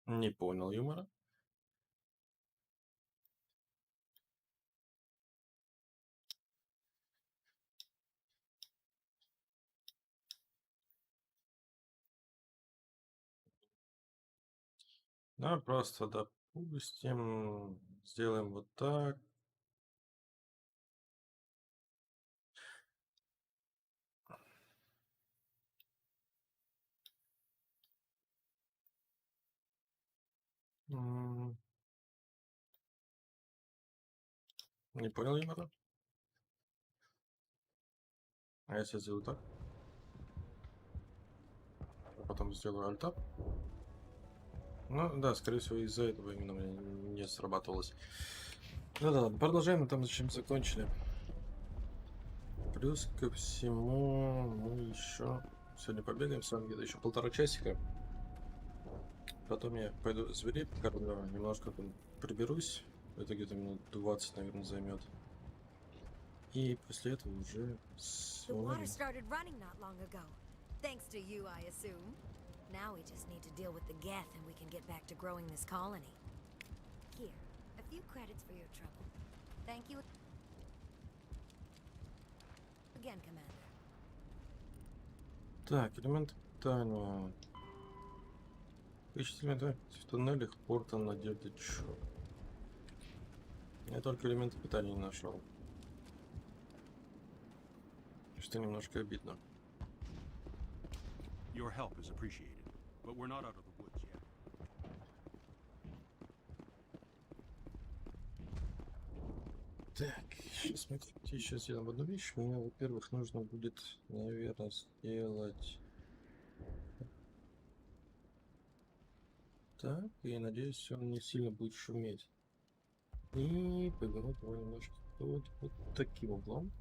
Не понял юмора. Да, просто допустим, сделаем вот так. М, Не понял юмора. А если я сделаю так, а потом сделаю альтап. Ну да, скорее всего, из-за этого именно мне не срабатывалось. Ну да, ладно, продолжаем там, зачем закончили. Плюс ко всему, мы еще сегодня побегаем с вами где-то еще 1,5 часика. Потом я пойду зверей покормлю, немножко там приберусь. Это где-то минут 20, наверное, займет. И после этого уже The water свалим. started running not long ago. Thanks to you, I assume. Now we just need to deal with the Geth and we can get back to growing this colony. Here, a few credits for your trouble. Thank you again, Commander. Так, элементы питания. Ищите элементы в туннелях порта Надежды Чё. Я только элементы питания не нашел. Что немножко обидно. Your help is appreciated, but we're not out of the woods yet. Так, сейчас смотрите, сейчас сделаем одну вещь. Мне, во-первых, нужно будет, наверное, сделать так, и надеюсь, он не сильно будет шуметь. И повернуть его немножко вот таким углом.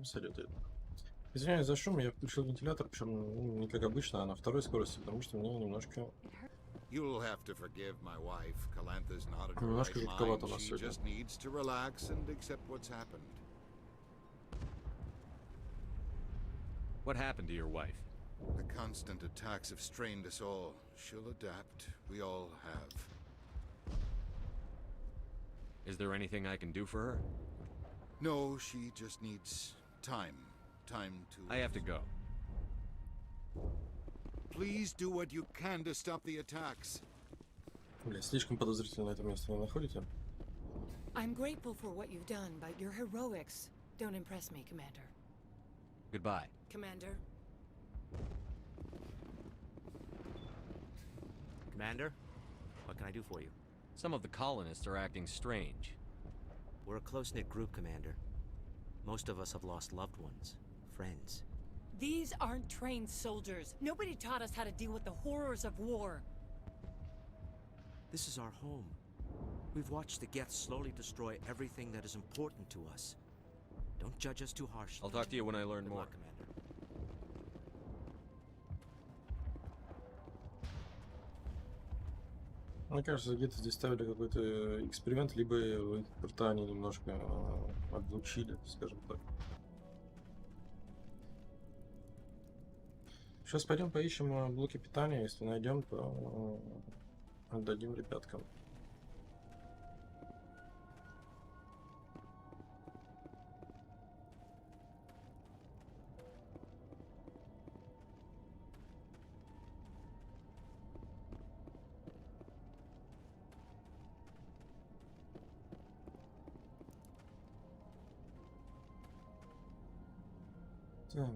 Сойдет. Извиняюсь за шум, я включил вентилятор, причем не как обычно, а на второй скорости, потому что мне немножко You'll have to forgive my wife. Calantha's not in her немножко right жутковато у mind. нас She сегодня. just needs to relax and accept what's happened. What happened to your wife? The constant attacks have strained us all. She'll adapt. We all have. Is there anything I can do for her? No, she just needs time. Time to... I have to go. Please do what you can to stop the attacks. Бля, слишком подозрительно это место не находите? I'm grateful for what you've done, but your heroics don't impress me, Commander. Goodbye. Commander? Commander, what can I do for you? Some of the colonists are acting strange. We're a close-knit group, Commander. Most of us have lost loved ones, friends. These aren't trained soldiers. Nobody taught us how to deal with the horrors of war. This is our home. We've watched the Geth slowly destroy everything that is important to us. Don't judge us too harshly. I'll talk to you when I learn Good more. luck, Commander. Мне кажется, где-то здесь ставили какой-то эксперимент, либо их питание немножко облучили, скажем так. Сейчас пойдем поищем блоки питания, если найдем, то отдадим ребяткам. Так.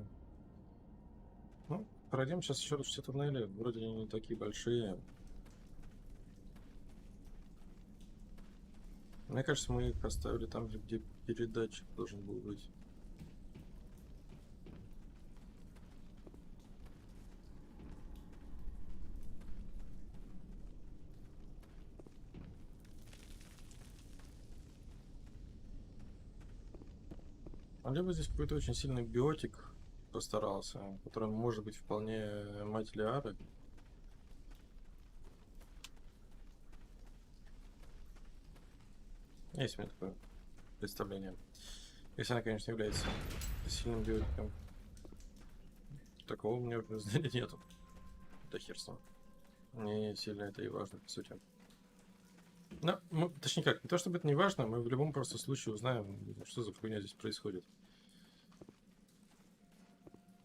Ну, пройдем сейчас еще раз все туннели, вроде они не такие большие. Мне кажется, мы их оставили там, где передатчик должен был быть. А либо здесь какой-то очень сильный биотик постарался, который может быть вполне мать Лиары. Есть у меня такое представление. Если она, конечно, является сильным биотиком. Такого у меня уже знания нету. Да хер с ним. Не сильно это и важно, по сути. Но, точнее как, не то чтобы это не важно, мы в любом просто случае узнаем, что за хуйня здесь происходит.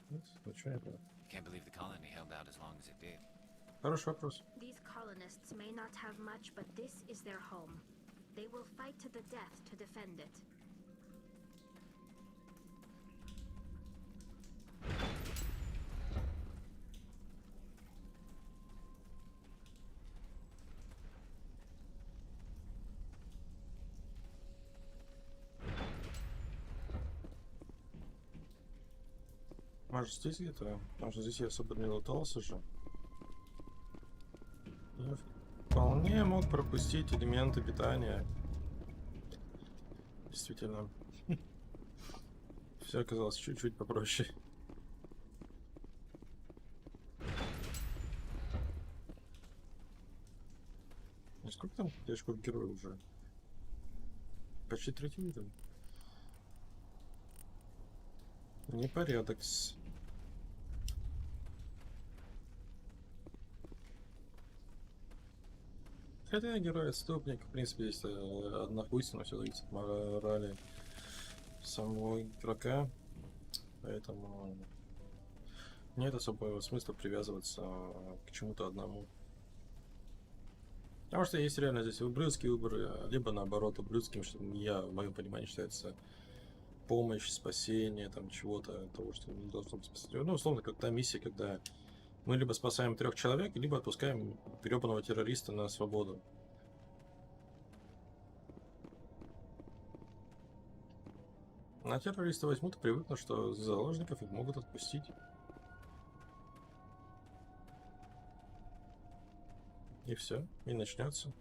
Ну, что это? Can't believe the colony held out as long as it did. Хороший вопрос. These colonists may not have much, but this is their home. They will fight to the death to defend it. Может здесь где-то? Потому что здесь я особо не лутался же. Я вполне мог пропустить элементы питания. Действительно. Все оказалось чуть-чуть попроще. Сколько там очков героя уже? Почти третий уровень. Непорядок-с. Хотя герой-отступник, в принципе, здесь одна хуйся, все зависит от морали самого игрока. Поэтому нет особого смысла привязываться к чему-то одному. Потому что есть реально здесь ублюдский выбор, либо наоборот ублюдским, что в моем понимании считается помощь, спасение, там чего-то, того, что не должно быть спасать. Ну, условно, как та миссия, когда мы либо спасаем 3 человек, либо отпускаем гребаного террориста на свободу. На террориста возьмут и привыкнут, что заложников их могут отпустить. И все, и начнется.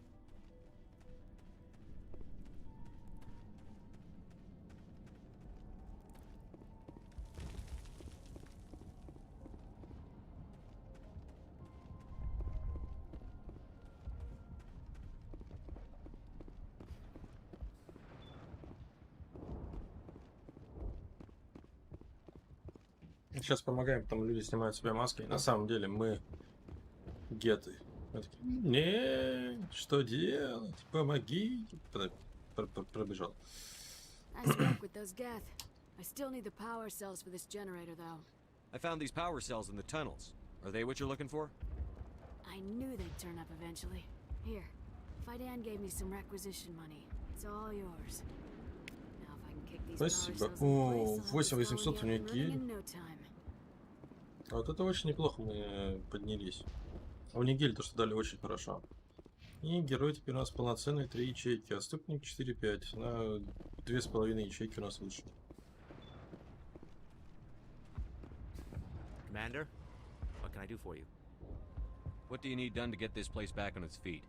Сейчас помогаем, там люди снимают себе маски. На самом деле мы геты. Мы такие, не, что делать? Помогите. Пробежал. I spoke with those Geth. I still need the power cells for this generator, though. I found these power cells in the tunnels. Are they what you're looking for? I knew they'd turn up eventually. Here, Fidan gave me some requisition money. It's all yours. Now if I can kick these power Спасибо. cells О, in place, I'll have this 8800 colony у меня up and running гель. in no time. А вот это очень неплохо мы поднялись. А у Нигель то, что дали, очень хорошо. И герой теперь у нас полноценные 3 ячейки. Отступник 4-5. На 2,5 ячейки у нас выше. Commander, what can I do for you? What do you need done to get this place back on its feet?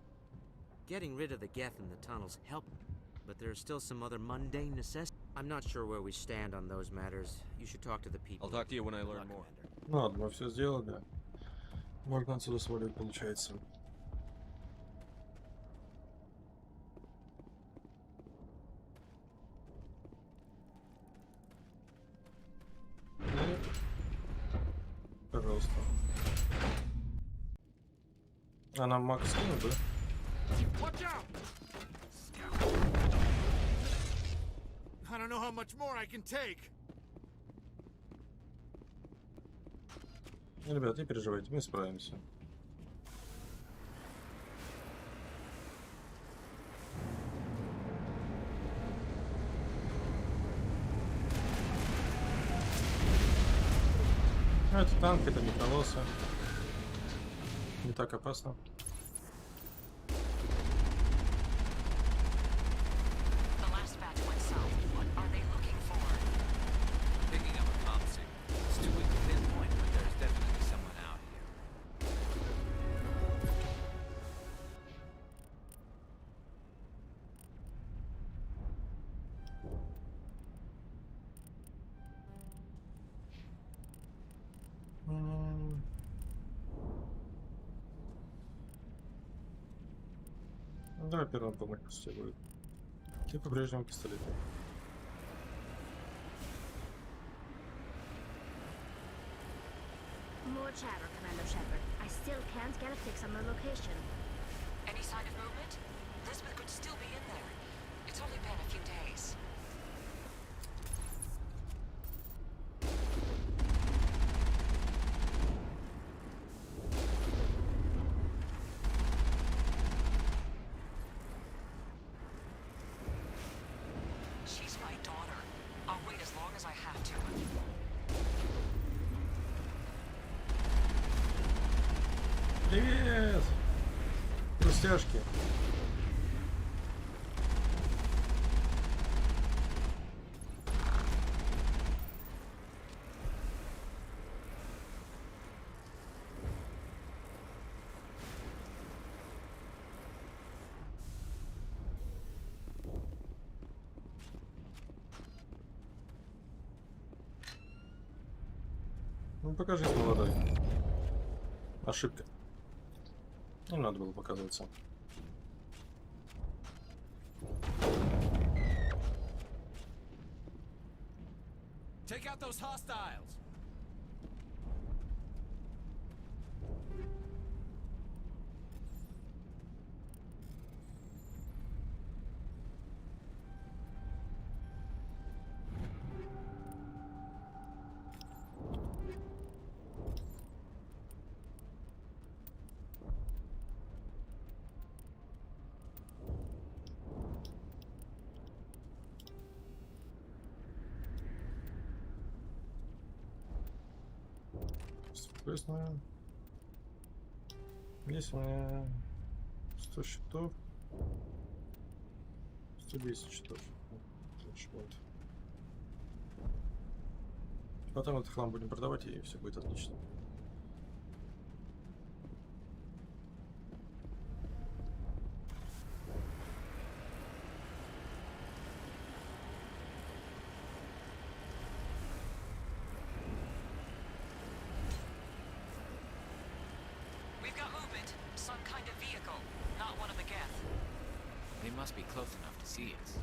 Getting rid of the Geth in the tunnels helped, but there are still some other mundane necessities. I'm not sure where we stand on those matters. You should talk to the people. I'll talk to you when I Good learn luck, more. Commander. Ну ладно, мы все сделали. Можно отсюда свалить, получается. Пожалуйста. А нам Макс скинул, да? Watch out! I don't know how much more I can take. Ребят, не переживайте, мы справимся. Ну, это танк, это не колоссы. Не так опасно. The last batch went south. What are they looking for? Picking up a comm signal. It's too weak to pinpoint, but there's definitely someone out here. Давай первым помощь пусть будет. Ты по-прежнему пистолет. More chatter, Commander Shepard. I still can't get a fix on the location. Any sign of movement? Lisbeth could still be in there. It's only been a few days. She's my daughter. I'll wait as long as I have to. Привет! Хрустяшки. Ну покажись, молодой. Ошибка. Не надо было показываться. Take out those hostiles. Соответственно, есть у меня 100 счетов, 110 счетов. Вот. Потом этот хлам будем продавать, и все будет отлично. We've got movement. Some kind of vehicle. Not one of the Geth. They must be close enough to see us.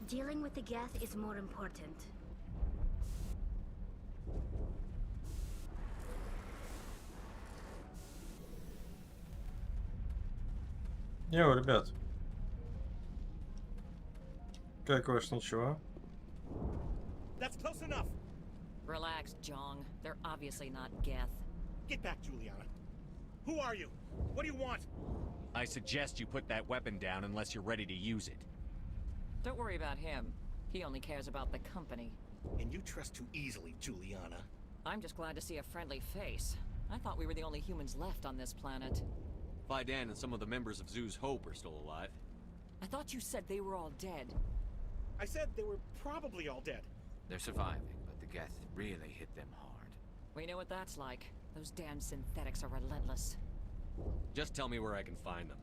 Dealing with the Geth is more important. Йоу, ребят. Как ваш ничего? That's close enough. Relax, Jong. They're obviously not Geth. Get back, Juliana. Who are you? What do you want? I suggest you put that weapon down unless you're ready to use it. Don't worry about him. He only cares about the company. And you trust too easily, Juliana. I'm just glad to see a friendly face. I thought we were the only humans left on this planet. Fidan and some of the members of Zoo's Hope are still alive. I thought you said they were all dead. I said they were probably all dead. They're surviving, but the Geth really hit them hard. We know what that's like. Those damn synthetics are relentless. Just tell me where I can find them.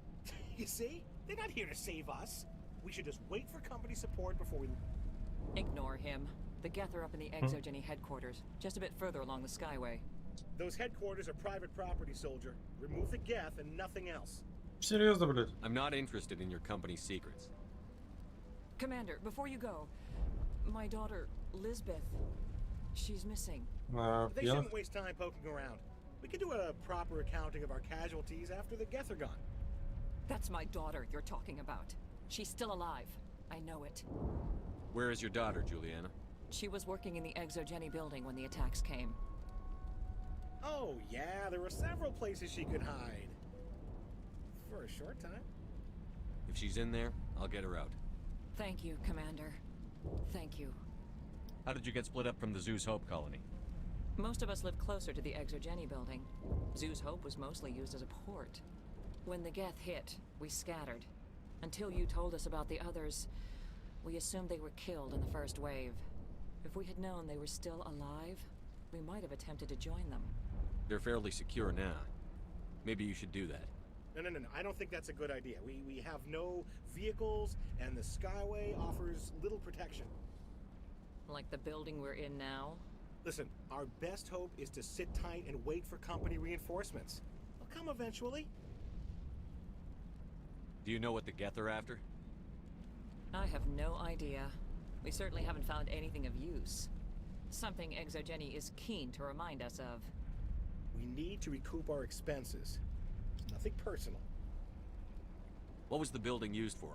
You see? They're not here to save us. We should just wait for company support before we... Ignore him. The Geth are up in the Exogeny headquarters, just a bit further along the Skyway. Those headquarters are private property, soldier. Remove the Geth and nothing else. Серьезно, блядь? I'm not interested in your company's secrets. Commander, before you go, my daughter, Lisbeth, she's missing. They shouldn't waste time poking around. We could do a proper accounting of our casualties after the Geth are gone. That's my daughter you're talking about. She's still alive. I know it. Where is your daughter, Juliana? She was working in the Exogeny building when the attacks came. Oh, yeah, there were several places she could hide. For a short time. If she's in there, I'll get her out. Thank you, Commander. Thank you. How did you get split up from the Zoo's Hope colony? Most of us lived closer to the Exogeny building. Zoo's Hope was mostly used as a port. When the Geth hit, we scattered. Until you told us about the others, we assumed they were killed in the first wave. If we had known they were still alive, we might have attempted to join them. They're fairly secure now. Maybe you should do that. No. I don't think that's a good idea. We have no vehicles, and the Skyway offers little protection. Like the building we're in now? Listen, our best hope is to sit tight and wait for company reinforcements. They'll come eventually. Do you know what the Geth are after? I have no idea. We certainly haven't found anything of use. Something Exogeny is keen to remind us of. We need to recoup our expenses. Nothing personal. What was the building used for?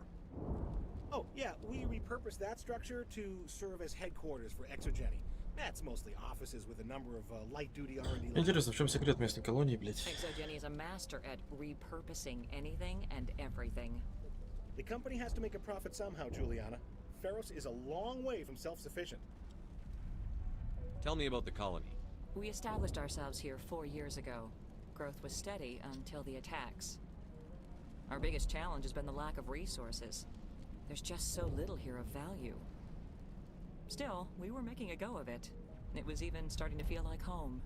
Oh, yeah, we repurposed that structure to serve as headquarters for Exogeny. That's mostly offices with a number of light-duty R&D labs. Интересно, в чем секрет местной колонии, блядь? Exogeny is a master at repurposing anything and everything. The company has to make a profit somehow, Juliana. Ferros is a long way from self-sufficient. Tell me about the colony. We established ourselves here 4 years ago. Growth was steady until the attacks. Our biggest challenge has been the lack of resources. There's just so little here of value. Still, we were making a go of it. It was even starting to feel like home.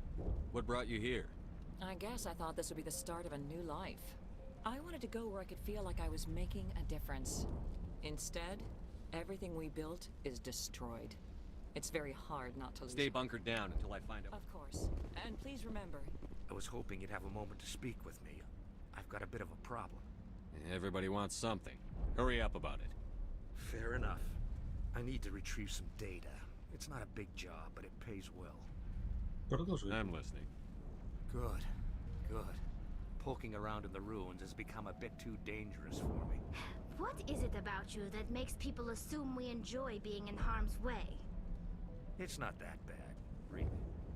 What brought you here? I guess I thought this would be the start of a new life. I wanted to go where I could feel like I was making a difference. Instead, everything we built is destroyed. It's very hard not to lose. Stay bunkered down until I find out. Of course. And please remember. I was hoping you'd have a moment to speak with me. I've got a bit of a problem. Everybody wants something. Hurry up about it. Fair enough. I need to retrieve some data. It's not a big job, but it pays well. Продолжи. I'm listening. Good. Good. Poking around in the ruins has become a bit too dangerous for me. What is it about you that makes people assume we enjoy being in harm's way? It's not that bad, really.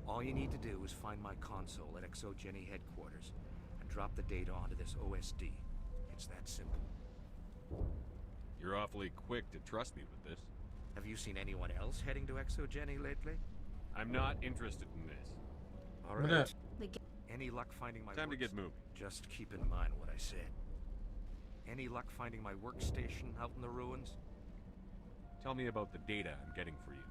All you need to do is find my console at Exogeny headquarters and drop the data onto this OSD. It's that simple. You're awfully quick to trust me with this. Have you seen anyone else heading to Exogeny lately? I'm not interested in this. All right. The Any luck finding my Time to get moving. Just keep in mind what I said. Any luck finding my workstation out in the ruins? Tell me about the data I'm getting for you.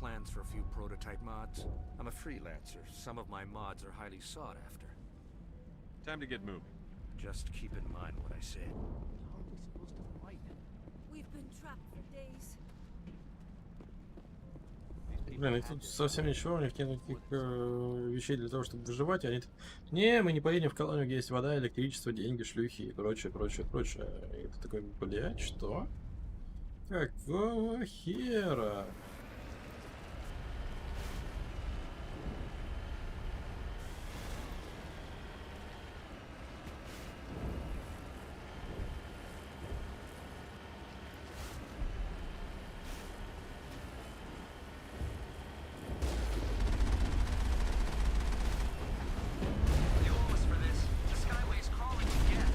Plans for a few prototype mods. I'm a freelancer. Some of my mods are highly sought after. Time to get moving. Just keep in mind what I said. How are we supposed to fight him? We've been trapped for days. Блин, их тут совсем ничего, у них нет никаких вещей для того, чтобы выживать. Они... Не, мы не поедем в колонию, где есть вода, электричество, деньги, шлюхи и прочее, прочее, прочее. И ты такой, блядь, что? Какого хера? You owe us for this. The Skyway's crawling again.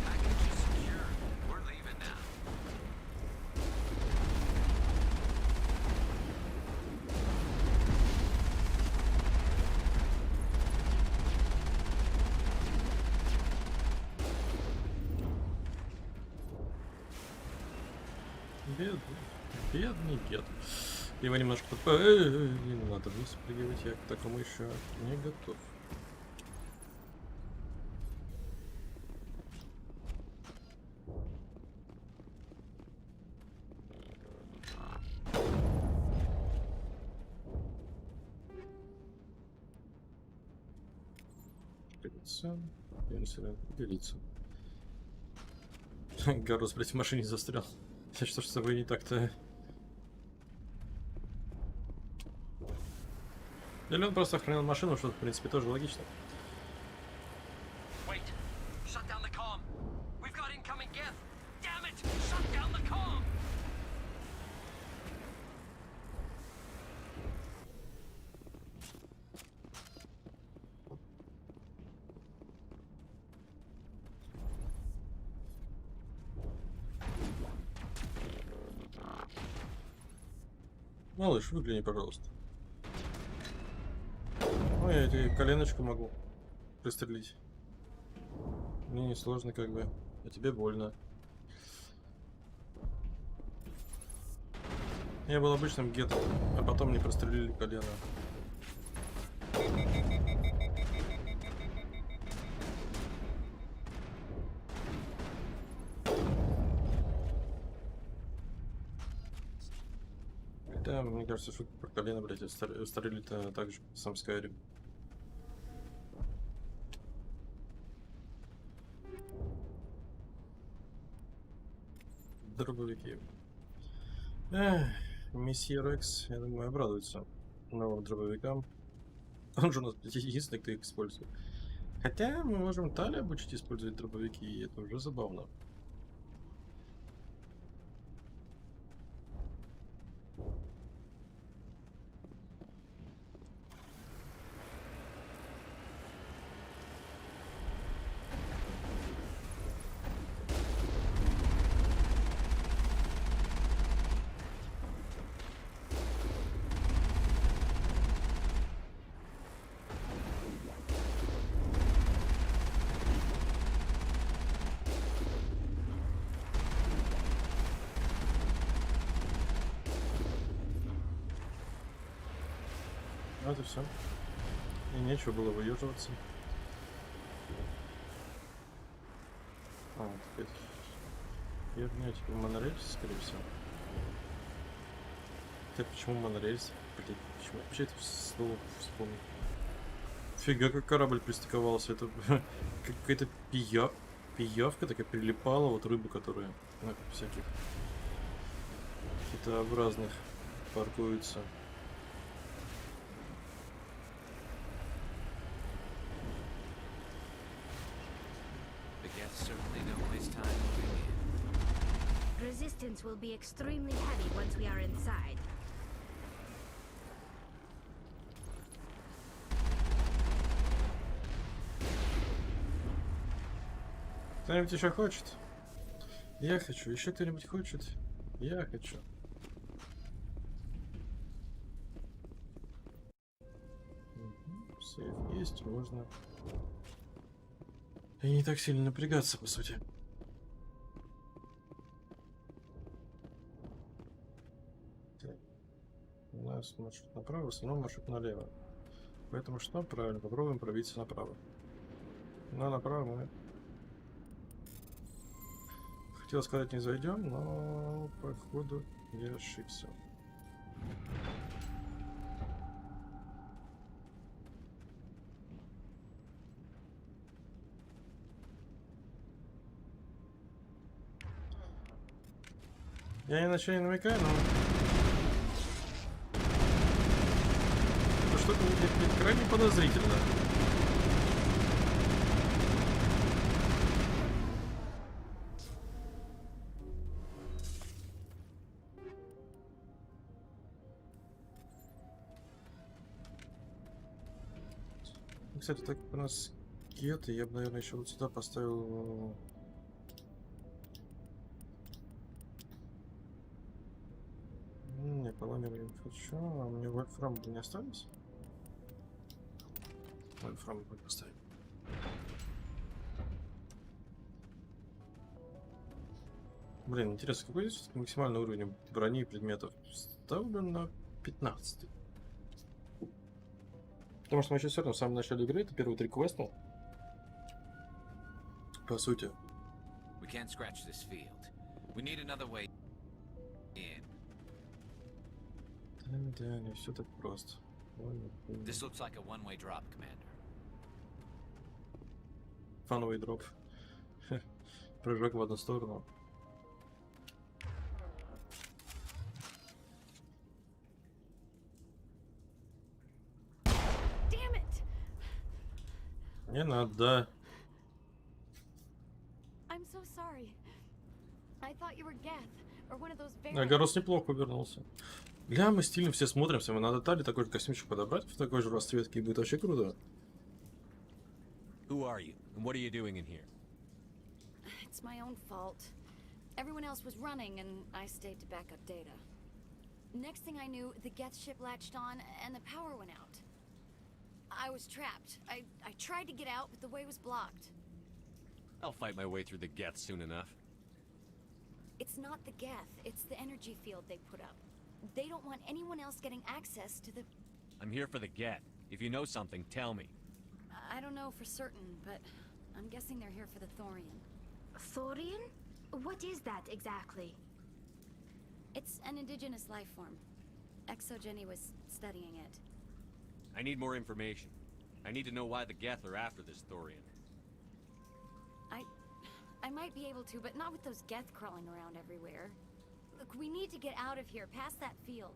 Package is secure. We're leaving now. Бедный, бедный дед. Его немножко... Не надо вниз прыгивать, я к такому еще не готов. Делиться. Гарус, блядь, в машине застрял. Что ж с тобой не так-то? Или он просто охранял машину, что в принципе тоже логично. Wait. Shut down the comm. We've got incoming Geth. Damn it! Shut down the comm. Малыш, выгляни, пожалуйста. Ну, я тебе коленочку могу пристрелить. Мне не сложно, как бы. А тебе больно. Я был обычным гетом, а потом мне прострелили колено. Да, мне кажется, шутка про колено, блядь, стрелили-то так же, сам Скайрим. дробовики. Эх, месье Рекс, я думаю, обрадуется новым дробовикам. Он же у нас единственный, кто их использует. Хотя мы можем Тали обучить использовать дробовики, и это уже забавно. Вот и все. И нечего было выеживаться. А, теперь херня, типа монорельс, скорее всего. Так, почему монорельс? Блин, почему вообще это слово вспомнил? Фига, как корабль пристыковался. Это какая-то пиявка такая прилипала, вот рыбы, которые на всяких китообразных паркуются. Resistance will be extremely heavy once we are inside. Кто-нибудь еще хочет? Я хочу. Еще кто-нибудь хочет? Я хочу. Сейф есть, можно. И не так сильно напрягаться, по сути. Так. У нас маршрут направо, в основном маршрут налево. Поэтому что? Правильно, попробуем пробиться направо. Но направо мы... Хотел сказать, не зайдем, но походу я ошибся. Я иначе не намекаю, но... Это что-то выглядит крайне подозрительно. Кстати, так как у нас геты, я бы, наверное, еще вот сюда поставил... Не, колонию не хочу. А мне вольфрам не остались? Вольфрам будет поставить. Блин, интересно, какой здесь максимальный уровень брони и предметов? Ставлю на 15. Потому что мы сейчас все равно в самом начале игры, это первые 3 квеста. По сути. Да, не все так просто. Фановый дроп. Прыжок в одну сторону. Не надо. Горос неплохо вернулся. Бля, мы стильно все смотримся. Мы надо Тали такой же костюмчик подобрать в такой же расцветке, и будет вообще круто. Who are you? And what are you doing in here? It's my own fault. Everyone else was running, and I stayed to back up data. Next thing I knew, the Geth ship latched on, and the power went out. I was trapped. I tried to get out, but the way was blocked. I'll fight my way through the Geth soon enough. It's not the Geth, it's the energy field they put up. They don't want anyone else getting access to the... I'm here for the Geth. If you know something, tell me. I don't know for certain, but I'm guessing they're here for the Thorian. Thorian? What is that exactly? It's an indigenous life form. Exogeny was studying it. I need more information. I need to know why the Geth are after this Thorian. I I might be able to, but not with those Geth crawling around everywhere. Look, we need to get out of here, past that field.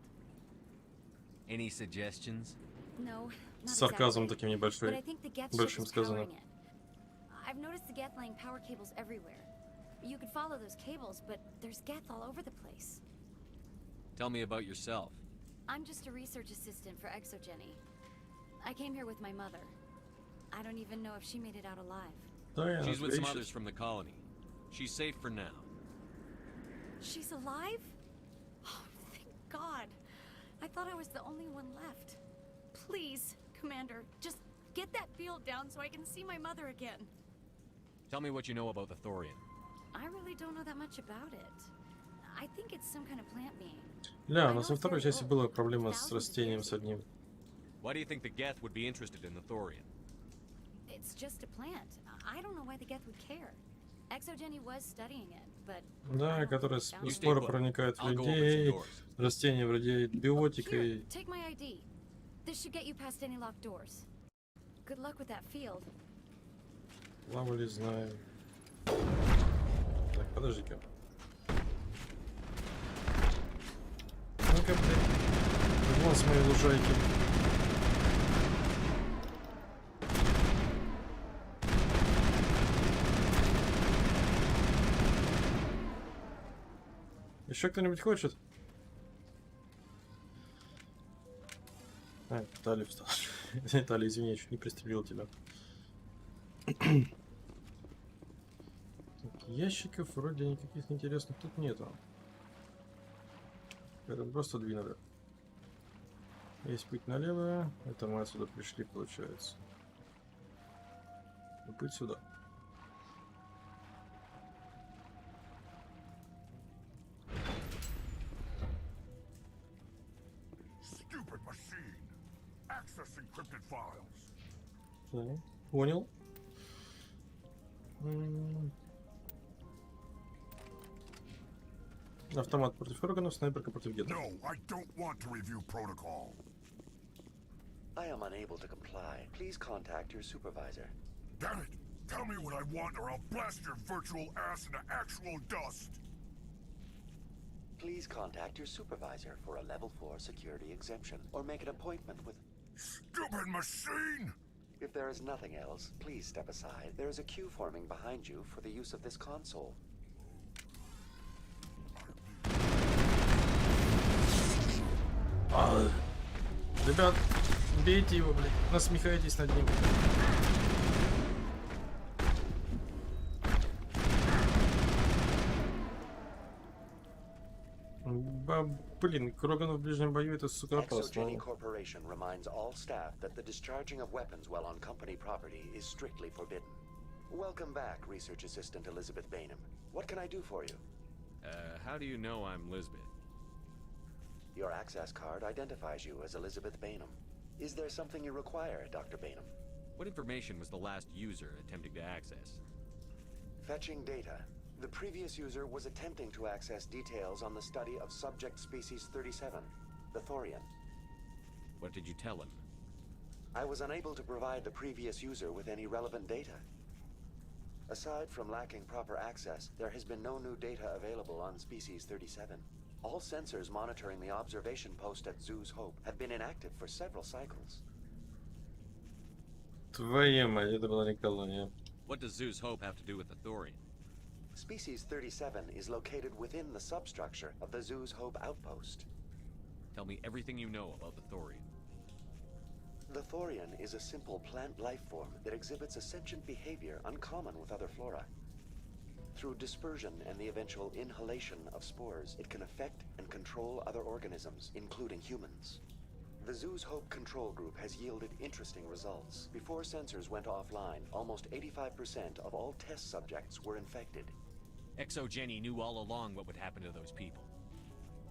Any suggestions? No, not Сарказм exactly. таким But I небольшой, think the Geth ship большим is сказано. powering it. I've noticed the Geth laying power cables everywhere. You could follow those cables, but there's Geth all over the place. Tell me about yourself. I'm just a research assistant for Exogeny. I came here with my mother. I don't even know if she made it out alive. Да, я She's with some отвечу. others from the colony. She's safe for now. She's alive? Oh, thank God. I thought I was the only one left. Please, Commander, just get that field down so I can see my mother again. Tell me what you know about the Thorian. I really don't know that much about it. I think it's some kind of plant being. Ля, у нас во второй части была проблема с растением с одним. Why do you think the Geth would be interested in the Thorian? It's just a plant. I don't know why the Geth would care. Exogeny was studying it, but... Да, которая You stay скоро put. проникает в I'll go open some людей, doors. растения владеют Here, биотикой. take my ID. This should get you past any locked doors. Good luck with that field. Плавали, знаем. Так, подожди-ка. Ну-ка, блядь. Вон с моей лужайки. Еще кто-нибудь хочет? А, Виталий встал. Виталий, извини, я чуть не пристрелил тебя. Так, ящиков вроде никаких интересных тут нету. Это просто двинули. Есть путь налево. Это мы отсюда пришли, получается. И путь сюда. Stupid machine. Access encrypted files. Так, понял. Автомат против органов, снайперка против гетов. No, I don't want to review protocol. I am unable to comply. Please contact your supervisor. Damn it! Tell me what I want or I'll blast your virtual ass into actual dust! Please contact your supervisor for a level 4 security exemption or make an appointment with... Stupid machine! If there is nothing else, please step aside. There is a queue forming behind you for the use of this console. Ребят, бейте его, блядь. Насмехайтесь над ним. Блин, Кроган в ближнем бою это, сука, опасно. Exogeny Corporation reminds all staff that the discharging of weapons while on company property is strictly forbidden. Welcome back, Research Assistant Elizabeth Bainham. What can I do for you? How do you know I'm Lisbeth? Your access card identifies you as Elizabeth Bainham. Is there something you require, Dr. Bainham? What information was the last user attempting to access? Fetching data. The previous user was attempting to access details on the study of subject species 37, the Thorian. What did you tell him? I was unable to provide the previous user with any relevant data. Aside from lacking proper access, there has been no new data available on species 37. All sensors monitoring the observation post at Zoo's Hope have been inactive for several cycles. Твоя мать, это была не колония. What does Zoo's Hope have to do with the Thorian? Species 37 is located within the substructure of the Zoo's Hope outpost. Tell me everything you know about the Thorian. The Thorian is a simple plant life form that exhibits a sentient behavior uncommon with other flora. Through dispersion and the eventual inhalation of spores, it can affect and control other organisms, including humans. The Zoo's Hope control group has yielded interesting results. Before sensors went offline, almost 85% of all test subjects were infected. Exogeny knew all along what would happen to those people.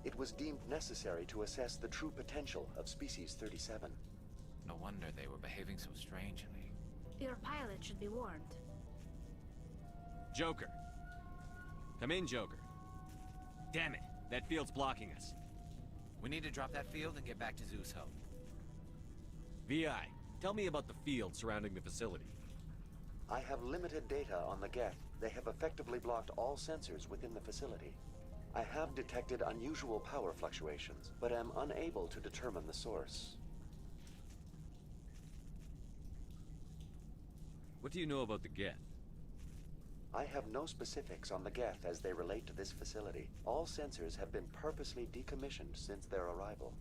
It was deemed necessary to assess the true potential of species 37. No wonder they were behaving so strangely. Your pilot should be warned. Joker. Come in, Joker. Damn it, that field's blocking us. We need to drop that field and get back to Zeus Hope. VI, tell me about the field surrounding the facility. I have limited data on the Geth, They have effectively blocked all sensors within the facility. I have detected unusual power fluctuations, but am unable to determine the source. What do you know about the Geth? I have no specifics on the Geth as they relate to this facility. All sensors have been purposely decommissioned since their arrival.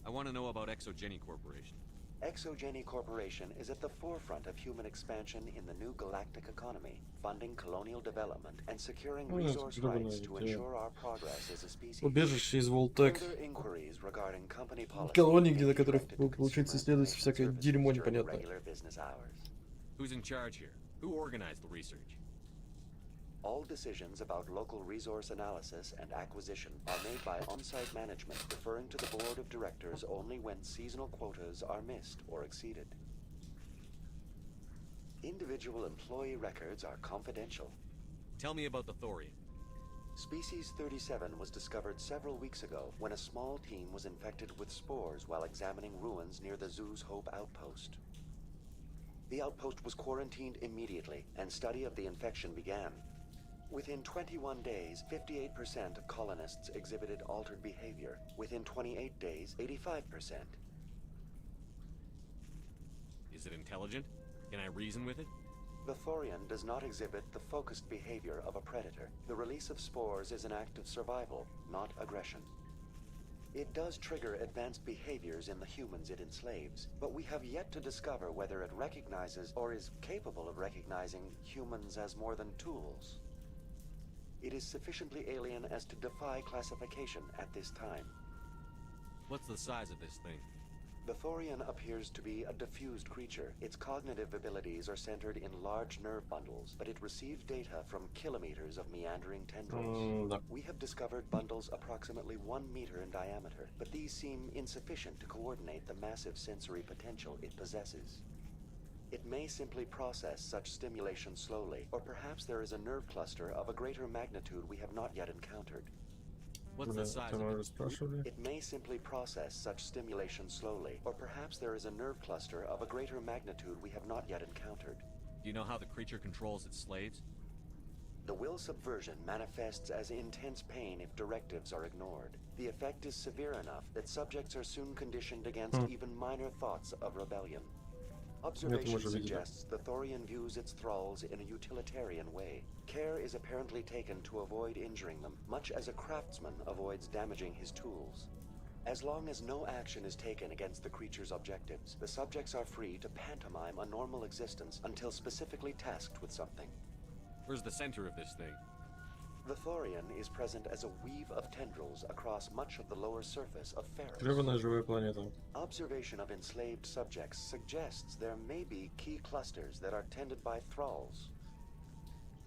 I want to know about Exogeny Corporation. Exogeny Corporation is at the forefront of human expansion in the new galactic economy, funding colonial development and securing resource rights to ensure our progress as a species. Убежище из Волтек. Further inquiries regarding company policy Колонии, где на которых получается исследовать всякое дерьмо непонятное. regular business hours. Who's in charge here? Who organized the research? All decisions about local resource analysis and acquisition are made by on-site management, referring to the board of directors only when seasonal quotas are missed or exceeded. Individual employee records are confidential. Tell me about the Thorian. Species 37 was discovered several weeks ago when a small team was infected with spores while examining ruins near the Zoo's Hope outpost. The outpost was quarantined immediately, and study of the infection began. Within 21 days, 58% of colonists exhibited altered behavior. Within 28 days, 85%. Is it intelligent? Can I reason with it? The Thorian does not exhibit the focused behavior of a predator. The release of spores is an act of survival, not aggression. It does trigger advanced behaviors in the humans it enslaves, but we have yet to discover whether it recognizes or is capable of recognizing humans as more than tools. It is sufficiently alien as to defy classification at this time. What's the size of this thing? The Thorian appears to be a diffused creature. Its cognitive abilities are centered in large nerve bundles, but it receives data from kilometers of meandering tendrils. We have discovered bundles approximately 1 meter in diameter, but these seem insufficient to coordinate the massive sensory potential it possesses. It may simply process such stimulation slowly, or perhaps there is a nerve cluster of a greater magnitude we have not yet encountered. What's the size of it? It may simply process such stimulation slowly, or perhaps there is a nerve cluster of a greater magnitude we have not yet encountered. Do you know how the creature controls its slaves? The will subversion manifests as intense pain if directives are ignored. The effect is severe enough that subjects are soon conditioned against even minor thoughts of rebellion. Observation suggests the Thorian views its thralls in a utilitarian way. Care is apparently taken to avoid injuring them, much as a craftsman avoids damaging his tools. As long as no action is taken against the creature's objectives, the subjects are free to pantomime a normal existence until specifically tasked with something. Where's the center of this thing? The Thorian is present as a weave of tendrils across much of the lower surface of Ferris. Observation of enslaved subjects suggests there may be key clusters that are tended by thralls.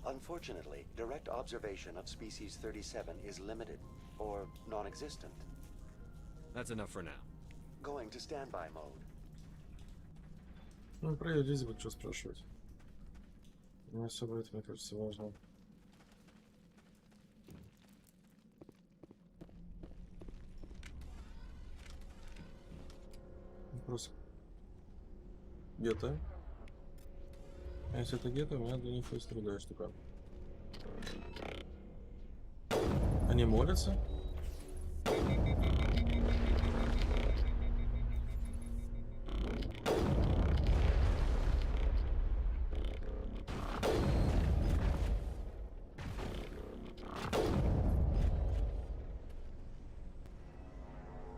Unfortunately, direct observation of species 37 is limited, or non-existent. That's enough for now. Going to standby mode. Ну, про здесь будет что спрашивать. Не особо это, мне кажется, важно. Вопрос. Где-то. А если это где-то, у меня для них есть другая штука. Они молятся?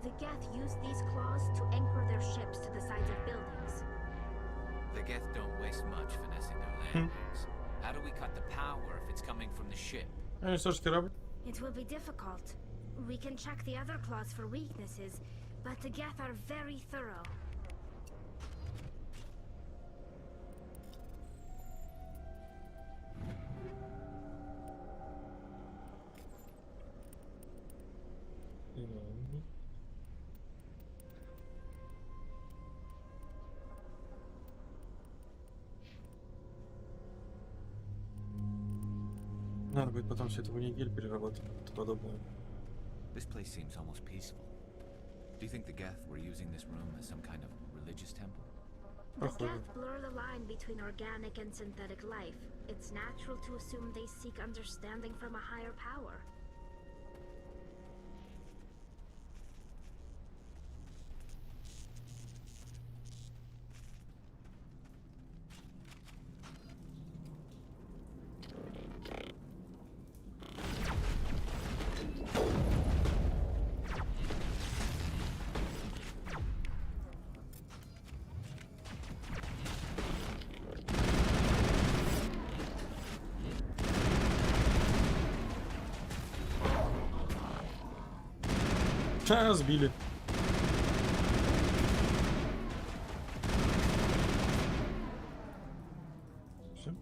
The Geth use these claws to anchor their ships to the sides of buildings. The Geth don't waste much finessing their landings. How do we cut the power if it's coming from the ship? It will be difficult. We can check the other claws for weaknesses, but the Geth are very thorough. Надо будет потом все это в нигель перерабатывать и подобное. This place seems almost peaceful. Do you think the Geth were using this room as some kind of religious temple? The Похоже. Geth blur the line between organic and synthetic life. It's natural to assume they seek understanding from a higher power. Сбили. Все.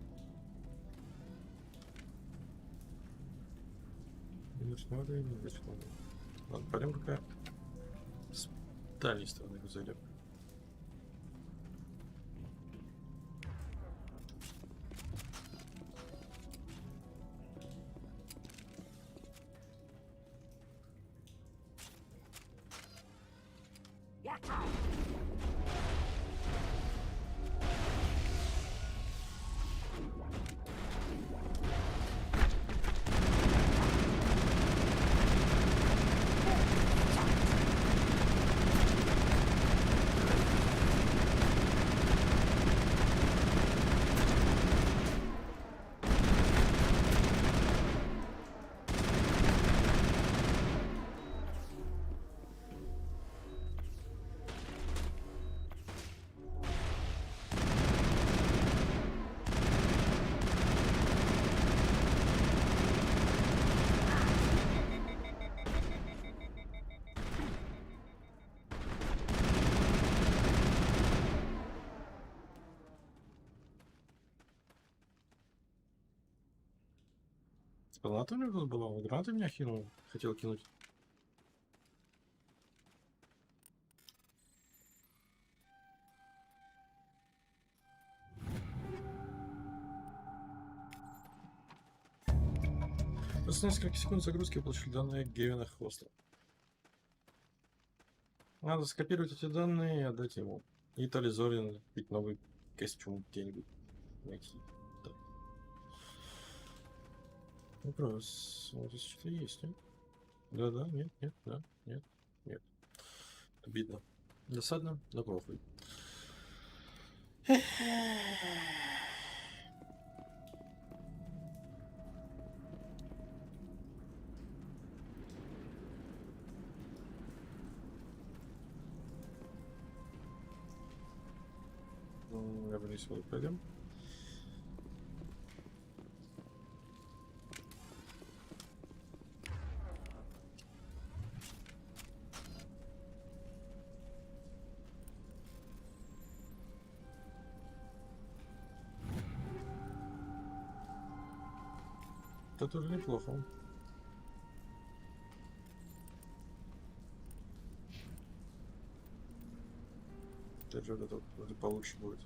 Ладно, пойдем пока с дальней стороны зайдем. Граната у него тут была? Граната меня кинул. Хотел кинуть. После нескольких секунд загрузки получили данные Гевина Хвоста. Надо скопировать эти данные и отдать ему. И то ли Зорин купить новый костюм где-нибудь найти. Да. Вопрос. Вот здесь что-то есть, нет? Да-да, нет, нет, да, нет, нет. Обидно. Досадно, но похуй. Я вниз вот пойдем. Это тоже неплохо. Даже вот это получше будет.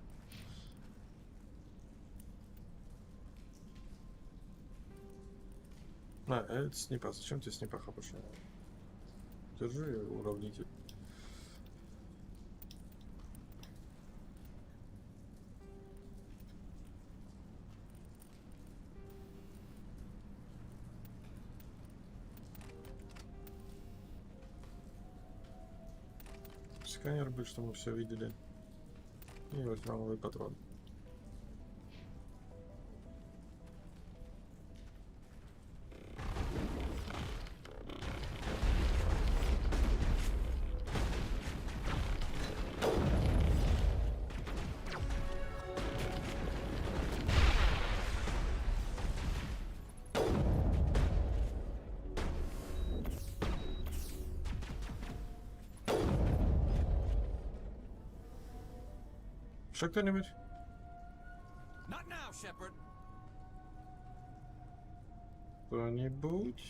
Это снипа. Зачем тебе снипа хапаша? Держи уравнитель. Сканер будет, что мы все видели. И возьмем новый патрон. Что кто-нибудь? Кто-нибудь?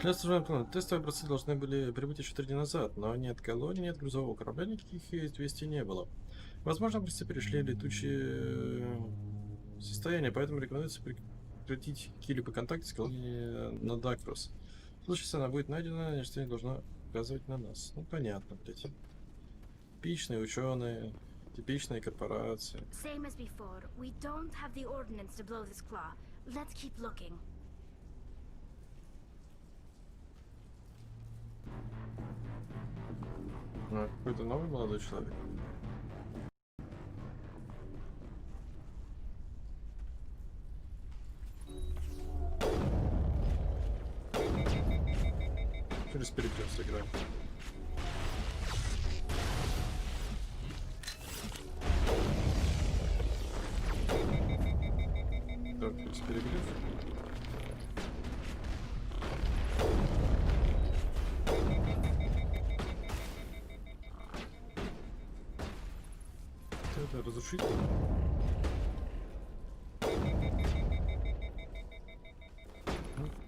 Тестовые образцы должны были прибыть еще 3 дня назад, но ни от колонии, ни от грузового корабля никаких известий не было. Возможно, образцы перешли в летучие состояния, поэтому рекомендуется прекратить какие-либо контакты с колонией на Дакрос. В случае, если она будет найдена, ничто не должно указывать на нас. Ну, понятно, блядь. Типичные ученые, типичные корпорации. Same as before. We don't have the ordnance to blow this claw. Let's keep looking. Какой-то новый молодой человек. Через перекресток играем. Так, через перегрев. Это разрушитель.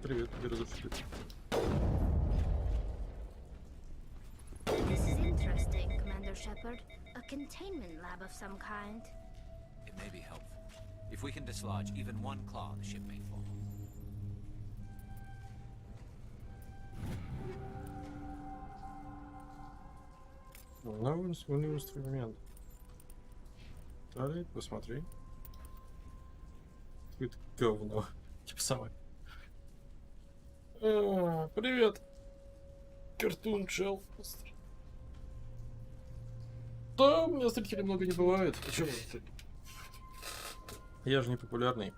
Привет, где разрушитель? This is interesting, Commander Shepard. A containment lab of some kind. It may be helpful. If we can dislodge even one claw, the ship may fall. Новый инструмент. Далее, посмотри. Какое-то говно. Типа самое. Привет. Картун чел. Да, у меня зрителей много не бывает. Почему? Я же не популярный.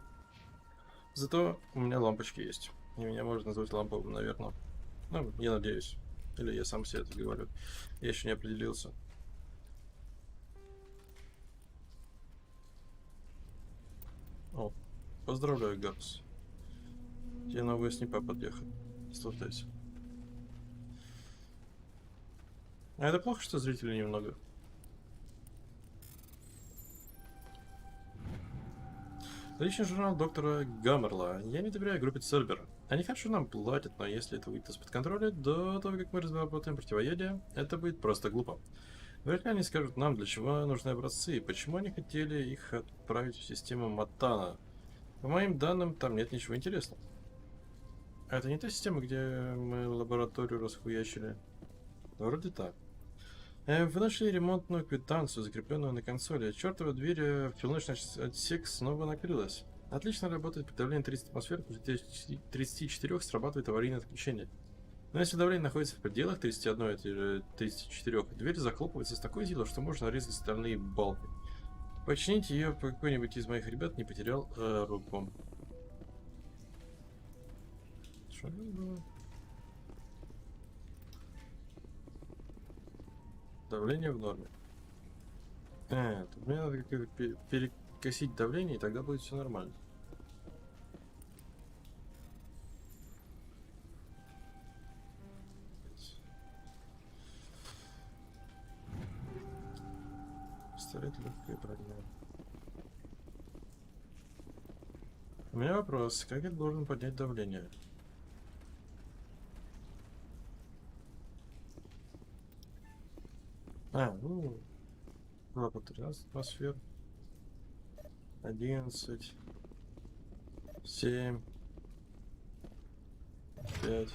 Зато у меня лампочки есть. И меня можно назвать ламповым, наверное. Ну, я надеюсь. Или я сам себе это говорю. Я еще не определился. О, поздравляю, Гарс. Тебе новая снипа подъехала. Наслаждайся. А это плохо, что зрителей немного? Личный журнал доктора Гаммерла. Я не доверяю группе Цербера. Они хорошо нам платят, но если это выйдет из-под контроля до того, как мы разработаем противоядие, это будет просто глупо. Вряд ли они скажут нам, для чего нужны образцы и почему они хотели их отправить в систему Матана. По моим данным, там нет ничего интересного. А это не та система, где мы лабораторию расхуячили? Вроде так. Вы нашли ремонтную квитанцию, закрепленную на консоли. Чертова дверь в челночный отсек снова накрылась. Отлично работает при давлении 30 атмосфер, после 34 срабатывает аварийное отключение. Но если давление находится в пределах 31 или 34, дверь захлопывается с такой силой, что можно нарезать стальные балки. Починить ее какой-нибудь из моих ребят не потерял руку. Что это было? Давление в норме. Тут мне надо перекосить давление, и тогда будет все нормально. Пистолет легкая броня. У меня вопрос, как я должен поднять давление? Ну, 2 по 13 атмосфер. 11. 7. 5.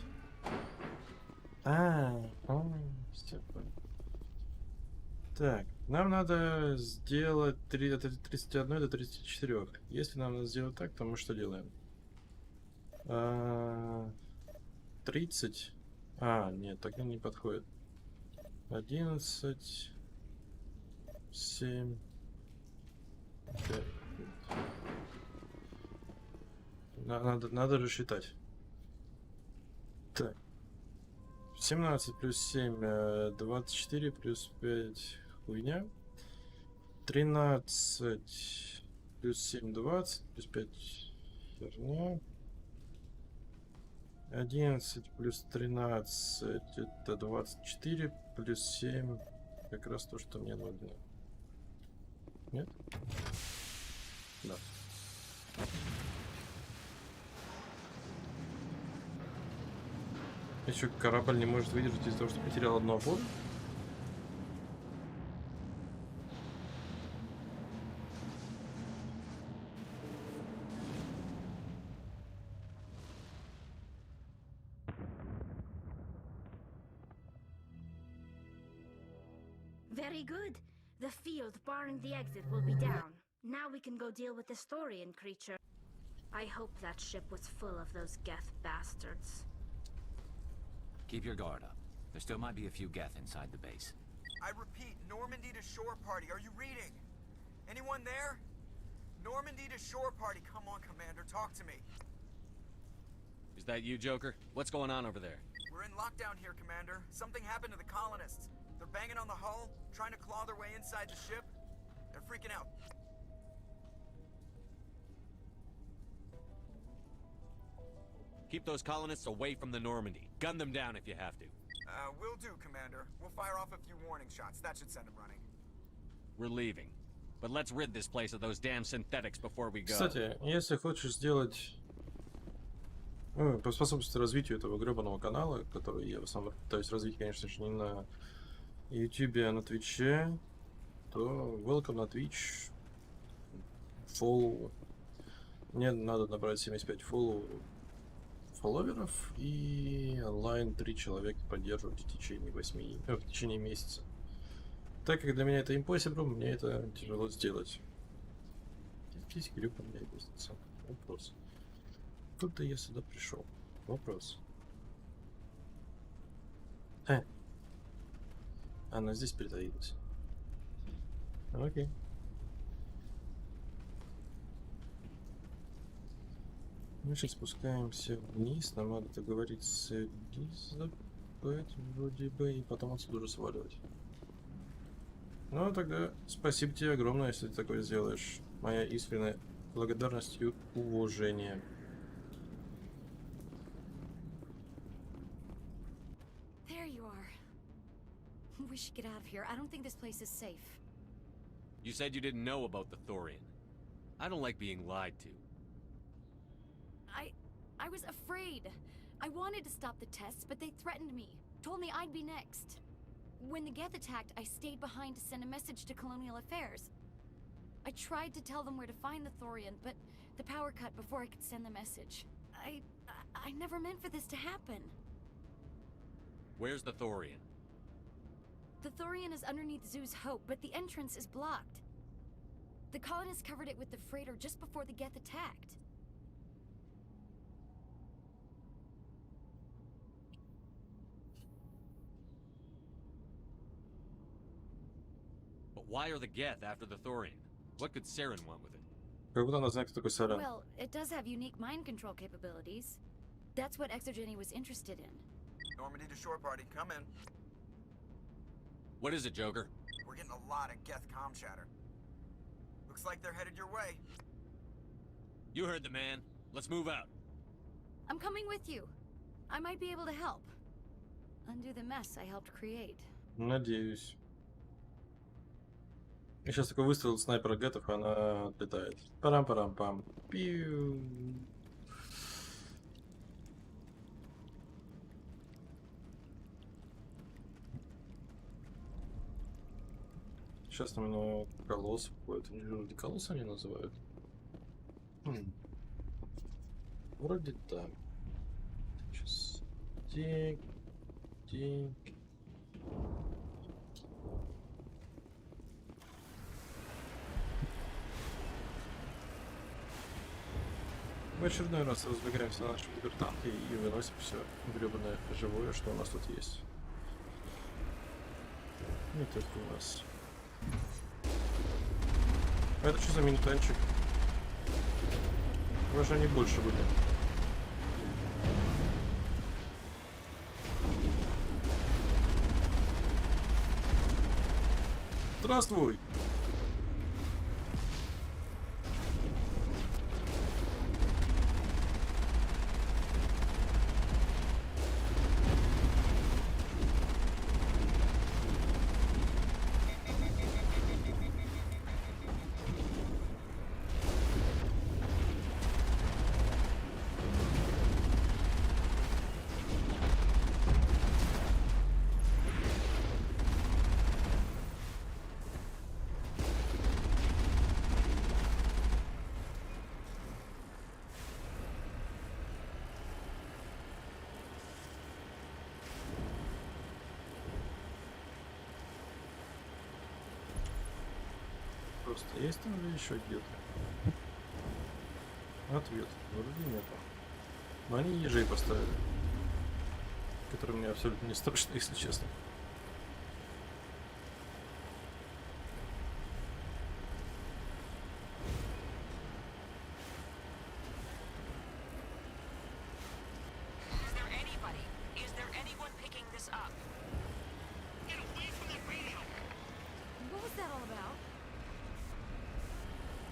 Так, нам надо сделать от 31 до 34. Если нам надо сделать так, то мы что делаем? 30. Нет, так не подходит. 11, 7, 5. Надо же считать. Так. 17 плюс 7, 24 плюс 5, хуйня. 13 плюс 7, 20 плюс 5, херня. 11 плюс 13 это 24 плюс 7 как раз то, что мне нужно. Нет? Да. Еще корабль не может выдержать из-за того, что потерял одну опору. Very good. The field barring the exit will be down. Now we can go deal with this Thorian creature. I hope that ship was full of those Geth bastards. Keep your guard up. There still might be a few Geth inside the base. I repeat, Normandy to shore party. Are you reading? Anyone there? Normandy to shore party. Come on, Commander, talk to me. Is that you, Joker? What's going on over there? We're in lockdown here, Commander. Something happened to the colonists. They're banging on the hull, trying to claw their way inside the ship. They're freaking out. Keep those colonists away from the Normandy. Gun them down if you have to. Will do, Commander. We'll fire off a few warning shots. That should send them running. We're leaving. But let's rid this place of those damn synthetics before we go. Кстати, если хочешь сделать... поспособствовать развитию этого гребаного канала, который я в основном пытаюсь развить, конечно же, не на YouTube, а на Twitch, то welcome на Twitch. Follow. Мне надо набрать 75 фолловеров и онлайн 3 человека поддерживать в течение в течение месяца. Так как для меня это impossible, мне это тяжело сделать. Здесь гребаная лестница. Вопрос. Куда я сюда пришел? Вопрос. Она здесь притаилась. Окей. Мы сейчас спускаемся вниз. Нам надо договориться с Элизабет, вроде бы, и потом отсюда уже сваливать. Ну, тогда спасибо тебе огромное, если ты такое сделаешь. Моя искренняя благодарность и уважение. There you are. We should get out of here. I don't think this place is safe. You said you didn't know about the Thorian. I don't like being lied to. I was afraid. I wanted to stop the tests, but they threatened me. Told me I'd be next. When the Geth attacked, I stayed behind to send a message to Colonial Affairs. I tried to tell them where to find the Thorian, but the power cut before I could send the message. I never meant for this to happen. Where's the Thorian? The Thorian is underneath Zoo's Hope, but the entrance is blocked. The colonists covered it with the freighter just before the Geth attacked. But why are the Geth after the Thorian? What could Saren want with it? Как будто она знает, кто такой Сарен. Well, it does have unique mind control capabilities. That's what Exogeny was interested in. Normandy to shore party, come in. What is it, Joker? We're getting a lot of Geth comm chatter. Looks like they're headed your way. You heard the man. Let's move out. I'm coming with you. I might be able to help. Undo the mess I helped create. Надеюсь. Я сейчас такой выставил снайпера гетов, и она отлетает. Парам-парам-пам. Пиу. Сейчас именно колосс какой-то. Колосс они называют. Вроде так. Сейчас. Тик. Тик. В очередной раз разбегаемся на нашем либертанке и выносим все гребаное живое, что у нас тут есть. Не только у нас. А это что за мини-танчик? У вас же они больше были. Здравствуй! просто. Есть там или еще где-то? Ответ. Вроде нету. Но они ежей поставили. Которые мне абсолютно не страшны, если честно.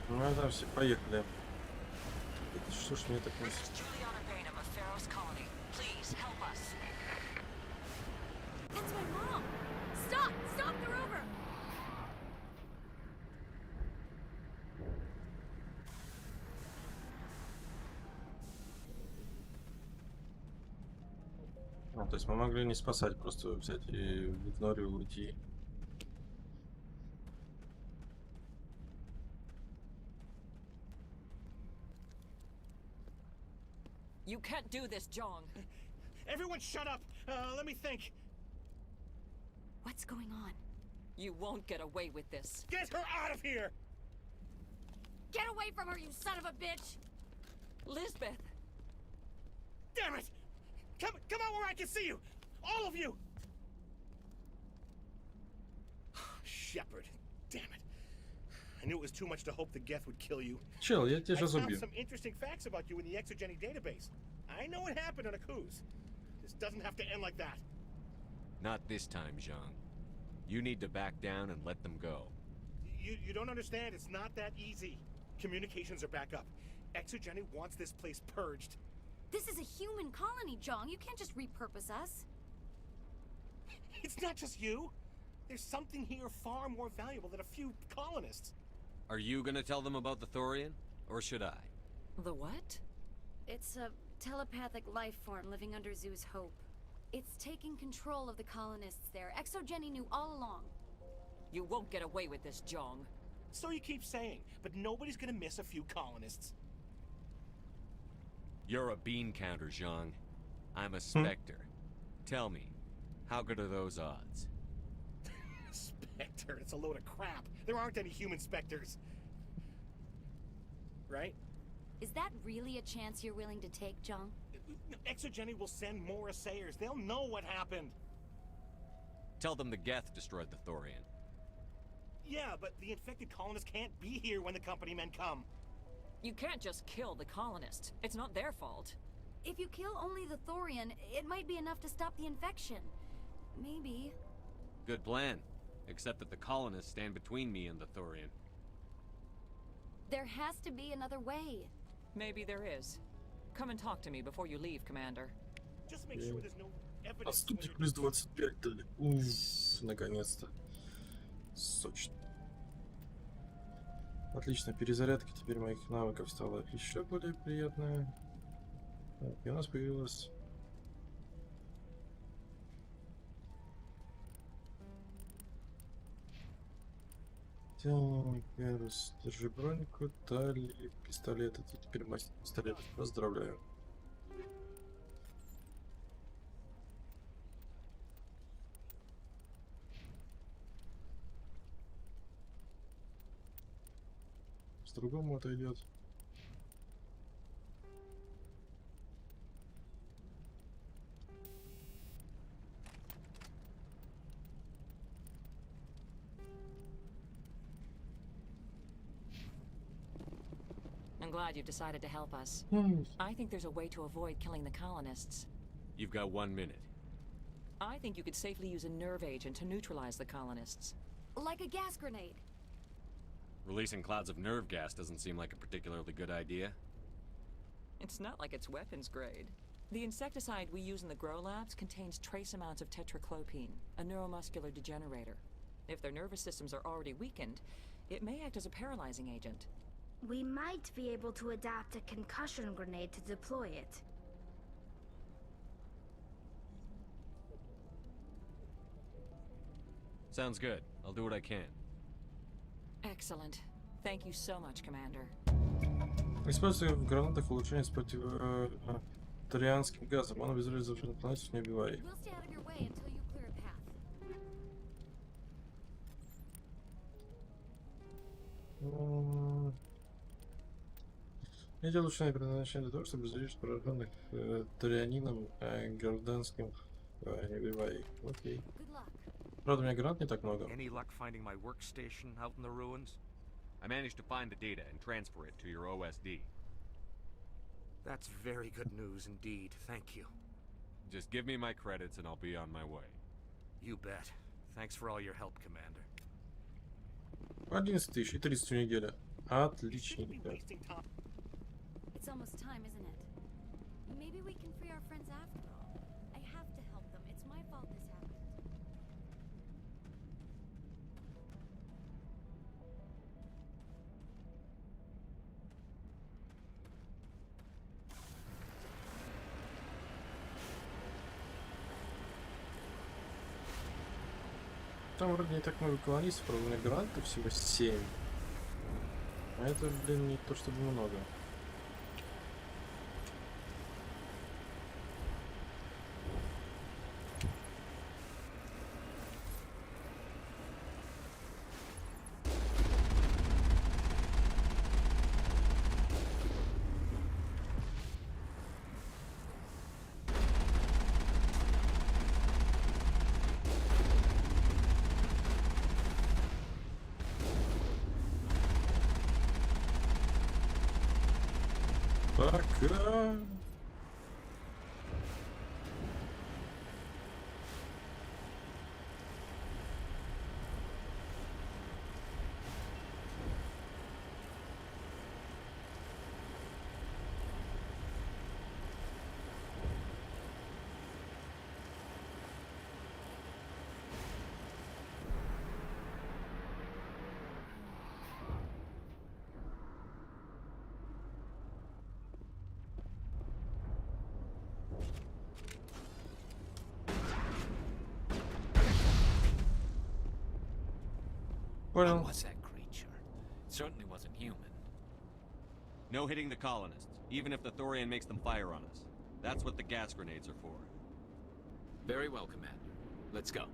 Ну да, все, поехали. Что ж мне так не... That's my mom! Stop! Stop the rover! А, то есть мы могли не спасать, просто взять и в игноре уйти. You can't do this, Jong. Everyone shut up! Let me think. What's going on? You won't get away with this. Get her out of here! Get away from her, you son of a bitch! Lisbeth! Damn it! Come out where I can see you! All of you! Shepard, damn it. I knew it was too much to hope the Geth would kill you. Чел, я тебя I сейчас found убью. some interesting facts about you in the Exogeny database. I know what happened on Akuz. This doesn't have to end like that. Not this time, Zhang. You need to back down and let them go. You don't understand. It's not that easy. Communications are back up. Exogeny wants this place purged. This is a human colony, Jong. You can't just repurpose us. It's not just you. There's something here far more valuable than a few colonists. Are you gonna tell them about the Thorian? Or should I? The what? It's a telepathic life form living under Zoo's Hope. It's taking control of the colonists there. Exogeny knew all along. You won't get away with this, Jong. So you keep saying, but nobody's gonna miss a few colonists. You're a bean counter, Zhang. I'm a Spectre. Tell me, how good are those odds? Spectre, it's a load of crap. There aren't any human Spectres. Right? Is that really a chance you're willing to take, Jong? Exogeny will send more assayers. They'll know what happened. Tell them the Geth destroyed the Thorian. Yeah, but the infected colonists can't be here when the company men come. You can't just kill the colonists. It's not their fault. If you kill only the Thorian, it might be enough to stop the infection. Maybe. Good plan. Except that the colonists stand between me and the Thorian. There has to be another way. Maybe there is. Come and talk to me before you leave, Commander. Just make sure there's no evidence. Отступник плюс 25 дали. Уф, наконец-то. Сочно. Отлично, перезарядка теперь моих навыков стала еще более приятная. Так, и у нас появилась... Гарус, держи броньку, дали пистолет. Это теперь мастер пистолетов. Поздравляю. С другому отойдет. I'm glad you've decided to help us. I think there's a way to avoid killing the colonists. You've got 1 minute. I think you could safely use a nerve agent to neutralize the colonists. Like a gas grenade. Releasing clouds of nerve gas doesn't seem like a particularly good idea. It's not like it's weapons grade. The insecticide we use in the grow labs contains trace amounts of tetraclopine, a neuromuscular degenerator. If their nervous systems are already weakened, it may act as a paralyzing agent. We might be able to adapt a concussion grenade to deploy it. Sounds good. I'll do what I can. Excellent. Thank you so much, Commander. Используя в гранатах улучшение с противоторианским газом. Он визуализирует планету, не убивай. We'll stay out of your way until you clear a path. Эти улучшения предназначены для того, чтобы защитить пораженных торианином гражданским. Не убивай их. Окей. Правда, у меня гранат не так много. Any luck finding my workstation out in the ruins? I managed to find the data and transfer it to your OSD. That's very good news indeed. Thank you. Just give me my credits and I'll be on my way. You bet. Thanks for all your help, Commander. 11 тысяч и 30 в неделю. Отличненько. It's almost time, isn't it? Maybe we can free our friends after all. I have to help them. It's my fault this happened. Там вроде не так много колонистов, правда, у меня грантов всего 7. А это, блин, не то чтобы много. Пока. Понял. What was that creature? It certainly wasn't human. No hitting the colonists, even if the Thorian makes them fire on us. That's what the gas grenades are for. Very well, Commander. Let's go.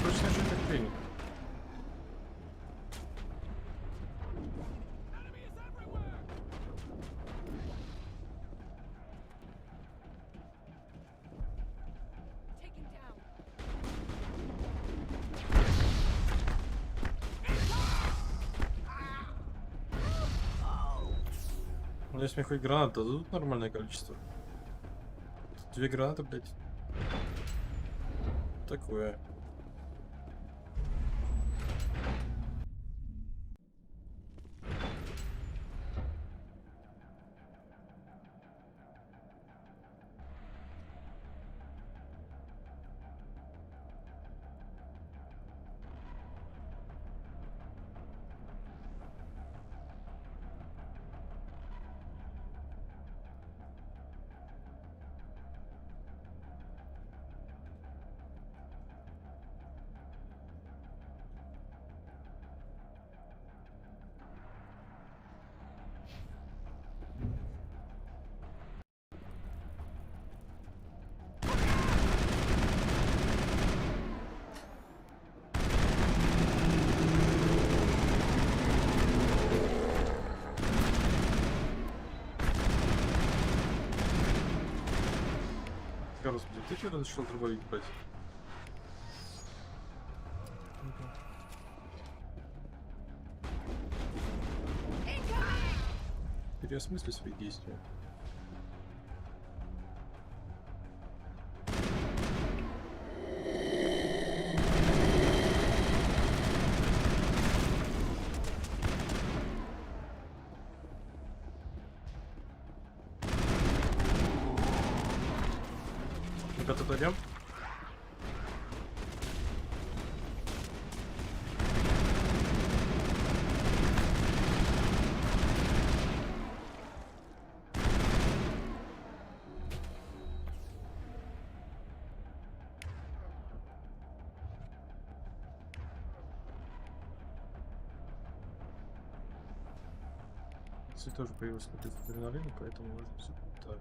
Точно же так хрень. Ну, если мне хоть гранат дадут нормальное количество. Тут 2 гранаты, блядь. Такое. Господи, ты что решил дробовик брать? Переосмысли свои действия. Ну-ка, тут идем. Кстати, тоже появился какой-то адреналин, поэтому нужно все так.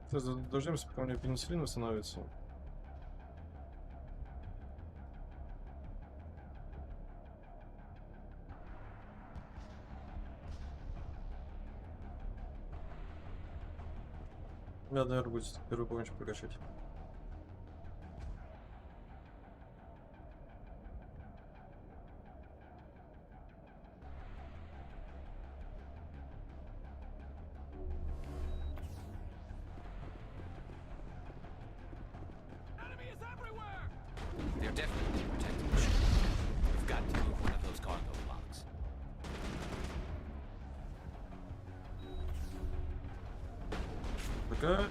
Сейчас дождемся, пока у меня пенициллин восстановится. Да, наверное, будет первую помощь прокачать. They're definitely protecting the ship. We've got to move one of those cargo blocks. Пока.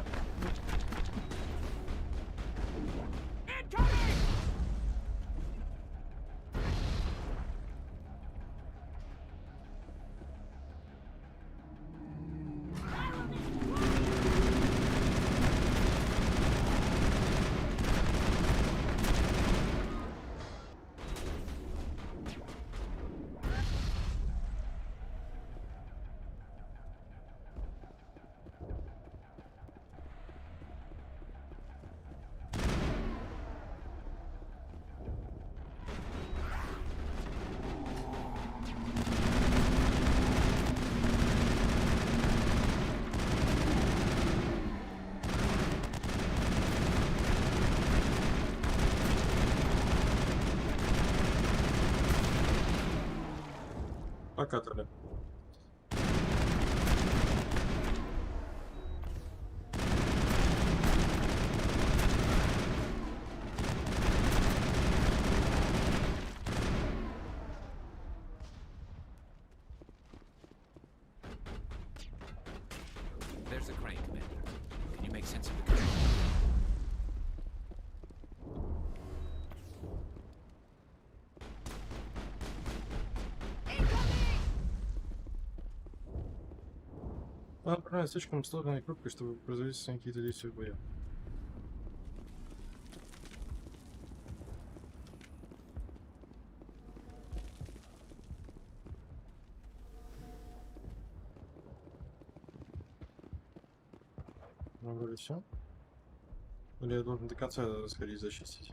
Покатали. There's a crane, Commander. Can you make sense of the control? Она управляет слишком сложной группой, чтобы производить какие-то действия в бою. Ну, вроде все. Или я должен до конца сходить зачистить?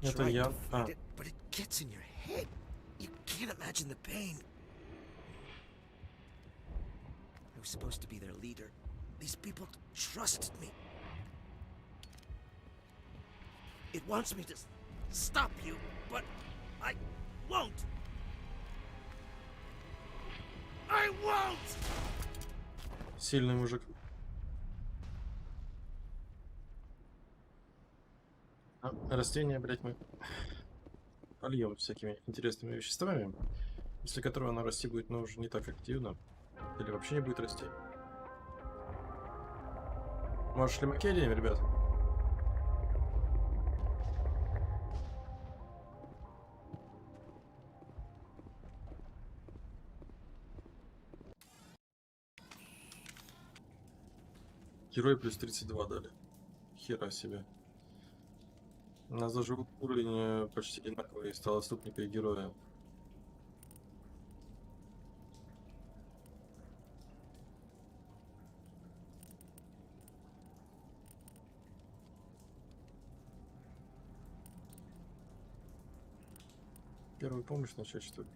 Это Tried я. to fight it, but it gets in your head. You can't imagine the pain. I was supposed to be their leader. These people trusted me. It wants me to stop you, but I won't. I won't! Сильный мужик. Растения, блять, мы польем всякими интересными веществами, после которого оно расти будет, но уже не так активно. Или вообще не будет расти. Может, шлемаки оденем, ребят? Герой плюс 32 дали. Хера себе. У нас даже уровень почти одинаковый стал отступника и героя. Первую помощь начать, что ли?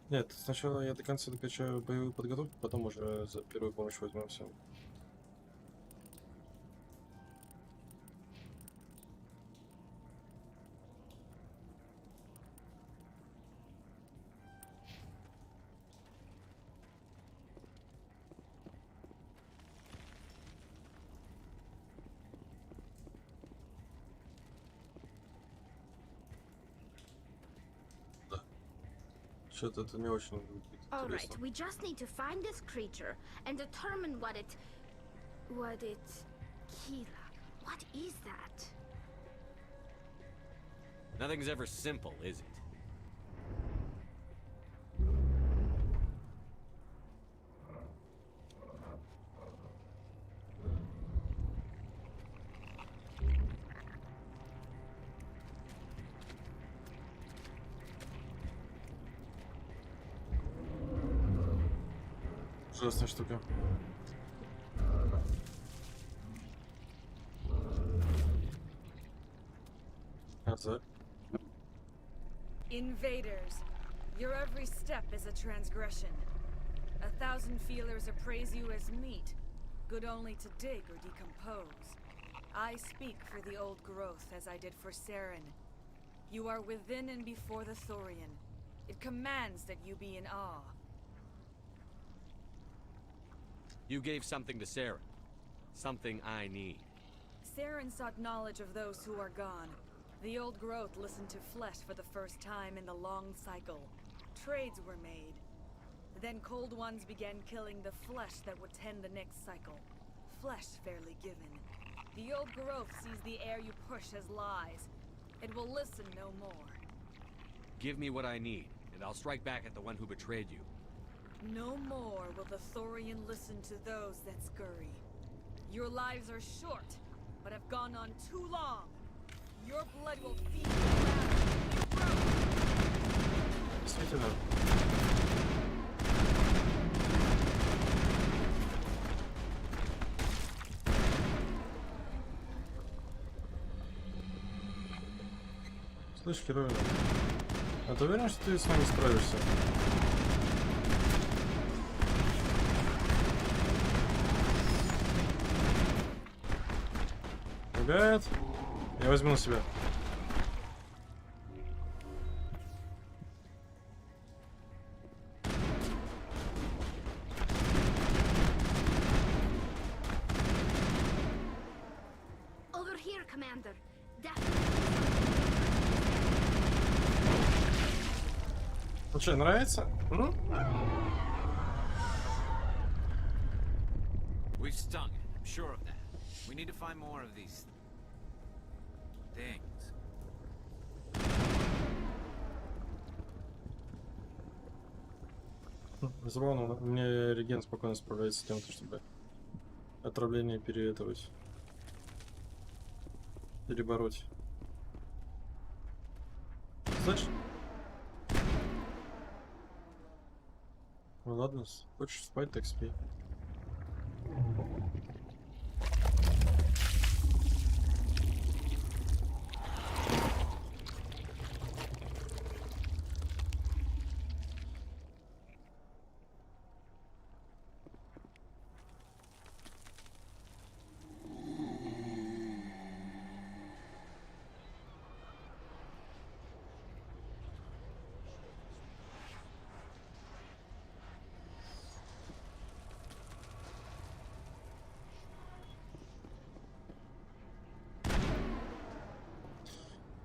Нет, сначала я до конца докачаю боевую подготовку, потом уже за первую помощь возьмемся. Что-то это не очень All right, интересно. we just need to find this creature and determine what it... Kila. What is that? Nothing's ever simple, is it? Ужасная штука. Назад. Invaders, your every step is a transgression. 1,000 feelers appraise you as meat, good only to dig or decompose. I speak for the old growth as I did for Saren. You are within and before the Thorian. It commands that you be in awe. You gave something to Saren. Something I need. Saren sought knowledge of those who are gone. The old growth listened to flesh for the first time in the long cycle. Trades were made. Then cold ones began killing the flesh that would tend the next cycle. Flesh fairly given. The old growth sees the air you push as lies. It will listen no more. Give me what I need, and I'll strike back at the one who betrayed you. No more will the Thorian listen to those that scurry. Your lives are short, but have gone on too long. Your blood will feed the ground. Действительно. Слышь, герой, а ты уверен, что ты с нами справишься? Ребят, я возьму на себя. Over here, Commander. Ну что, нравится? We've stung it, I'm sure of that. We need to find more of these things. Забавно, мне реген спокойно справляется с тем, чтобы отравление перебороть. Слышь? Ну ладно, хочешь спать, так спи.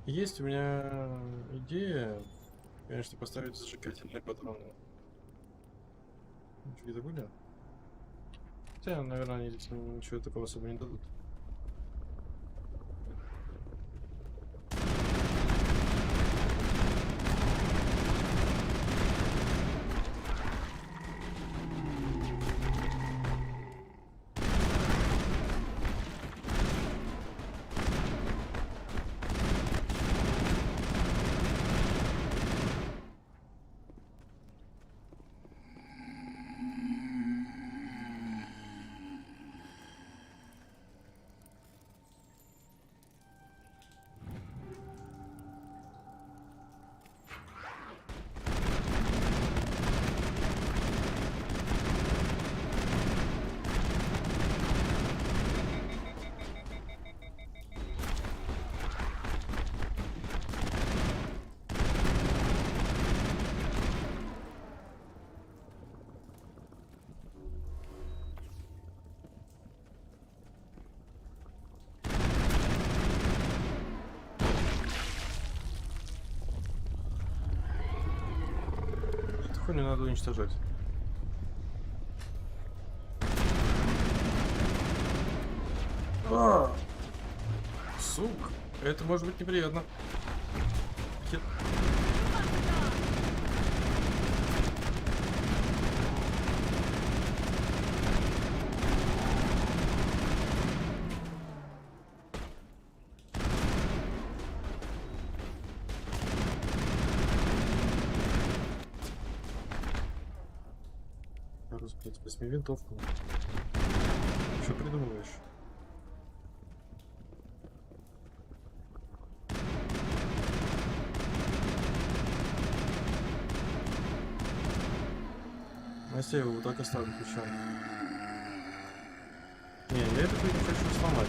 Есть у меня идея, конечно, поставить зажигательные патроны. Где-то были? Хотя, наверное, они здесь ничего такого особо не дадут. Не надо уничтожать. Сука, это может быть неприятно. Блядь, возьми винтовку. Что придумываешь? Настя, я его вот так оставлю ключом. Не, я это не хочу сломать.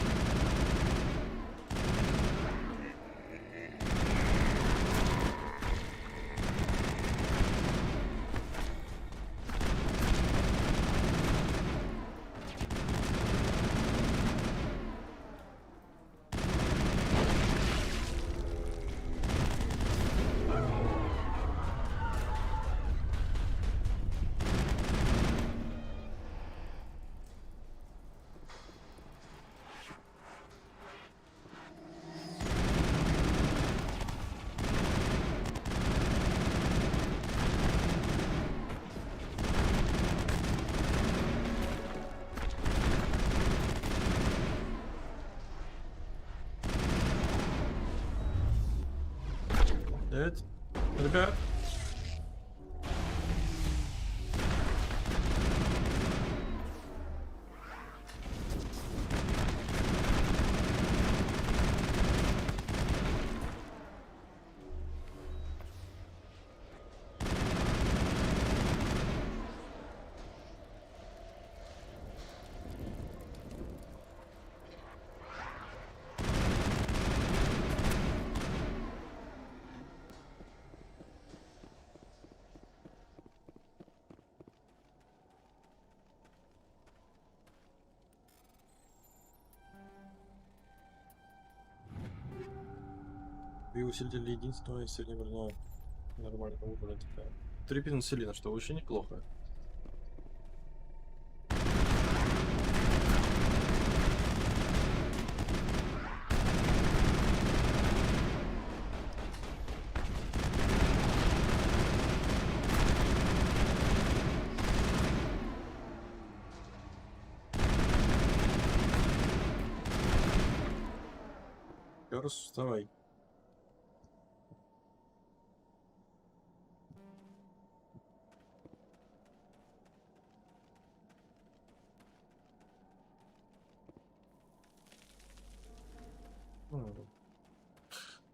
Дядь, ребят. И усилитель единственного и среднего нормального уровня такая. 3 пенициллина, что очень неплохо. Пёрс, вставай.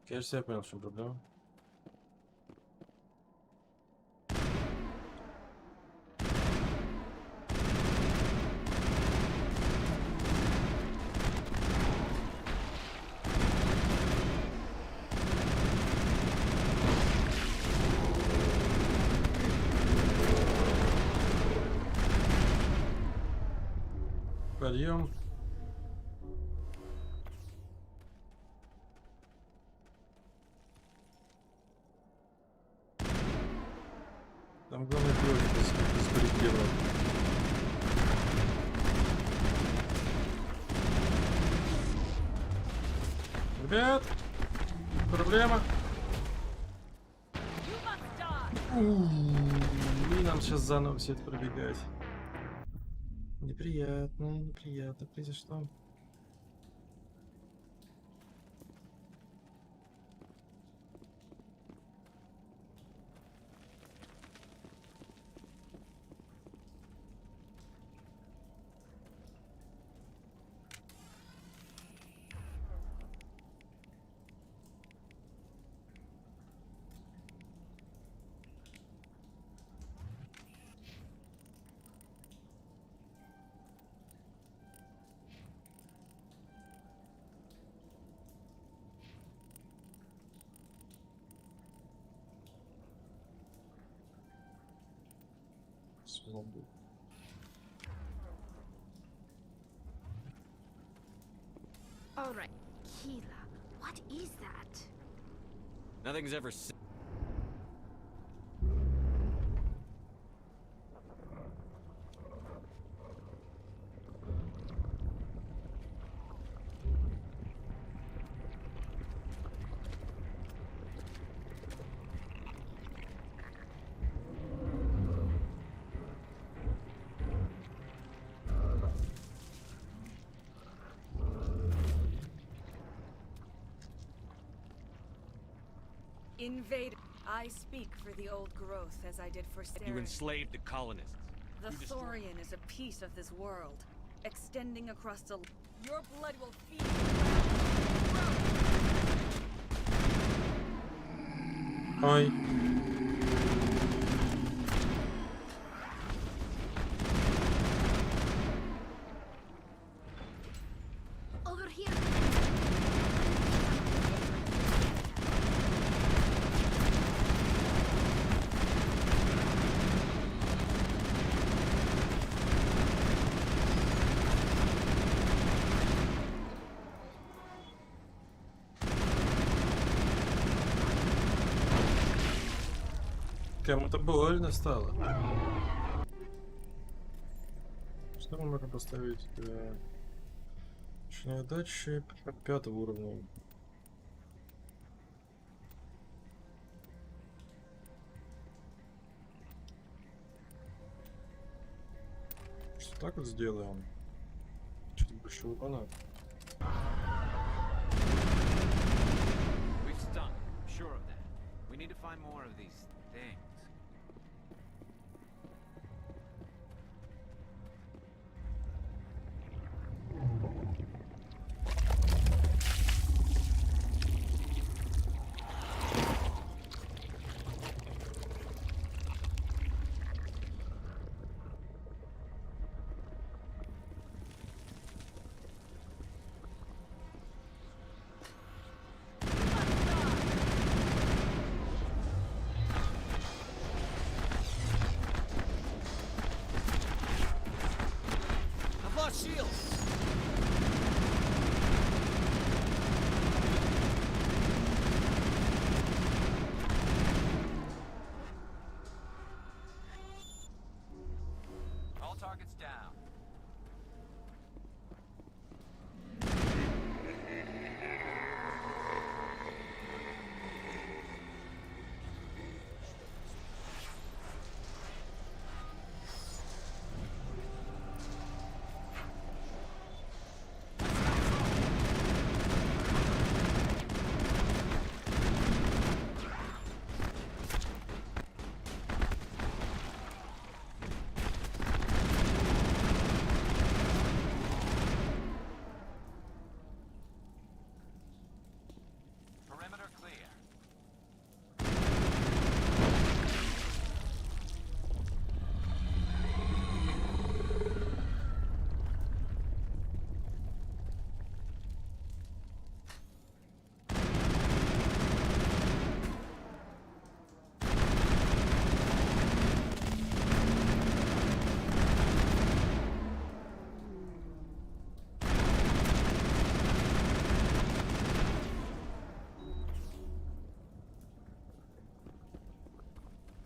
Кажется, я понял, в чем проблема. Подъем. Там главное пилотик без корректировок. Ребят, проблема. И нам сейчас заново все это пробегать. Неприятно, неприятно произошло. All right, Keela, what is that? Nothing's ever. Invader. I speak for the old growth as I did for Sarah. You enslaved the colonists. The Thorian is a piece of this world, extending across the... Your blood will feed Ой. Over here. Кому-то больно стало. Что мы можем поставить? Ручной датчик 5-го уровня. Что так вот сделаем? Чуть больше урона. We've stung. I'm sure of that. We need to find more of these things. I've lost shields. All targets down. Perimeter clear.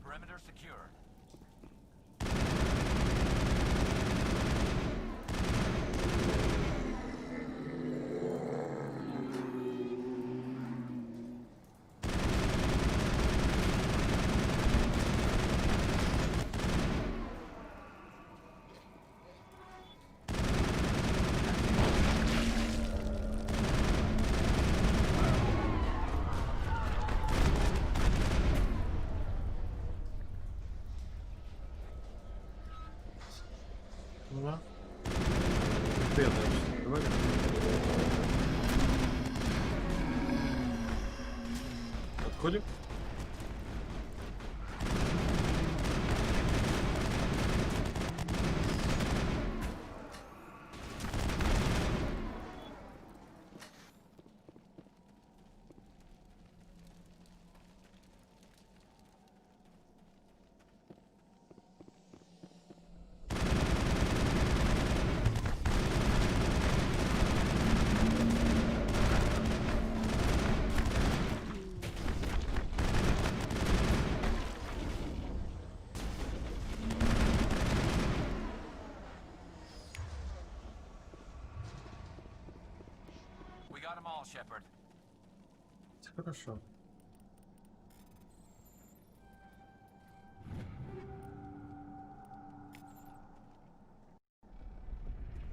Perimeter secure. Да. Бедно, говорю. Отходим. We got them all, Shepard. Хорошо.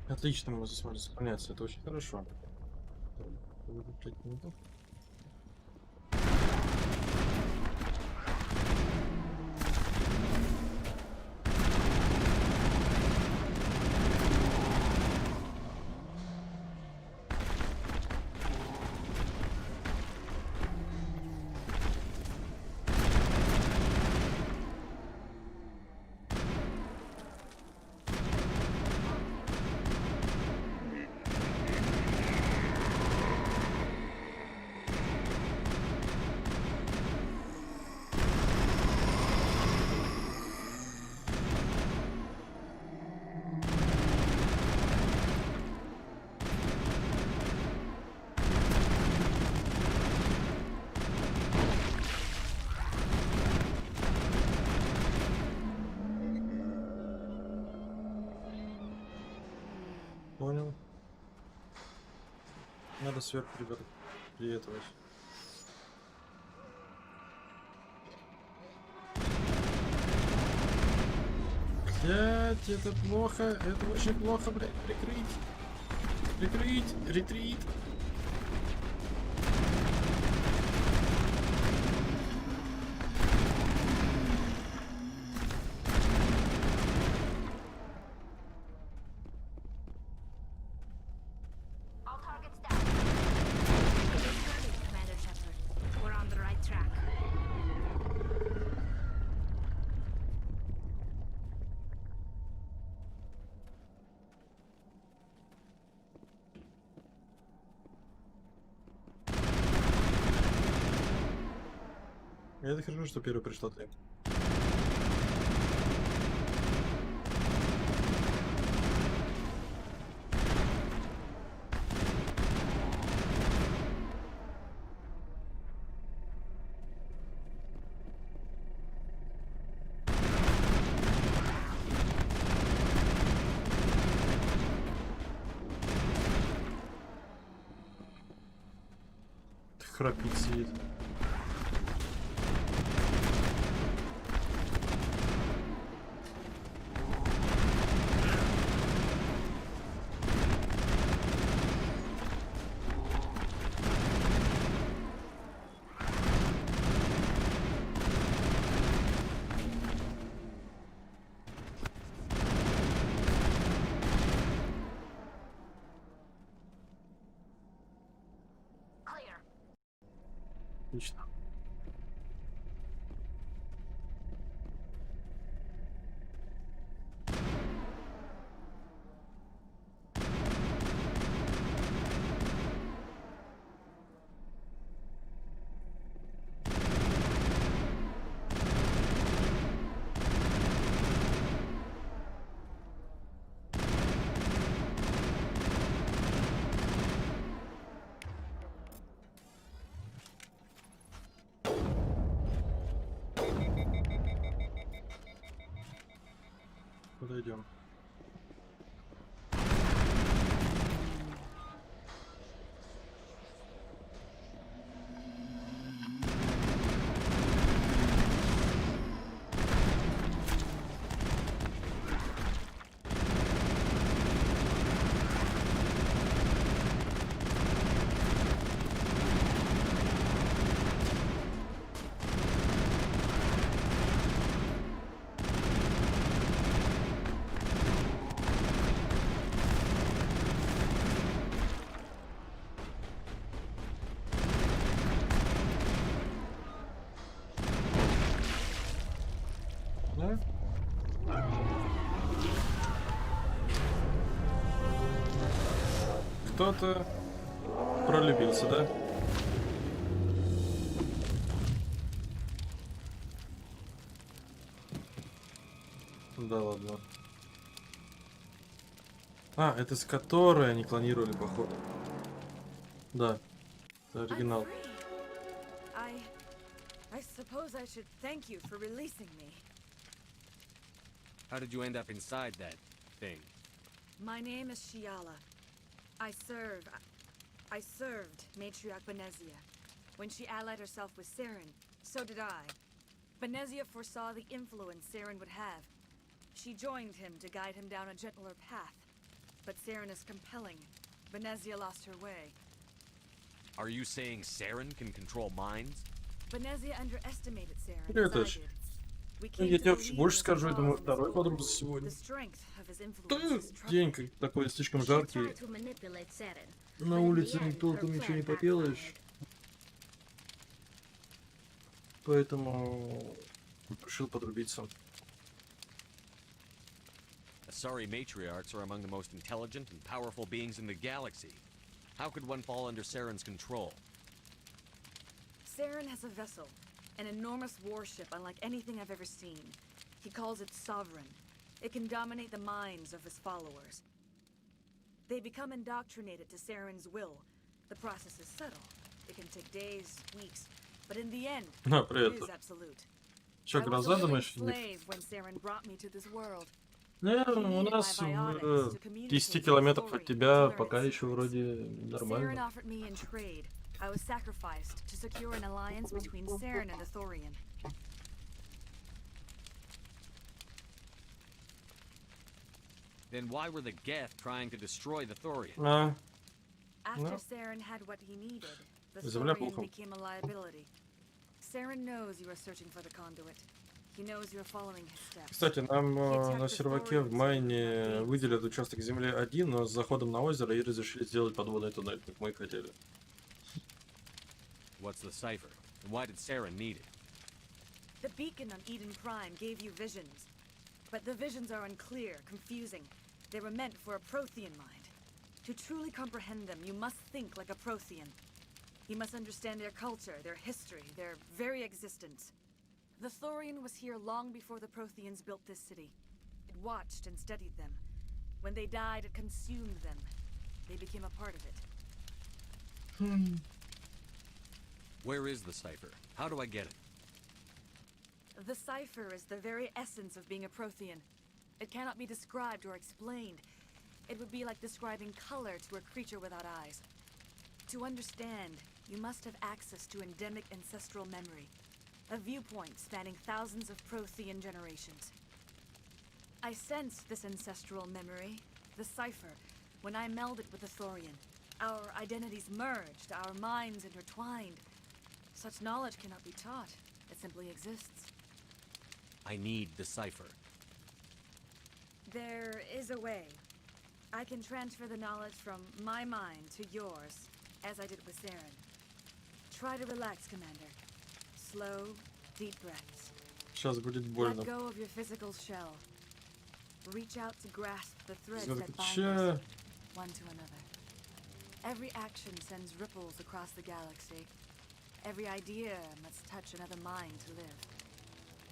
Отлично, мы сможем сохраняться. Это очень хорошо. надо сверху приветовать. Блять, это плохо, это очень плохо, блять, прикрыть. Прикрыть, ретрит. Я так хорошо, что первый пришла ты. Храпит сидит. Отлично. Подойдем. Да? Кто-то пролюбился, да? Да ладно. А, это с которой они клонировали, походу. Да, это оригинал. I suppose I should thank you for releasing me. How did you end up inside that thing? My name is Shiala. I served Matriarch Benezia. When she allied herself with Saren, so did I. Benezia foresaw the influence Saren would have. She joined him to guide him down a gentler path. But Saren is compelling. Benezia lost her way. Are you saying Saren can control minds? Benezia underestimated Saren. Это ж... Я тебе больше скажу, это мой второй подруг за сегодня. День как такой слишком жаркий. На улице толком ничего не поделаешь. Поэтому решил подрубиться. Asari matriarchs are among the most intelligent and powerful beings in the galaxy. How could one fall under Saren's control? Saren has a vessel. An enormous warship unlike anything I've ever seen. He calls it Sovereign. It can dominate the minds of his followers. They become indoctrinated to Saren's will. The process is subtle. It can take days, weeks, but in the end, it is absolute. Чё, глаза думаешь? Slave when Saren brought me to this world. Не, у нас в 10 километров от тебя пока еще вроде Saren нормально. offered me in trade. I was sacrificed to secure an alliance between Saren and the Thorian. Then why were the Geth trying to destroy the Thorian? А, After no. Saren had what he needed, the Земля Thorian плохо. became a liability. Saren knows you are searching for the conduit. He knows you are following his steps. Кстати, нам на серваке в майне выделят участок земли один, но с заходом на озеро и разрешили сделать подводный туннель, как мы и хотели. What's the cipher? And why did Saren need it? The beacon on Eden Prime gave you visions. But the visions are unclear, confusing. They were meant for a Prothean mind. To truly comprehend them, you must think like a Prothean. You must understand their culture, their history, their very existence. The Thorian was here long before the Protheans built this city. It watched and studied them. When they died, it consumed them. They became a part of it. Where is the cipher? How do I get it? The cipher is the very essence of being a Prothean. It cannot be described or explained. It would be like describing color to a creature without eyes. To understand, you must have access to endemic ancestral memory, a viewpoint spanning thousands of Prothean generations. I sensed this ancestral memory, the cipher, when I melded with the Thorian. Our identities merged, our minds intertwined. Such knowledge cannot be taught. It simply exists. I need the cipher. There is a way. I can transfer the knowledge from my mind to yours, as I did with Saren. Try to relax, Commander. Slow, deep breaths. Сейчас будет больно. Let go of your physical shell. Reach out to grasp the threads Всё-таки that bind чё? us one to another. Every action sends ripples across the galaxy. Every idea must touch another mind to live.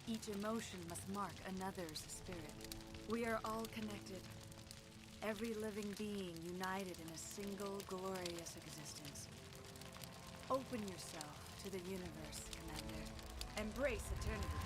Each emotion must mark another's spirit. We are all connected. Every living being united in a single glorious existence. Open yourself to the universe, Commander. Embrace eternity.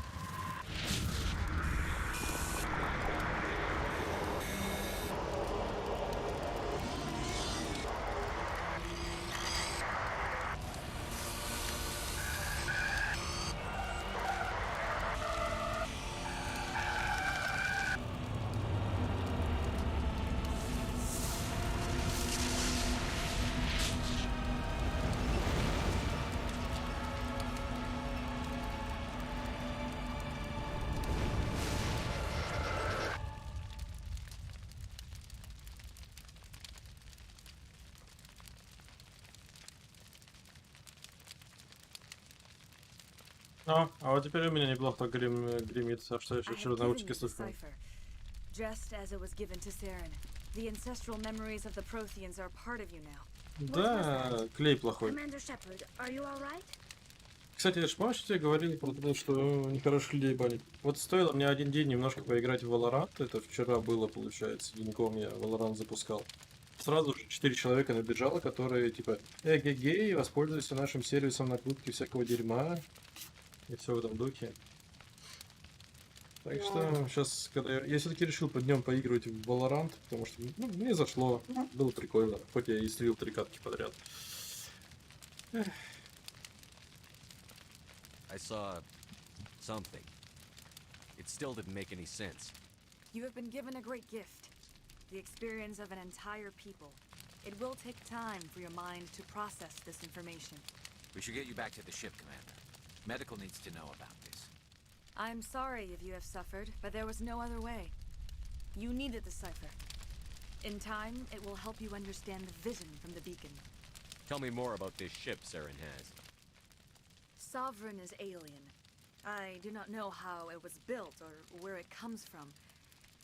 А вот теперь у меня неплохо гремит, а что я I еще have через given наушники you the слышу. cipher, just as it was given to Saren. The ancestral memories of the Protheans are part of you now. Да, клей плохой. Commander Shepard, are you all right? Кстати, я же помню, что я говорил про то, что нехорошие людей были. Вот стоило мне один день немножко поиграть в Valorant, это вчера было, получается, деньком я Valorant запускал. Сразу же 4 человека набежало, которые типа эгегей, воспользуйся нашим сервисом накрутки всякого дерьма и все в этом духе. Так что сейчас, когда я все-таки решил по днем поигрывать в Valorant, потому что мне зашло, было прикольно, хоть я и стрелил 3 катки подряд. Эх. I saw something. It still didn't make any sense. You have been given a great gift. The experience of an entire people. It will take time for your mind to process this information. We should get you back to the ship, Commander. Medical needs to know about this. I'm sorry if you have suffered, but there was no other way. You needed the cipher. In time, it will help you understand the vision from the beacon. Tell me more about this ship Saren has. Sovereign is alien. I do not know how it was built or where it comes from.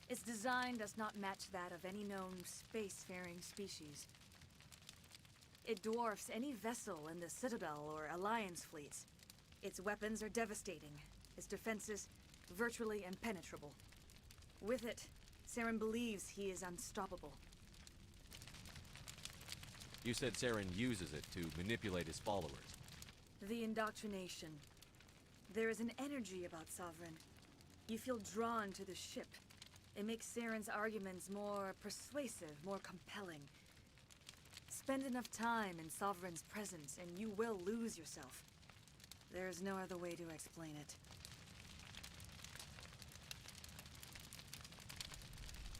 Its design does not match that of any known spacefaring species. It dwarfs any vessel in the Citadel or Alliance fleets. Its weapons are devastating, its defenses virtually impenetrable. With it, Saren believes he is unstoppable. You said Saren uses it to manipulate his followers. The indoctrination. There is an energy about Sovereign. You feel drawn to the ship. It makes Saren's arguments more persuasive, more compelling. Spend enough time in Sovereign's presence and you will lose yourself. There's no other way to explain it.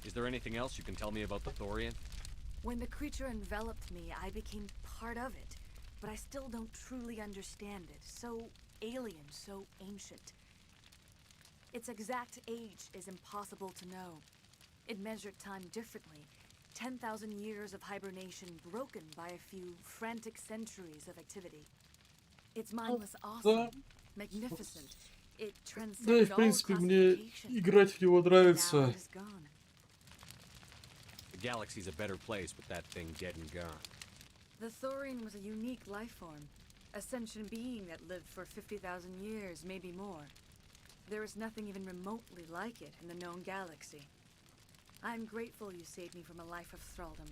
Is there anything else you can tell me about the Thorian? When the creature enveloped me, I became part of it. But I still don't truly understand it. So alien, so ancient. Its exact age is impossible to know. It measured time differently. 10,000 years of hibernation broken by a few frantic centuries of activity. Its mind was awesome, magnificent. It Да, и transcended в all принципе мне classification. играть в него Now нравится. it is gone. The galaxy's a better place with that thing dead and gone. The Thorian was a unique life form. A sentient being that lived for 50,000 years, maybe more. There is nothing even remotely like it in the known galaxy. I'm grateful you saved me from a life of thraldom.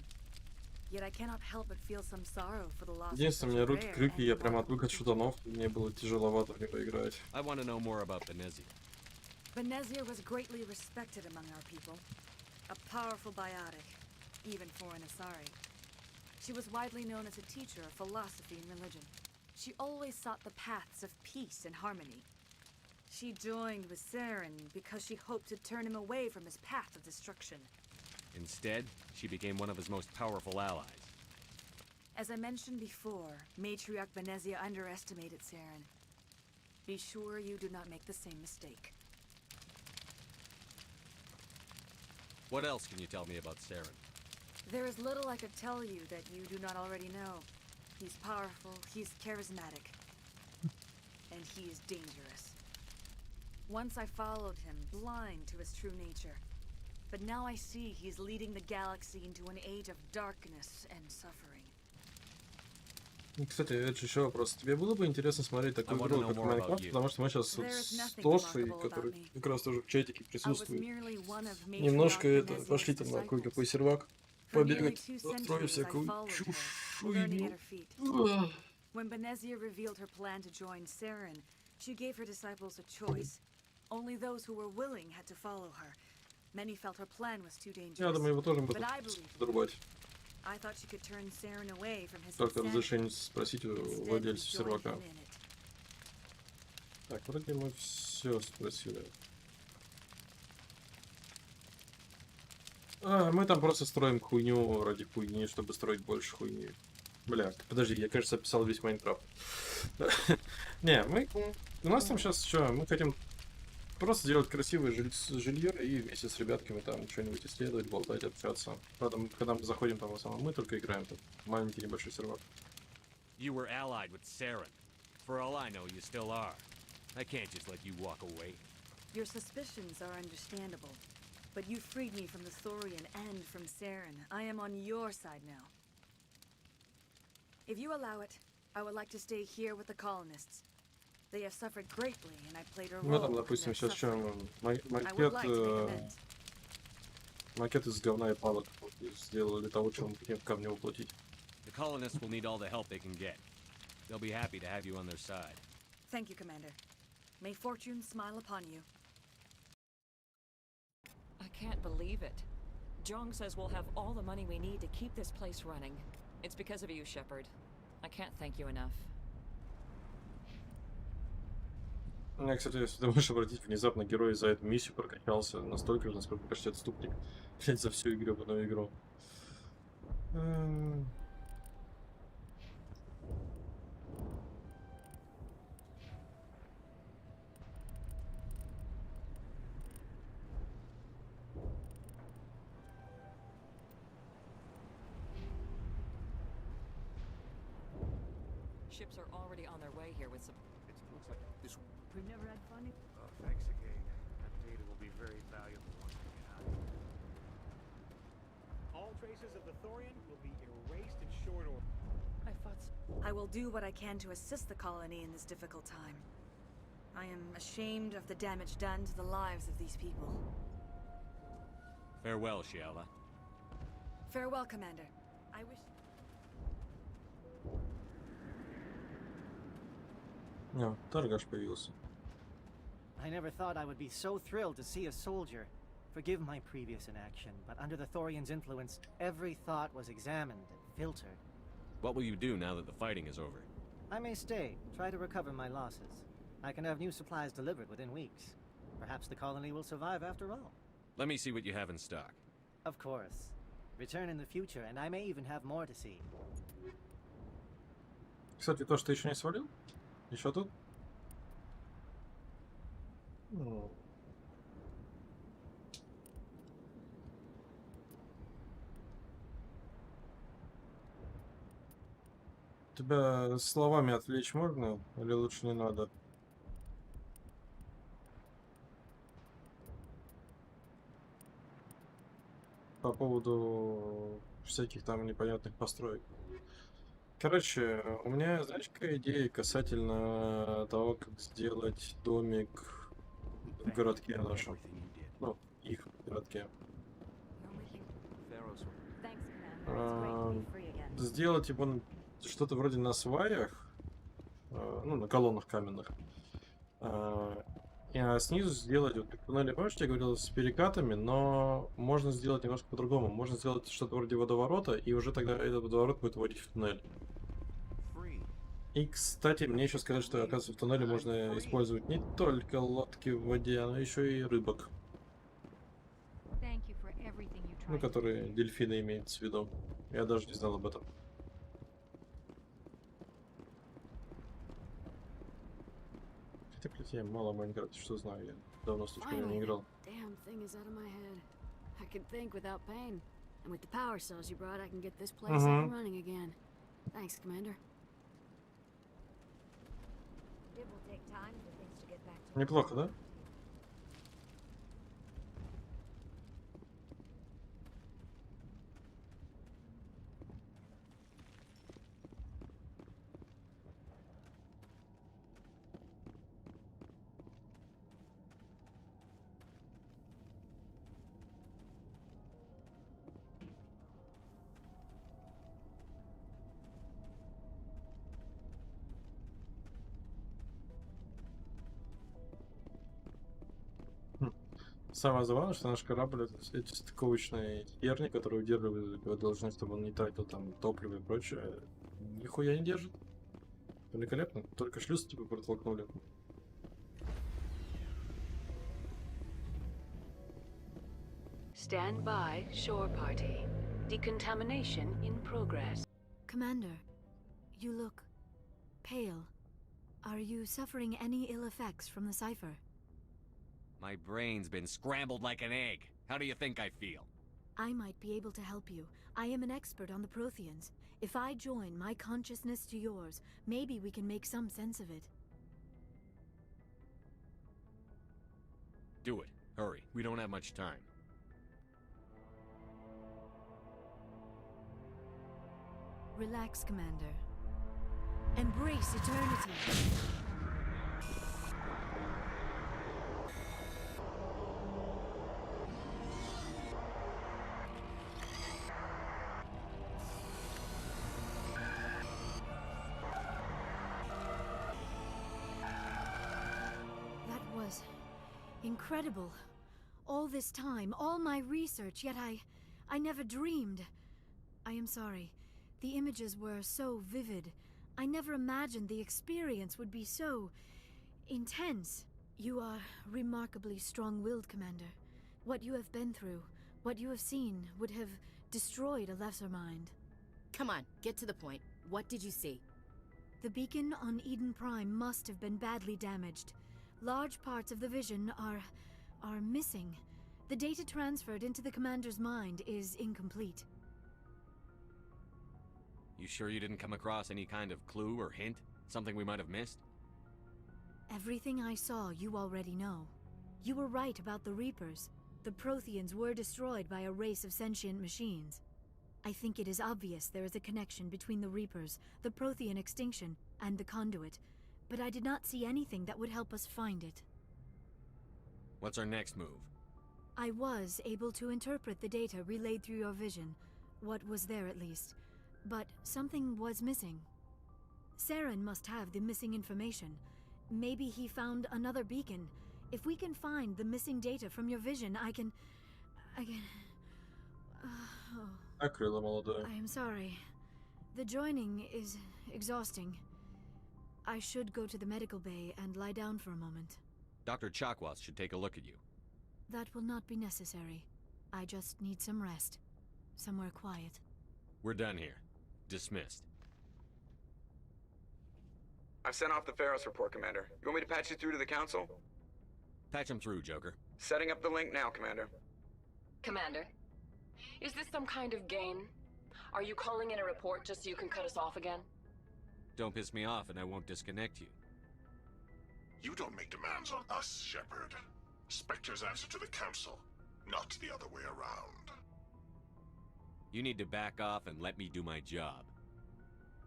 Yet I cannot help but feel some sorrow for the loss of such Единственное, у меня a руки rare крюки, я and прям wonderful отвык от шутанов, и мне было тяжеловато в него играть. I want to know more about Benezia. Benezia was greatly respected among our people. A powerful biotic, even for an Asari. She was widely known as a teacher of philosophy and religion. She always sought the paths of peace and harmony. She joined with Saren because she hoped to turn him away from his path of destruction. Instead, she became one of his most powerful allies. As I mentioned before, Matriarch Benezia underestimated Saren. Be sure you do not make the same mistake. What else can you tell me about Saren? There is little I could tell you that you do not already know. He's powerful, he's charismatic, and he is dangerous. Once I followed him, blind to his true nature. But now I see he's leading the galaxy into an age of darkness and suffering. И, кстати, это же еще вопрос. Тебе было бы интересно смотреть такую I wanna игру, know как more about Майнкрафт, you. потому что мы сейчас вот There is с nothing Тошей, remarkable который about me. как раз тоже в чатике I was присутствует, merely one of немножко Matriarch это, пошли Benezia's там на кое-какой disciples. сервак For nearly побегать, 2 строить centuries I всякую followed her, чушь. learning at her feet. When Benezia revealed her plan to join Saren, she gave her disciples a choice. Only those who were willing had to follow her. Many felt her plan was too dangerous. Я думаю, его тоже будут But I believed подрубать. I thought she could turn Saren away from his Только insanity. разрешение спросить у Instead, we владельца joined сервака. him in it. Так, вроде мы все спросили. Мы там просто строим хуйню ради хуйни, чтобы строить больше хуйни. Бля, подожди, я, кажется, описал весь Майнкрафт. Не, у нас там сейчас что, мы хотим просто сделать красивое жилье и вместе с ребятками там что-нибудь исследовать, болтать, общаться. Потом, когда мы заходим там в основном, мы только играем там маленький небольшой сервак. You were allied with Saren. For all I know, you still are. I can't just let you walk away. Your suspicions are understandable, but you freed me from the Thorian and from Saren. I am on your side now. If you allow it, I would like to stay here with the colonists. They have suffered greatly, and I played a role Ну там, in допустим, their сейчас что, suffering. I would like to make amends. макет из говна и палок сделали для того, чтобы мы хотим в камне воплотить. The colonists will need all the help they can get. They'll be happy to have you on their side. Thank you, Commander. May fortune smile upon you. I can't believe it. Jong says we'll have all the money we need to keep this place running. It's because of you, Shepard. I can't thank you enough. Я, кстати, если ты можешь обратить, внезапно герой за эту миссию прокачался настолько же, насколько почти отступник. Блять, за всю гребаную игру. Ships are already on their way here with some... It looks like this... We've never had fun. Oh, thanks again. That data will be very valuable once we get out of here. All traces of the Thorian will be erased in short order. I will do what I can to assist the colony in this difficult time. I am ashamed of the damage done to the lives of these people. Farewell, Shiala. Farewell, Commander. I wish... Торгаш появился. I never thought I would be so thrilled to see a soldier. Forgive my previous inaction, but under the Thorian's influence, every thought was examined and filtered. What will you do now that the fighting is over? I may stay, try to recover my losses. I can have new supplies delivered within weeks. Perhaps the colony will survive after all. Let me see what you have in stock. Of course. Return in the future, and I may even have more to see. Кстати, то, что ты еще не свалил? Еще тут? Ну. Тебя словами отвлечь можно? Или лучше не надо? По поводу всяких там непонятных построек. Короче, у меня, знаешь, какая идея касательно того, как сделать домик в городке нашем. Ну, их городке. Сделать его что-то вроде на сваях, ну, на колоннах каменных. И снизу сделать, вот как туннели, помнишь, я говорил, с перекатами, но можно сделать немножко по-другому. Можно сделать что-то вроде водоворота, и уже тогда этот водоворот будет вводить в туннель. И, кстати, мне еще сказать, что, оказывается, в туннеле можно использовать не только лодки в воде, но еще и рыбок. Ну, которые дельфины имеют в виду. Я даже не знал об этом. Хотя, блядь, я мало Майнкрафта, что знаю, я давно с точки не играл. Damn thing is out of my head. I can think without pain. And with the power cells you brought, I can get this place up and running again. Thanks, Commander. It will take time for things to get back to Неплохо, да? Самое забавное, что наш корабль это эти стыковочные херни, которые удерживают его должны, чтобы он не тратил там топливо и прочее. Нихуя не держит. Великолепно. Только шлюз типа протолкнули. Stand by, shore party. Decontamination in progress. Commander, you look pale. Are you suffering any ill effects from the cipher? My brain's been scrambled like an egg. How do you think I feel? I might be able to help you. I am an expert on the Protheans. If I join my consciousness to yours, maybe we can make some sense of it. Do it. Hurry. We don't have much time. Relax, Commander. Embrace eternity. That was incredible. All this time, all my research, yet I never dreamed. I am sorry. The images were so vivid. I never imagined the experience would be so intense. You are remarkably strong-willed, Commander. What you have been through, what you have seen, would have destroyed a lesser mind. Come on, get to the point. What did you see? The beacon on Eden Prime must have been badly damaged. Large parts of the vision are missing. The data transferred into the Commander's mind is incomplete. You sure you didn't come across any kind of clue or hint? Something we might have missed? Everything I saw you already know. You were right about the Reapers. The Protheans were destroyed by a race of sentient machines. I think it is obvious there is a connection between the Reapers, the Prothean extinction, and the Conduit, but I did not see anything that would help us find it. What's our next move? I was able to interpret the data relayed through your vision, what was there at least, but something was missing. Saren must have the missing information. Maybe he found another beacon. If we can find the missing data from your vision, I can Again. Акрила молодая. I am sorry. The joining is exhausting. I should go to the medical bay and lie down for a moment. Dr. Chakwas should take a look at you. That will not be necessary. I just need some rest. Somewhere quiet. We're done here. Dismissed. I've sent off the Pharos report, Commander. You want me to patch you through to the Council? Patch him through, Joker. Setting up the link now, Commander. Commander, is this some kind of game? Are you calling in a report just so you can cut us off again? Don't piss me off and I won't disconnect you. You don't make demands on us, Shepard. Spectres answer to the Council, not the other way around. You need to back off and let me do my job.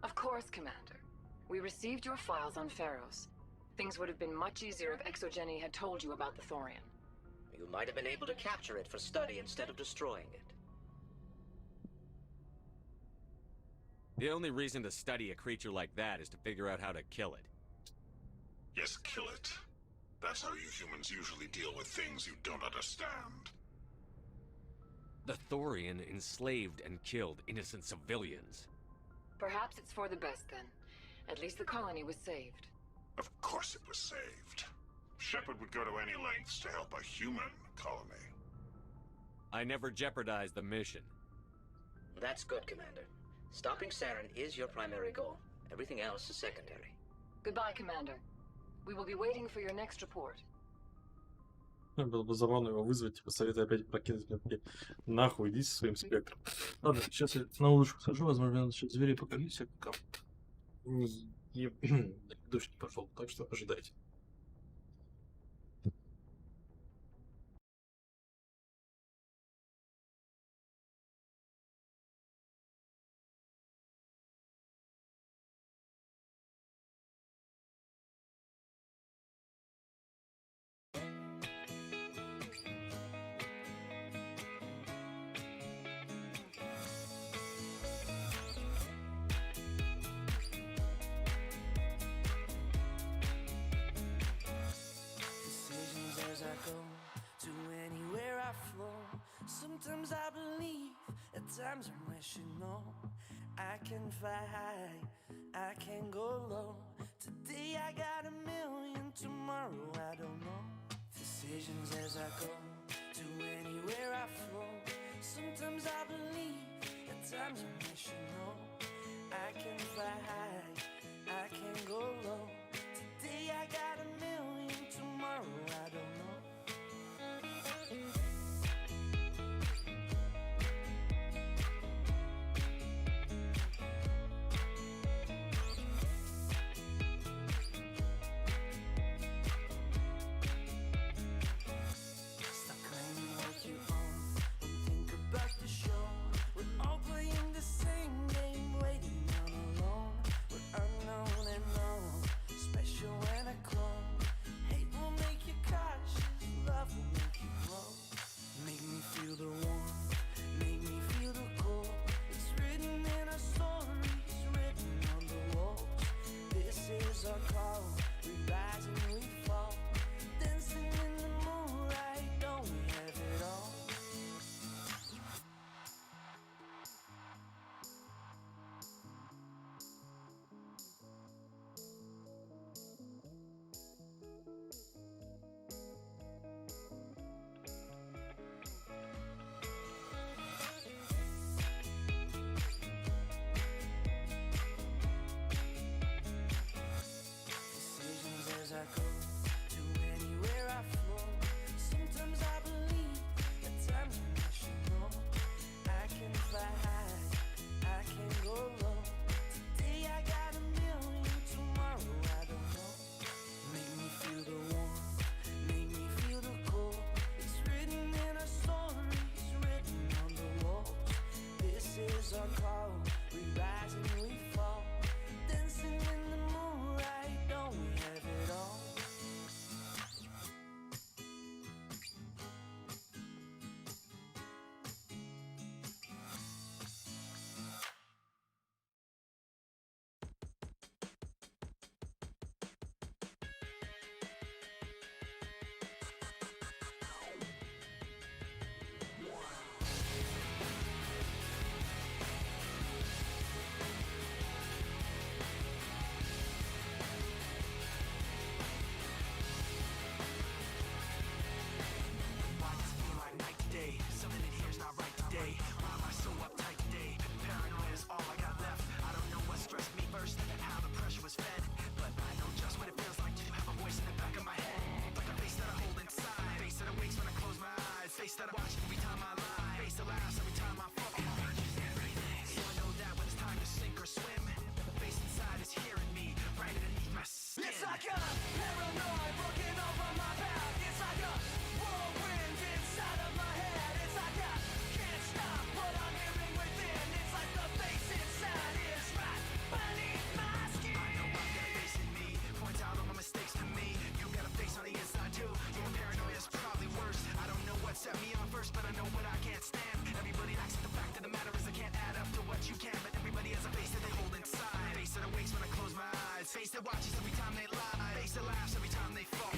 Of course, Commander. We received your files on Pharos. Things would have been much easier if Exogeny had told you about the Thorian. You might have been able to capture it for study instead of destroying it. The only reason to study a creature like that is to figure out how to kill it. Yes, kill it. That's how you humans usually deal with things you don't understand. The Thorian enslaved and killed innocent civilians. Perhaps it's for the best then. At least the colony was saved. Of course it was saved. Shepard would go to any lengths to help a human colony. I never jeopardized the mission. That's good, Commander. Stopping Saren is your primary goal. Everything else is secondary. Goodbye, Commander. We will be waiting for your next report. Было бы забавно его вызвать, типа, советы опять прокинуть мне такие, нахуй, иди со своим спектром. Ладно, сейчас я на улочку схожу, возможно, я насчет зверей покажу, всяких там. Дождь не пошел, так что ожидайте. Decisions as I go to anywhere I flow. Sometimes I believe, at times I'm wishing no. I can fly high, I can go low. Today I got a million, tomorrow I don't know. Decisions as I go to anywhere I flow. Sometimes I believe, at times I'm wishing no. I can fly high, I can go low. Today I got a million, tomorrow I don't know. Stop claiming what you own and think about the show. We're all playing the same game, waiting on alone. We're unknown and that watches every time they lie, face that laughs every time they fall.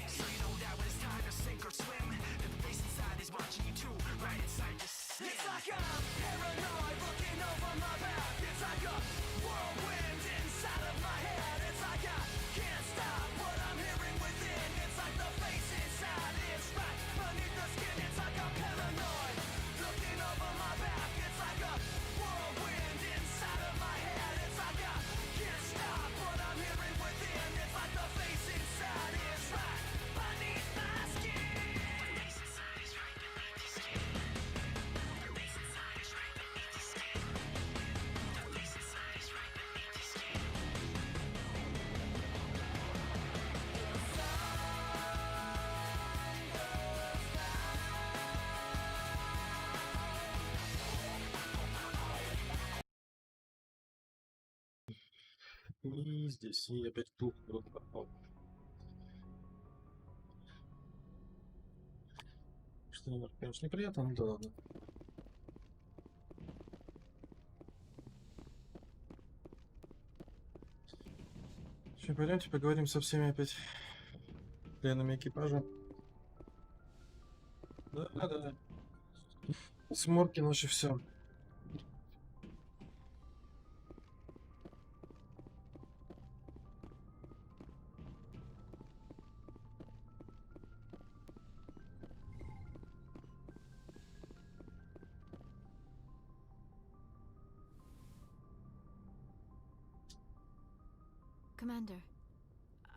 So you know that when it's time to sink or swim, that the face inside is watching you too, right inside your skin. It's like I'm paranoid looking over my back. It's like a whirlwind inside of my head. It's like I can't stop what I'm hearing within. It's like the face inside is right beneath the skin. It's like I'm paranoid looking over my back. It's like a whirlwind inside of my head. It's like I can't stop what I'm hearing within. It's like the face inside is right beneath my skin. The face inside is right beneath the skin. The face inside is right beneath the skin. The face inside is right beneath the skin. И здесь и опять дух вдруг пропал. Что, конечно, неприятно, но да ладно. Сейчас пойдемте поговорим со всеми опять членами экипажа. Да. Сморки наши все. Commander,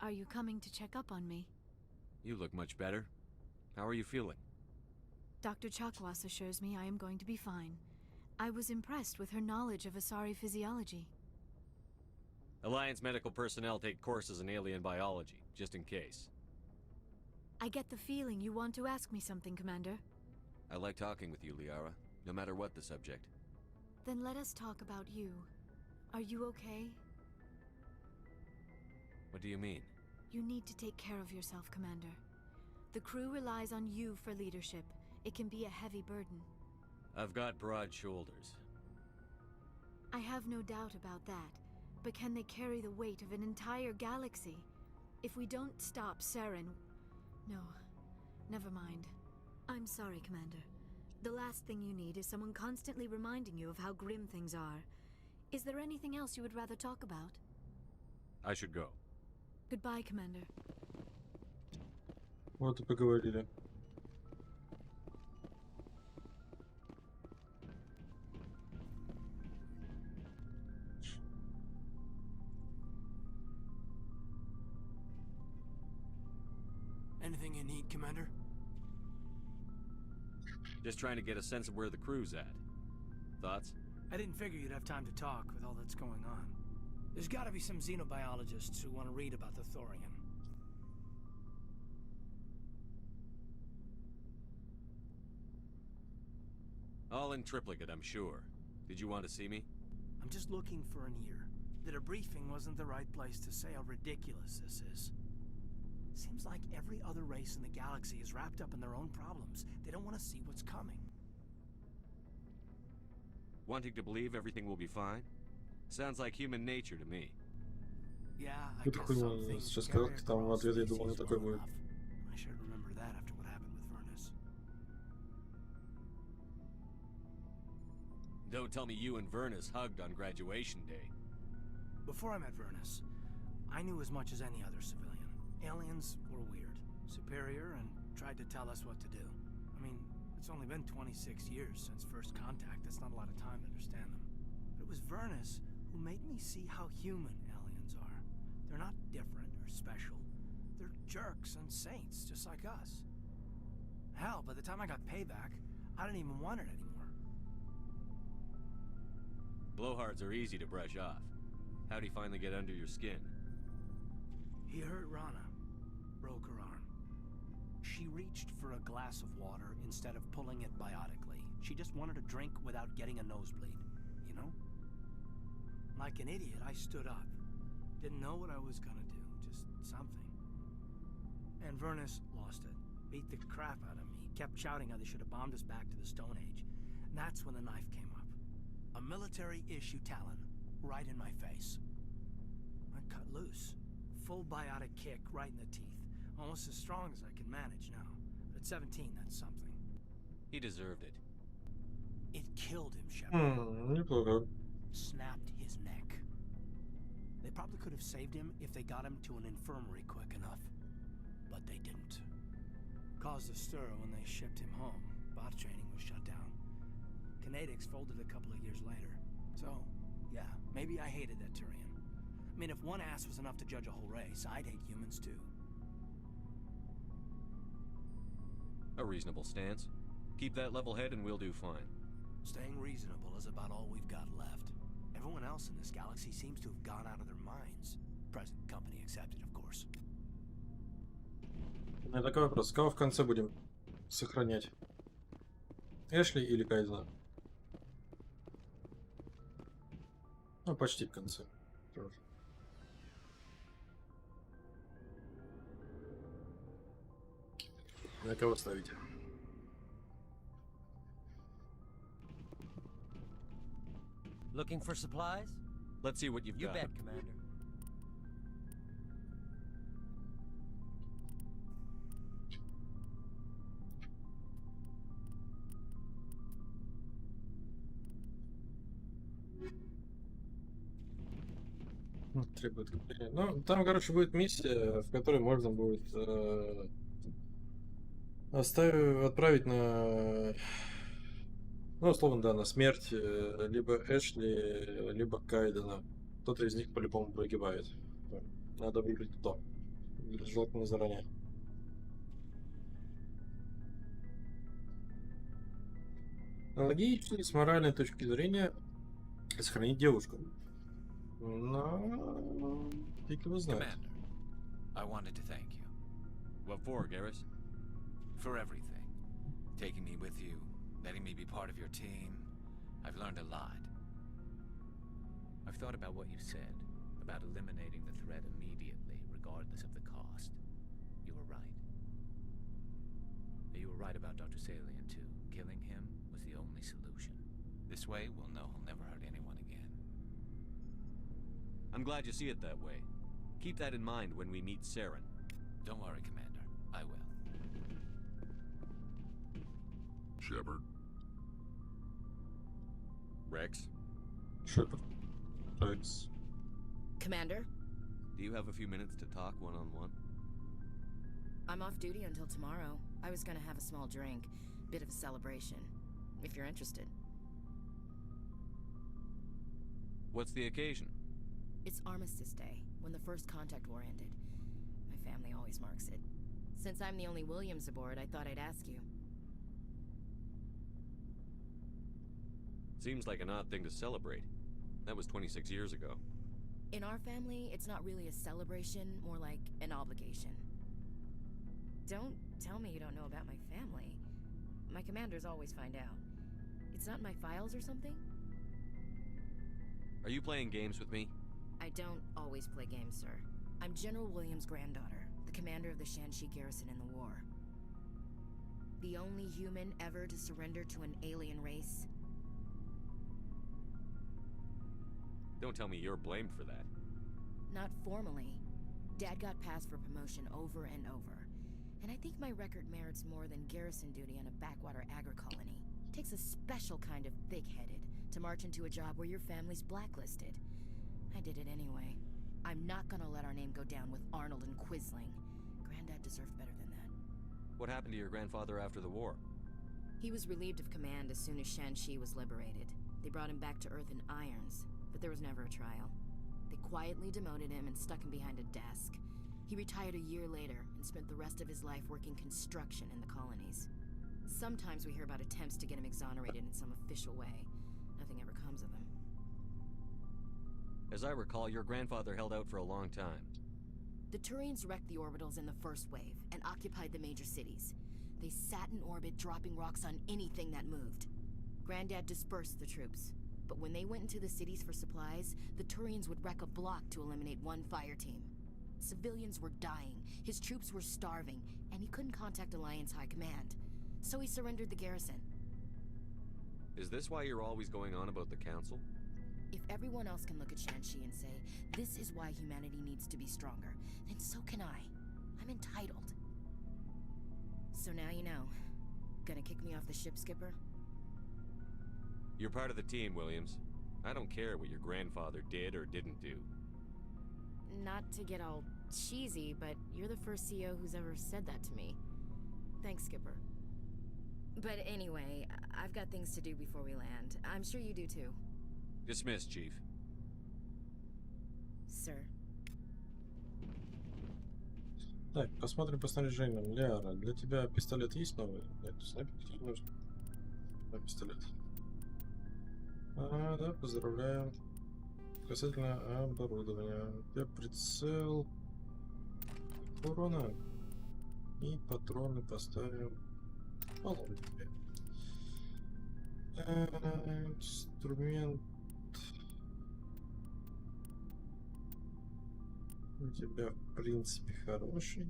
are you coming to check up on me? You look much better. How are you feeling? Dr. Chakwas assures me I am going to be fine. I was impressed with her knowledge of Asari physiology. Alliance medical personnel take courses in alien biology, just in case. I get the feeling you want to ask me something, Commander. I like talking with you, Liara, no matter what the subject. Then let us talk about you. Are you okay? What do you mean? You need to take care of yourself, Commander. The crew relies on you for leadership. It can be a heavy burden. I've got broad shoulders. I have no doubt about that. But can they carry the weight of an entire galaxy? If we don't stop Saren... No, never mind. I'm sorry, Commander. The last thing you need is someone constantly reminding you of how grim things are. Is there anything else you would rather talk about? I should go. Goodbye, Commander. Вот и поговорили. Anything you need, Commander? Just trying to get a sense of where the crew's at. Thoughts? I didn't figure you'd have time to talk with all that's going on. There's gotta be some xenobiologists who want to read about the Thorian. All in triplicate, I'm sure. Did you want to see me? I'm just looking for an ear. The debriefing wasn't the right place to say how ridiculous this is. Seems like every other race in the galaxy is wrapped up in their own problems. They don't want to see what's coming. Wanting to believe everything will be fine? Sounds like human nature to me. Yeah, I Это guess хуйня, some things сейчас carry сказал, там в across ответ я думал, не species такой well будет. enough. I should remember that after what happened with Vernus. Don't tell me you and Vernus hugged on graduation day. Before I met Vernus, I knew as much as any other civilian. Aliens were weird, superior, and tried to tell us what to do. I mean, it's only been 26 years since first contact. That's not a lot of time to understand them. But it was Vernus who made me see how human aliens are. They're not different or special. They're jerks and saints, just like us. Hell, by the time I got payback, I didn't even want it anymore. Blowhards are easy to brush off. How'd he finally get under your skin? He hurt Rana, broke her arm. She reached for a glass of water instead of pulling it biotically. She just wanted a drink without getting a nosebleed, you know? Like an idiot, I stood up. Didn't know what I was gonna do, just something. And Vernus lost it. Beat the crap out of me. Kept shouting how they should have bombed us back to the Stone Age. And that's when the knife came up. A military-issue Talon, right in my face. I Zeus. Full biotic kick right in the teeth. Almost as strong as I can manage now. But at 17, that's something. He deserved it. It killed him, Shepard. Неплохо. Snapped his neck. They probably could have saved him if they got him to an infirmary quick enough. But they didn't. Caused a stir when they shipped him home. Bot training was shut down. Kinetics folded a couple of years later. So, yeah, maybe I hated that Turian. I mean, if one ass was enough to judge a whole race, I'd hate humans too. A reasonable stance. Keep that level head and we'll do fine. Staying reasonable is about all we've got left. Everyone else in this galaxy seems to have gone out of their minds. Present company accepted, of course. У меня такой вопрос. Кого в конце будем сохранять? Эшли или Кайзена? Ну, почти в конце. Тоже. На кого ставите? Looking for supplies? Let's see what you've You got. bet, Commander. Требует крепления. Ну, там, короче, будет миссия, в которой можно будет отправить на, ну, условно, да, на смерть либо Эшли, либо Кайдена. Кто-то из них по-любому погибает. Надо выбрать кто. Желательно заранее. Логично, с моральной точки зрения, сохранить девушку. Но фиг его знает. Commander, I wanted to thank you. What for, Garrus? For everything. Taking me with you, letting me be part of your team. I've learned a lot. I've thought about what you said, about eliminating the threat immediately, regardless of the cost. You were right. You were right about Dr. Salian, too. Killing him was the only solution. This way, we'll know he'll never hurt anyone again. I'm glad you see it that way. Keep that in mind when we meet Saren. Don't worry, Commander. I will. Shepard. Rex? Shepard. Rex. Commander? Do you have a few minutes to talk one-on-one? I'm off duty until tomorrow. I was gonna have a small drink. Bit of a celebration. If you're interested. What's the occasion? It's Armistice Day, when the first contact war ended. My family always marks it. Since I'm the only Williams aboard, I thought I'd ask you. Seems like an odd thing to celebrate. That was 26 years ago. In our family, it's not really a celebration, more like an obligation. Don't tell me you don't know about my family. My commanders always find out. It's not in my files or something? Are you playing games with me? I don't always play games, sir. I'm General Williams' granddaughter, the commander of the Shanxi garrison in the war. The only human ever to surrender to an alien race. Don't tell me you're blamed for that. Not formally. Dad got passed for promotion over and over. And I think my record merits more than garrison duty on a backwater agri-colony. Takes a special kind of thick-headed to march into a job where your family's blacklisted. I did it anyway. I'm not gonna let our name go down with Arnold and Quisling. Granddad deserved better than that. What happened to your grandfather after the war? He was relieved of command as soon as Shanxi was liberated. They brought him back to Earth in irons, but there was never a trial. They quietly demoted him and stuck him behind a desk. He retired a year later and spent the rest of his life working construction in the colonies. Sometimes we hear about attempts to get him exonerated in some official way. Nothing ever comes of them. As I recall, your grandfather held out for a long time. The Turians wrecked the orbitals in the first wave and occupied the major cities. They sat in orbit, dropping rocks on anything that moved. Granddad dispersed the troops, but when they went into the cities for supplies, the Turians would wreck a block to eliminate one fire team. Civilians were dying, his troops were starving, and he couldn't contact Alliance High Command. So he surrendered the garrison. Is this why you're always going on about the Council? If everyone else can look at Shanxi and say, this is why humanity needs to be stronger, then so can I. I'm entitled. So now you know. Gonna kick me off the ship, Skipper? You're part of the team, Williams. I don't care what your grandfather did or didn't do. Not to get all cheesy, but you're the first CEO who's ever said that to me. Thanks, Skipper. But anyway, I've got things to do before we land. I'm sure you do too. Dismissed, Chief. Sir. Так, посмотрим по снаряжению. Ляра, для тебя пистолет есть новый? Нет, снайпер тебе нужен. Да, пистолет. Да, поздравляю. Касательно оборудования. У тебя прицел урона. И патроны поставим. Положим тебе. Инструмент. У тебя, в принципе, хороший.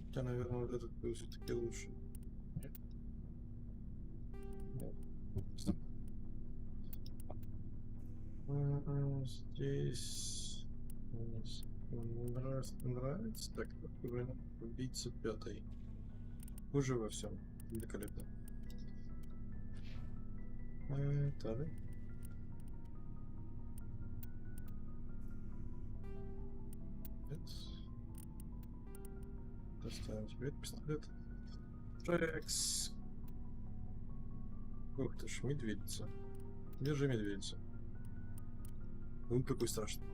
Хотя, наверное, вот этот был все-таки лучше. Нет? Нет. Здесь нравится. Так, убийца 5. Хуже во всем. Великолепно. Так. Доставим тебе этот пистолет. Трекс. Ух ты ж, медведица. Держи медведицу. Он какой страшный.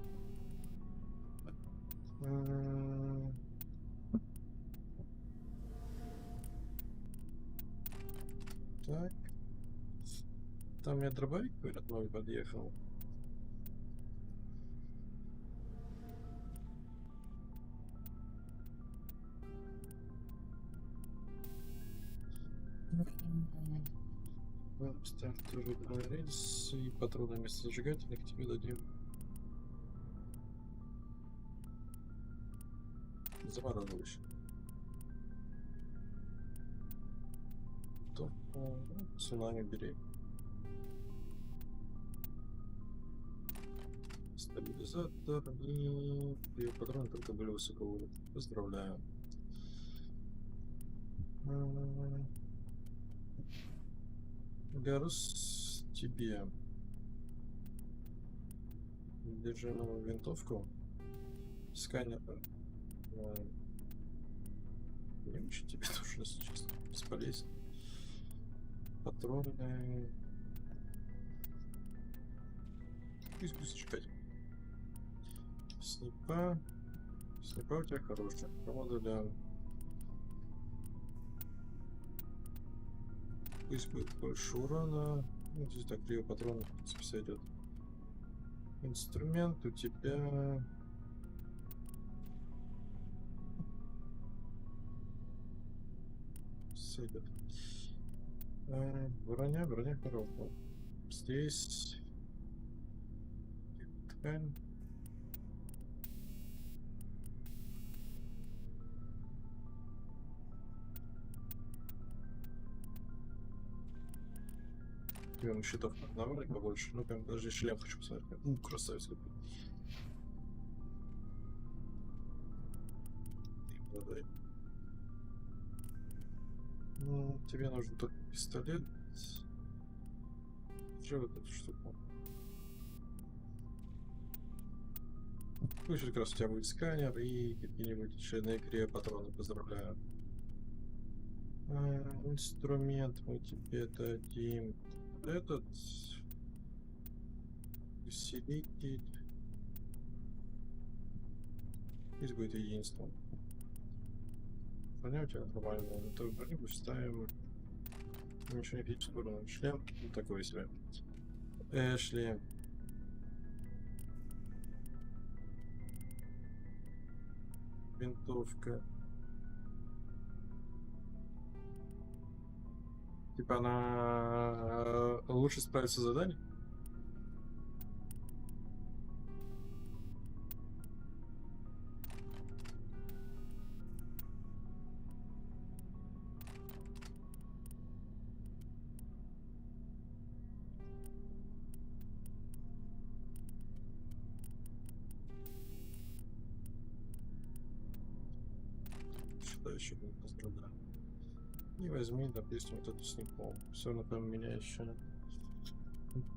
Так. Там я дробовик, говорят, новый подъехал. Ставь тоже рельс и патроны вместо зажигательных тебе дадим. Замораживающий. То цунами бери. Стабилизатор и патроны только были высокого уровня. Поздравляю. Гарус, тебе. Держи новую винтовку. Сканер. Не очень тебе тоже, если честно. Бесполезен. Патроны. Пусть будет зажигать. Снипа. Снипа у тебя хорошая. Промодуля. Пусть будет больше урона. Ну, здесь так криво патронов, в принципе, сойдет. Инструмент у тебя. Сойдет. Броня хорошая. Здесь ткань. Прям щитов навалить побольше. Ну прям даже шлем хочу посмотреть. Красавец какой. Продай. Ну, тебе нужен только пистолет. Что вот эту штуку? Пусть как раз у тебя будет сканер и какие-нибудь шейные крия патроны. Поздравляю. Инструмент мы тебе дадим. Этот усилитель. Здесь будет единственным. Броня у тебя нормальная. Это броню ставим. Ничего не физического. Шлем. Ну, такой себе. Шлем. Винтовка. Типа она лучше справится с заданием? Что еще не пострадало? И возьми, допустим, вот эту снегом. Все равно там меня еще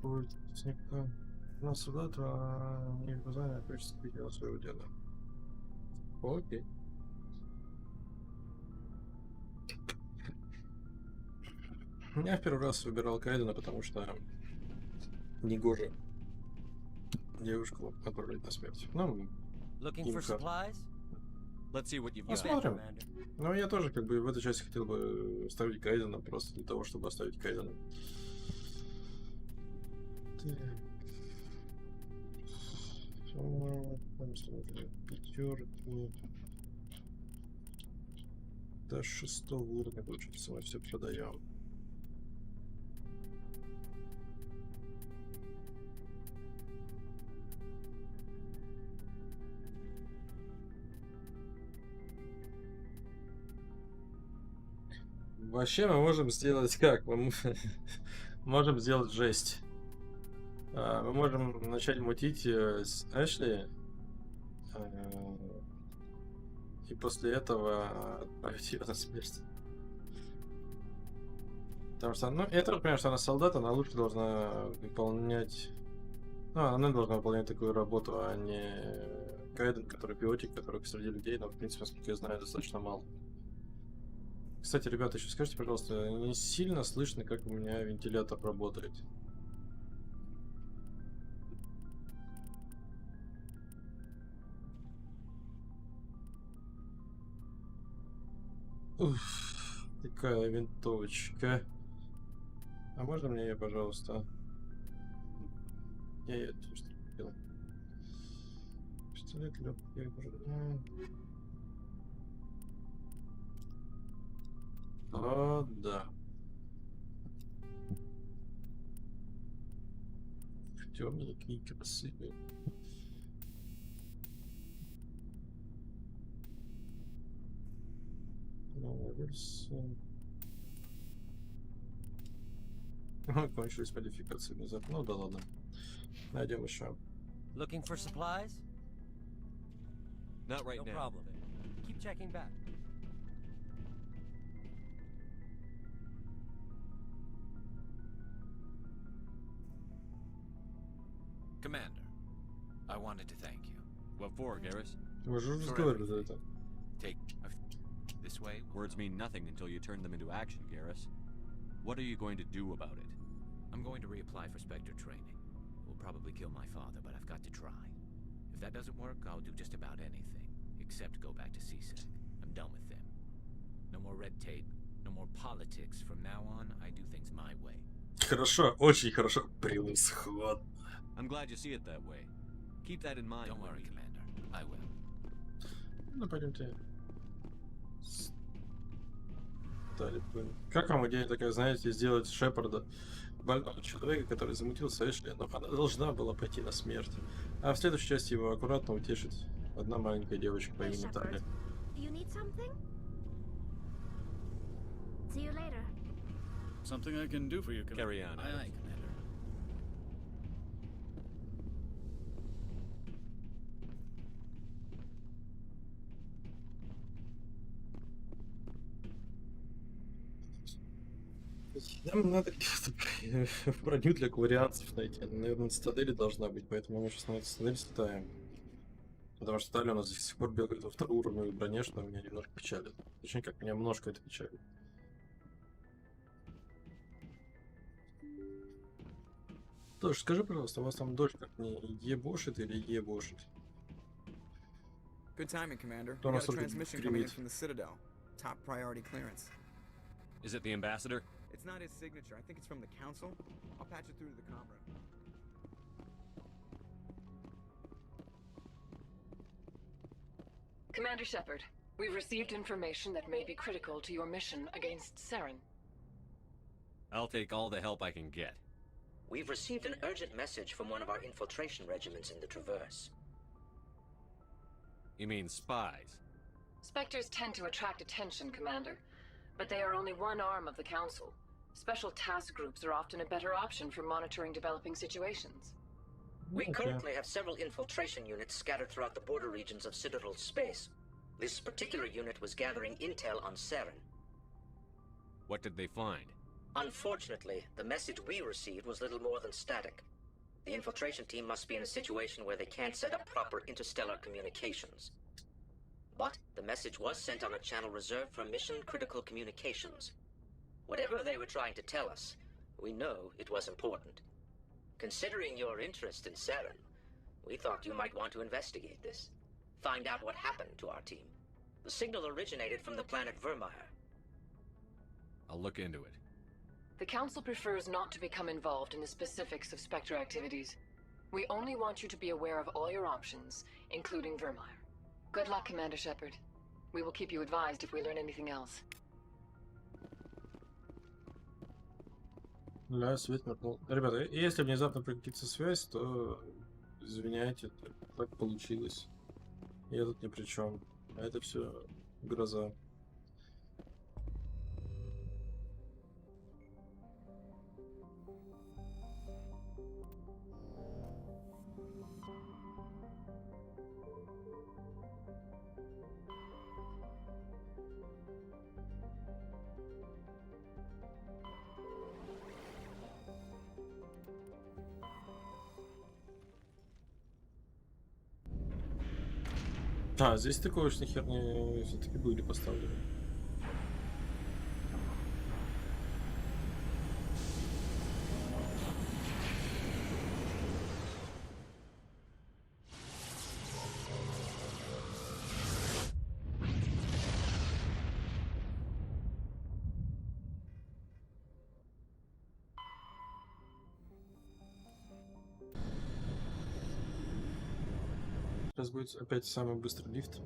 будет снегом. Но солдата не глазами хочется видела своего деда. Окей. Я в первый раз выбирал Кайдена, потому что негоже девушку отправлять на смерть. Ну, посмотрим. Но я тоже как бы в этой части хотел бы ставить Кайдена просто для того, чтобы оставить Кайдена. Пятерки. До 6-го уровня, получается, мы все продаем. Вообще мы можем сделать как? Мы можем сделать жесть. Мы можем начать мутить с Эшли. И после этого отправить ее на смерть. Потому что, ну, я тоже понимаю, что она солдат, она лучше должна выполнять... Ну, она должна выполнять такую работу, а не Кайден, который биотик, которых среди людей, но, в принципе, насколько я знаю, достаточно мало. Кстати, ребята, еще скажите, пожалуйста, не сильно слышно, как у меня вентилятор работает. Уф, такая винтовочка. А можно мне ее, пожалуйста? Я ее тоже купил. Пистолет легкий. О, да. Темненькие, красивые. Кончились модификации внезапно. Ну да ладно. Найдем еще. Looking for supplies? Not right no now. problem. Keep checking back. Commander, I wanted to thank you. What for, Garrus? Take this way. Words mean nothing until you turn them into action, Garrus. What are you going to do about it? I'm going to reapply for Spectre training. It will probably kill my father, but I've got to try. If that doesn't work, I'll do just about anything, except go back to CSEC. I'm done with them. No more red tape, no more politics. From now on, I do things my way. Хорошо, очень хорошо. Превосходно. I'm glad you see it that way. Keep that in mind. Don't worry, Commander. I will. Ну, пойдемте. Как вам идея такая, знаете, сделать Шепарда больного человека, который замутился Эшли, но она должна была пойти на смерть. А в следующей части его аккуратно утешит одна маленькая девочка по имени Таля. Something I can do for you, Commander. Carry on. Aye, aye, Commander. Нам надо где-то броню для кварианцев найти. Наверное, на цитадели должна быть, поэтому мы сейчас на цитадель слетаем. Потому что Таля у нас до сих пор бегает во второуровневой броне, что меня немножко печалит. Точнее, как меня немножко это печалит. Тоже скажи, пожалуйста, у вас там дочь как не ебошит или ебошит? Good timing, Commander. Кто We нас got a только transmission coming in гремит? from the Citadel. Top priority clearance. Is it the ambassador? It's not his signature. I think it's from the Council. I'll patch it through to the comm room. Commander Shepard, we've received information that may be critical to your mission against Saren. I'll take all the help I can get. We've received an urgent message from one of our infiltration regiments in the Traverse. You mean spies? Spectres tend to attract attention, Commander, but they are only one arm of the Council. Special task groups are often a better option for monitoring developing situations. We currently have several infiltration units scattered throughout the border regions of Citadel's space. This particular unit was gathering intel on Saren. What did they find? Unfortunately, the message we received was little more than static. The infiltration team must be in a situation where they can't set up proper interstellar communications. But the message was sent on a channel reserved for mission-critical communications. Whatever they were trying to tell us, we know it was important. Considering your interest in Saren, we thought you might want to investigate this. Find out what happened to our team. The signal originated from the planet Vermeer. I'll look into it. The Council prefers not to become involved in the specifics of Spectre activities. We only want you to be aware of all your options, including Vermeer. Good luck, Commander Shepard. We will keep you advised if we learn anything else. Да, свет моргнул. Ребята, если внезапно прекратится связь, то извиняйте, так получилось. Я тут ни при чем. А это все гроза. А, здесь стыковочные херни все-таки были поставлены. Сейчас будет опять самый быстрый лифт.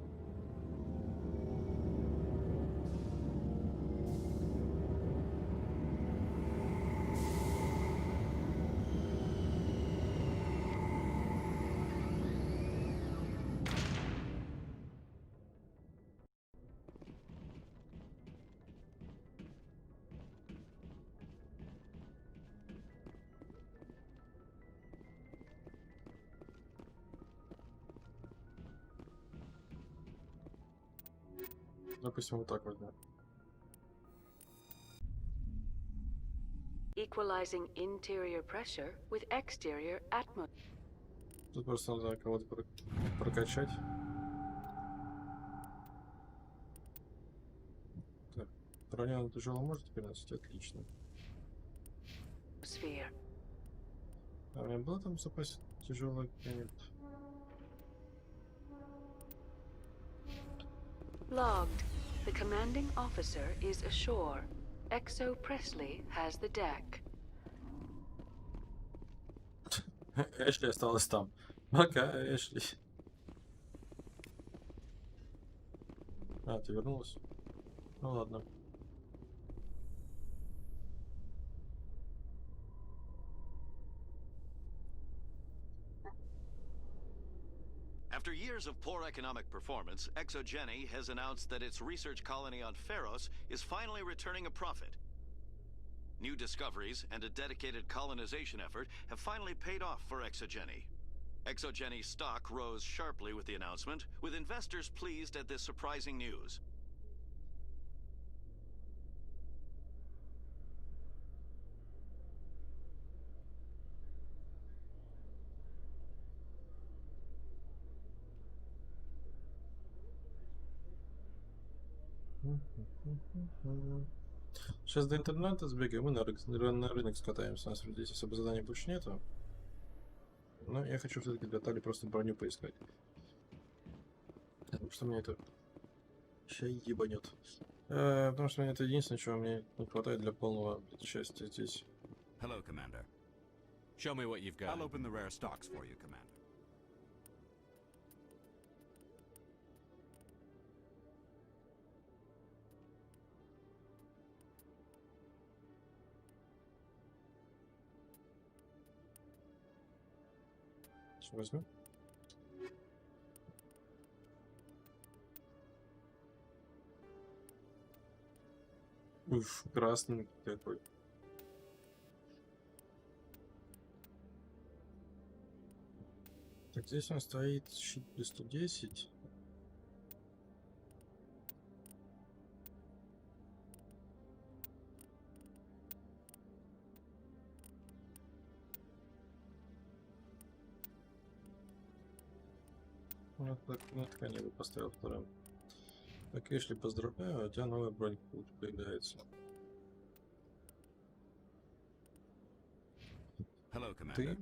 Допустим, вот так вот. Да. Equalizing interior pressure with exterior atmosphere. Тут просто надо кого-то прокачать. Так, броня на тяжело может теперь носить? Отлично. А у меня было там в запасе тяжелое какое-нибудь? Logged. The commanding officer is ashore. Exo Presley has the deck. Эшли осталась там. Пока, Эшли. А, ты вернулась? Ну ладно. After years of poor economic performance, ExoGeni has announced that its research colony on Pharos is finally returning a profit. New discoveries and a dedicated colonization effort have finally paid off for ExoGeni. ExoGeni's stock rose sharply with the announcement, with investors pleased at this surprising news. Сейчас до интернета сбегаем, мы на рынок скатаемся. У нас здесь особо заданий больше нету. Но я хочу все-таки для Тали просто броню поискать. Потому что мне это ща ебанет. Потому что мне это единственное, чего мне не хватает для полного счастья здесь. Hello, Commander. Show me what you've got. I'll open the rare stocks for you, Commander. Что возьмем? Уж красный какой. Так, здесь у нас стоит щит плюс 110. Ну, так, на ткани бы поставил вторым. Так, Эшли, поздравляю, у тебя новая бронька появляется. Hello, Commander. Ты?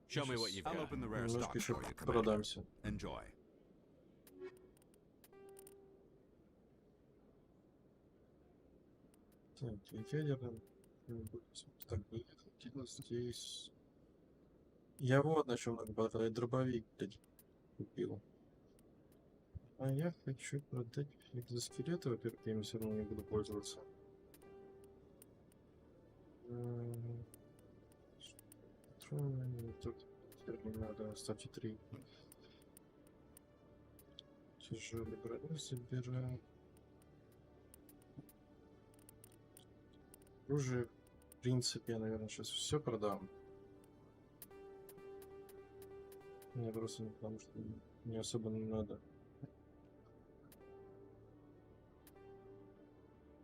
Show me what you've I'll got. open the rare Немножко stocks еще for you, Commander. продамся. Enjoy. Так, ядерный. Так, здесь. Я вот на чем много дробовик, блядь, купил. А я хочу продать экзоскелеты, во-первых, я им все равно не буду пользоваться. Тут не надо, ставьте 3. Тяжелый броню собираем. Оружие, в принципе, я, наверное, сейчас все продам. Мне просто не потому, что не особо не надо.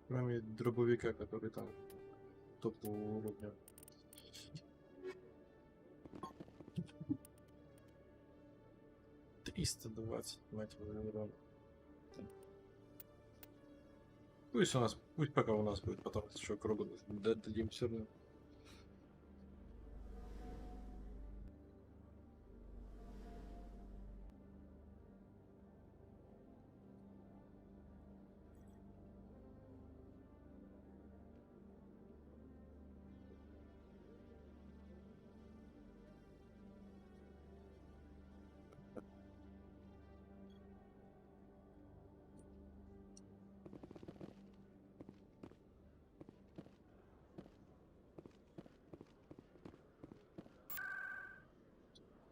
Кроме дробовика, который там топового уровня. $320, мать его, урона. Пусть у нас, пусть пока у нас будет, потом еще кругу дадим все равно.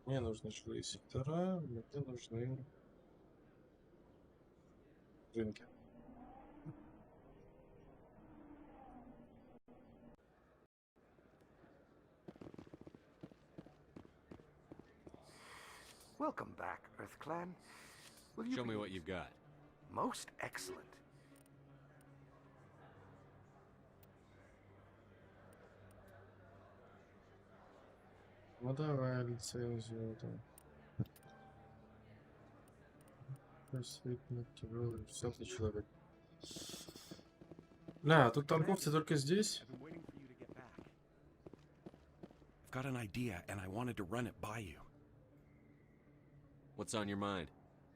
Мне нужны жилые сектора, мне нужны рынки. Welcome back, Earth Clan. Will you Show me be what you've got. most excellent? Ну давай лицензию там. Тяжелый, 10 человек. Да, тут торговцы только здесь. I've got an idea, and I wanted to run it by you. What's on your mind?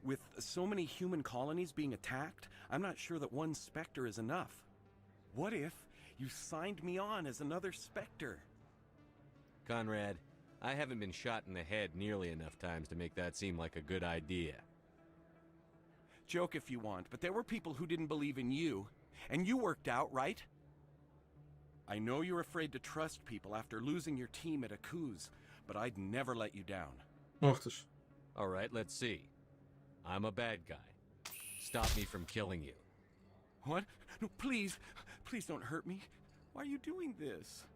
With so many human colonies being attacked, I'm not sure that one Spectre is enough. What if you signed me on as another Spectre? Conrad, I haven't been shot in the head nearly enough times to make that seem like a good idea. Joke if you want, but there were people who didn't believe in you, and you worked out, right? I know you're afraid to trust people after losing your team at Akuz, but I'd never let you down. All right, let's see. I'm a bad guy. Stop me from killing you. What? No, please. Please don't hurt me. Why are you doing this?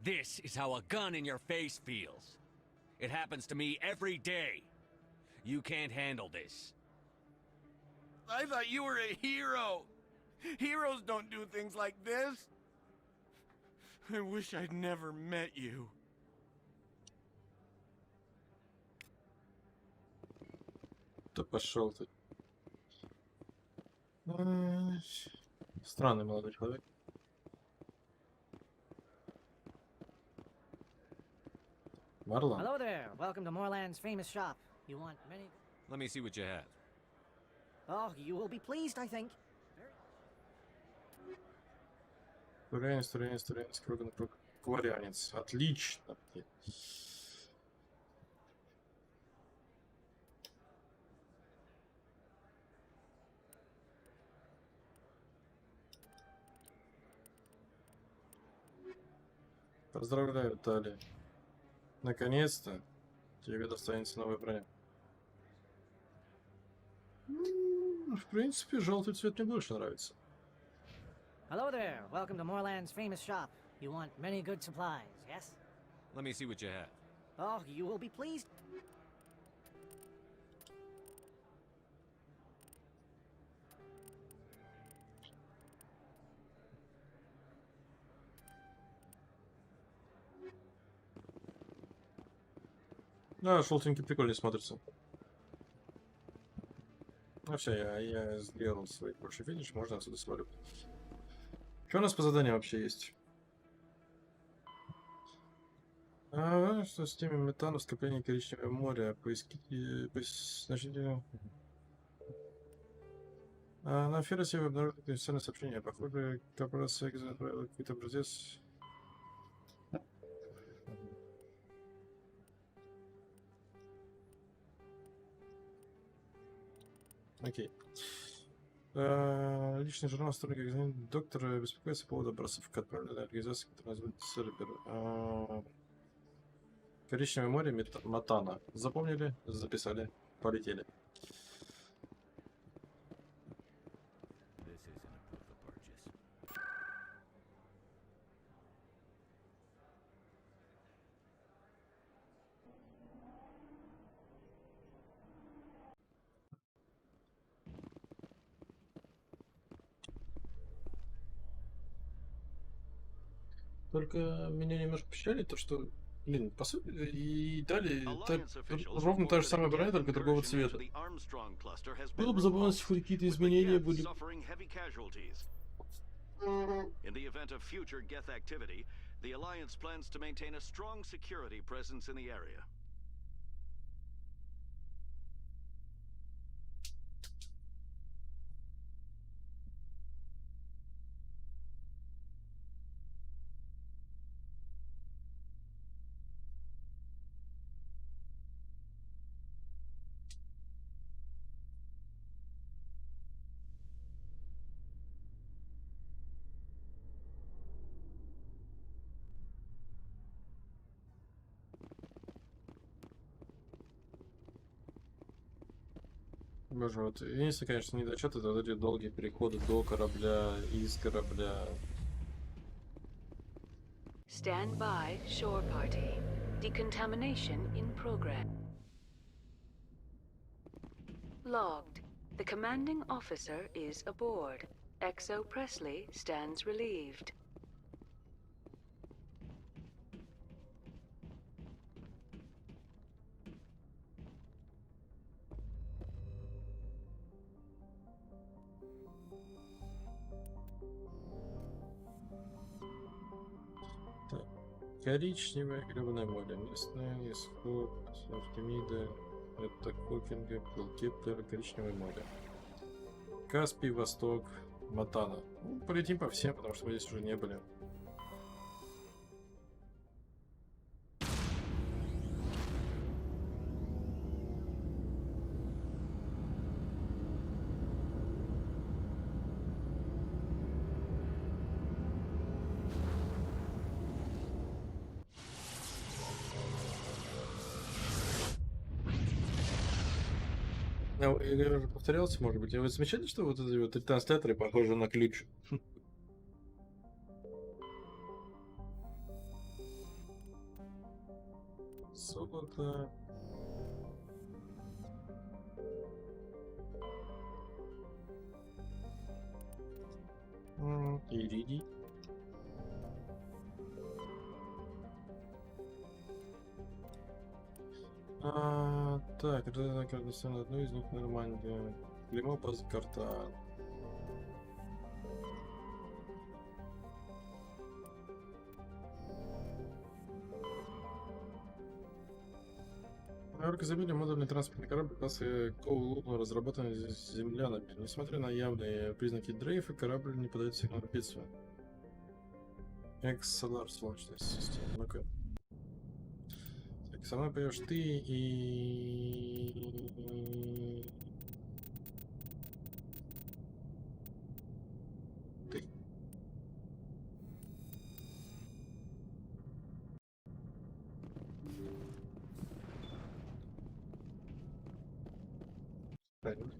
This is how a gun in your face feels. It happens to me every day. You can't handle this. I thought you were a hero. Heroes don't do things like this. I wish I'd never met you. Да пошел ты. Странный молодой человек. Marlon. Hello there. Welcome to Moorland's famous shop. You want many... Let me see what you have. Oh, you will be pleased, I think. Турянец, круг на круг. Кварянец. Отлично. Поздравляю, Тали. Наконец-то тебе достанется новая броня. В принципе, желтый цвет мне больше нравится. Hello there. Welcome to Moorland's famous shop. You want many good supplies, yes? Let me see what you have. Oh, you will be pleased. Да, желтенький прикольно смотрится. Ну все, я сделал свой больше финиш, можно отсюда сваливать. Что у нас по заданию вообще есть? Что с теми метану, скопление коричневого моря, поиски... Значит, на Феросе вы обнаружили конфиденциальное сообщение. Похоже, корпорация отправила какой-то образец. Окей. Личный журнал стороны доктор беспокоится по поводу образцов, отправленной организации, которая называется сервер. Коричневое море, Матана. Запомнили? Записали. Полетели. Только меня немножко печалит то, что, блин, по сути, и дали ровно та же самая броня, только другого цвета. Было бы забавно, если хоть какие-то изменения были. In the event of future Geth activity, the Alliance plans to maintain a strong security presence in the area. Боже, вот единственное, конечно, недочет, это вот эти долгие переходы до корабля, из корабля. Stand by, shore party. Decontamination in progress. Logged. The commanding officer is aboard. XO Presley stands relieved. Так. Коричневое гребаное море. Местное, исход, Артемида, это Хокинга, Кеплер, коричневое море. Каспий, Восток, Матана. Ну, полетим по всем, потому что мы здесь уже не были. Я уже повторялся, может быть. Вы замечали, что вот эти вот ретрансляторы похожи на ключ? Золото. Иридий. Так, это достану одну из них нормально. Клеймо базы карта. Оргозамели модульный транспортный корабль класса Коулуна, разработанный землянами. Несмотря на явные признаки дрейфа, корабль не подает сигнал бедствия. Экс-Солар, солнечная система. Ну-ка. Так, со мной поешь ты и... Ты. Правильно.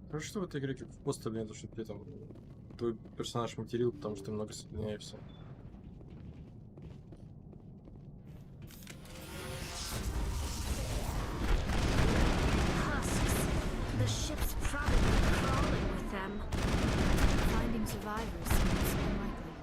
Хорошо, что в этой игре как в постеле нету, что ты там твой персонаж материл, потому что ты много соединяешься. The ship's probably crawling with them. Finding survivors seems unlikely.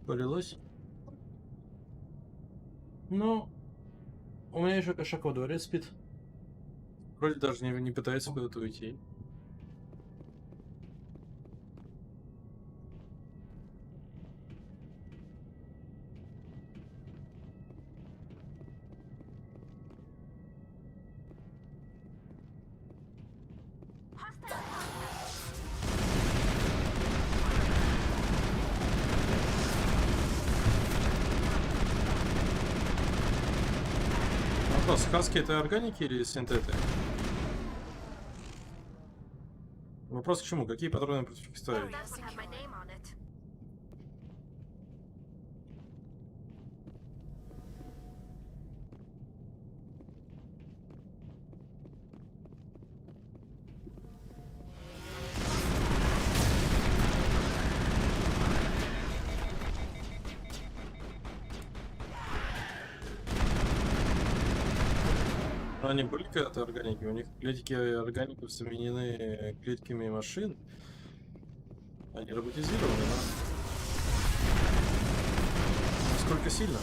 Полилось. Ну, у меня еще кошак во дворе спит. Вроде даже не пытается куда-то уйти. Вопрос, хаски это органики или синтеты? Вопрос к чему? Какие патроны против них ставить? Они были когда-то органики? У них клетки органиков заменены клетками машин. Они роботизированы, но... Насколько сильно?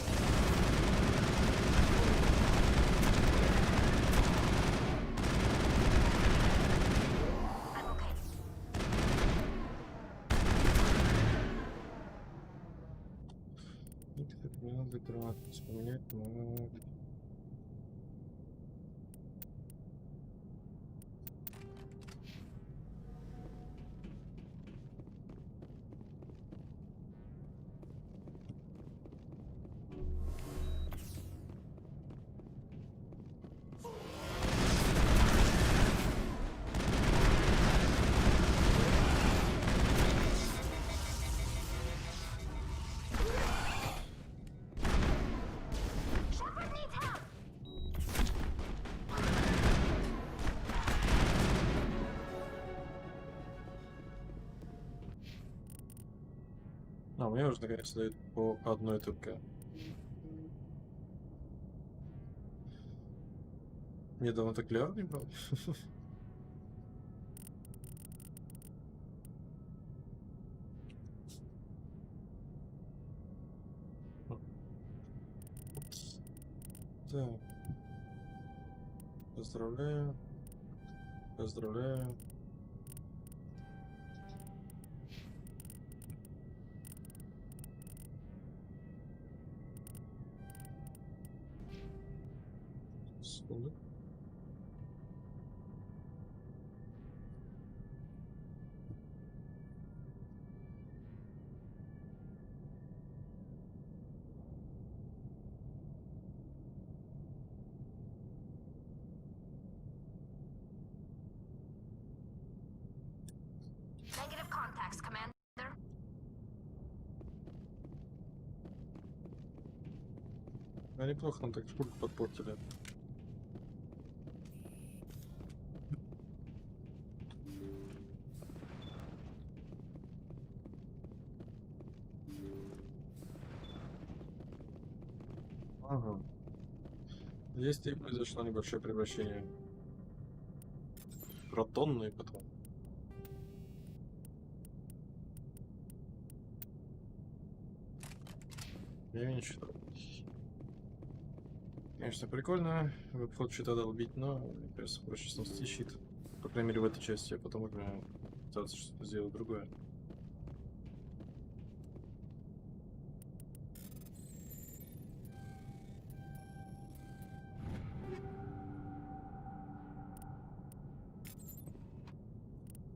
Не надо гранату вспоминать, но... А, мне уже наконец дают по одной только. Недавно так леар не брал. Так. Поздравляю. Поздравляю. Секунду. Negative contacts, Commander. А неплохо нам так шкурку подпортили. Ага. Здесь и произошло небольшое превращение. Протонный потом. Я ничего. Конечно, прикольно в обход щита долбить, но мне кажется, проще снести щит. По крайней мере в этой части, а потом уже пытаться что-то сделать другое.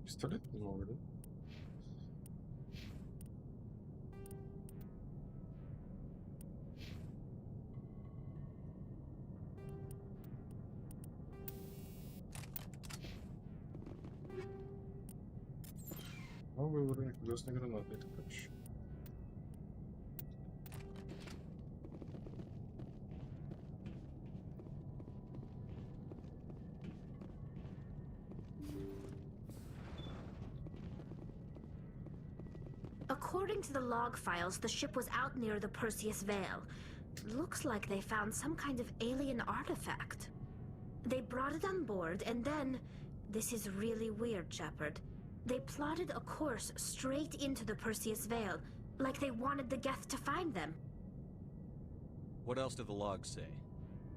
Пистолет новый, да? Новый уровень красной гранаты, это хорошо. According to the log files, the ship was out near the Perseus Veil. Looks like they found some kind of alien artifact. They brought it on board, and then... This is really weird, Shepard. They plotted a course straight into the Perseus Veil, Like they wanted the Geth to find them. What else do the logs say?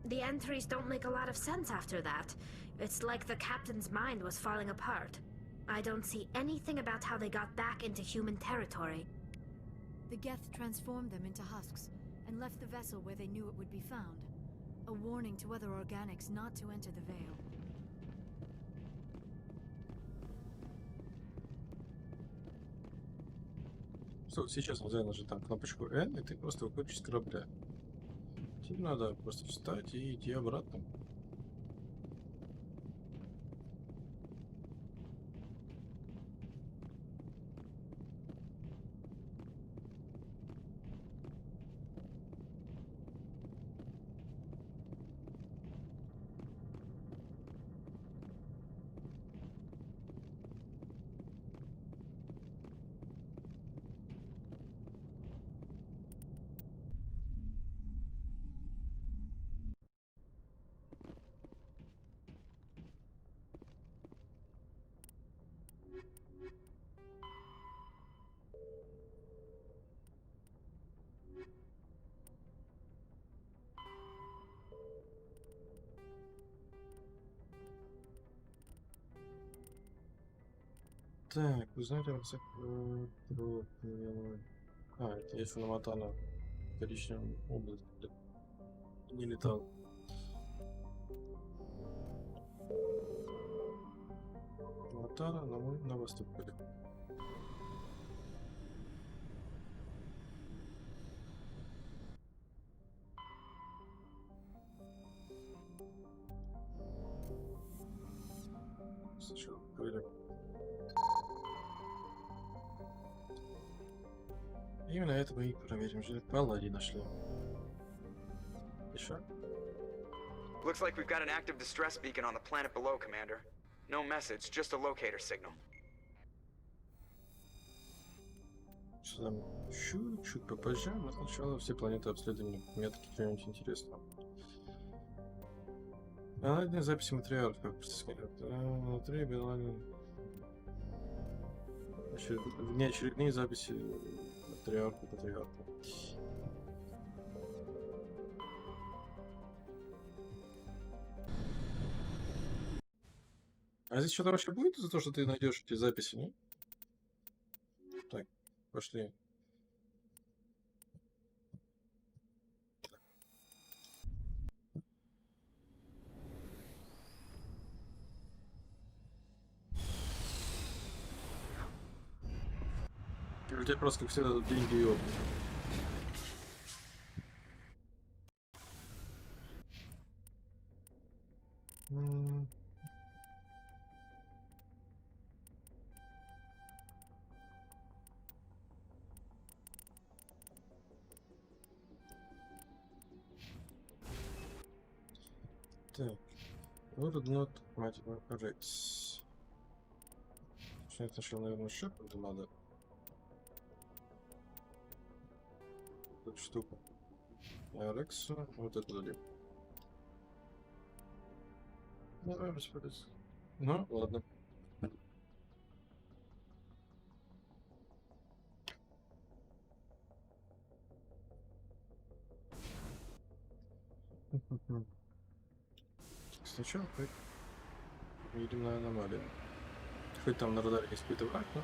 The entries don't make a lot of sense after that. It's like the captain's mind was falling apart. I don't see anything about how they got back into human territory. The Geth transformed them into husks and left the vessel where they knew it would be found. A warning to other organics not to enter the Veil. Что, сейчас нельзя нажать там кнопочку N, и ты просто выходишь с корабля. Тебе надо просто встать и идти обратно. Так, вы знаете, это если намотал на коричневую область, не летал. Намотала, но мы на восток были. Сначала были. Именно это мы и проверим. Же Паллади нашли. Еще? Looks like we've got an active distress beacon on the planet below, Commander. No message, just a locator signal. Что там? Чуть попозже, но сначала все планеты обследования. Метки чего-нибудь интересного. Анализные записи матриарха. Внутри была внеочередные записи патриарха. А здесь что-то вообще будет за то, что ты найдешь эти записи, не? Так, пошли. Или тебе просто как всегда дадут деньги и опыт? Так, would not matter rates. Сначала, наверное, Шепарду надо. Эту штуку. Рексу, вот это дали. Давай бесполезно. Ну, ладно. Сначала едем на аномалию. Хоть там на радаре есть какой-то враг, но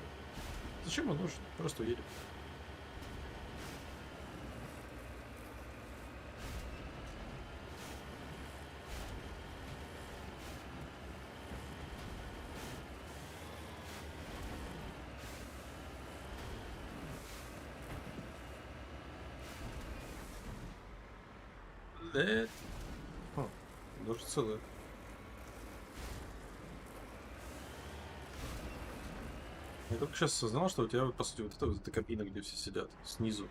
зачем он нужен? Просто уедем. О, даже целое. Я только сейчас осознал, что у тебя, по сути, вот эта кабина, где все сидят, снизу.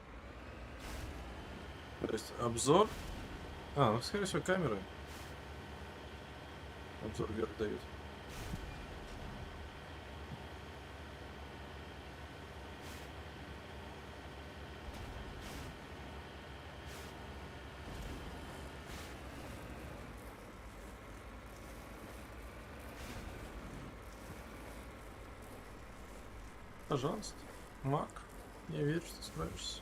То есть обзор... ну, скорее всего, камеры. Обзор вверх дают. Пожалуйста. Мак. Я верю, что справишься.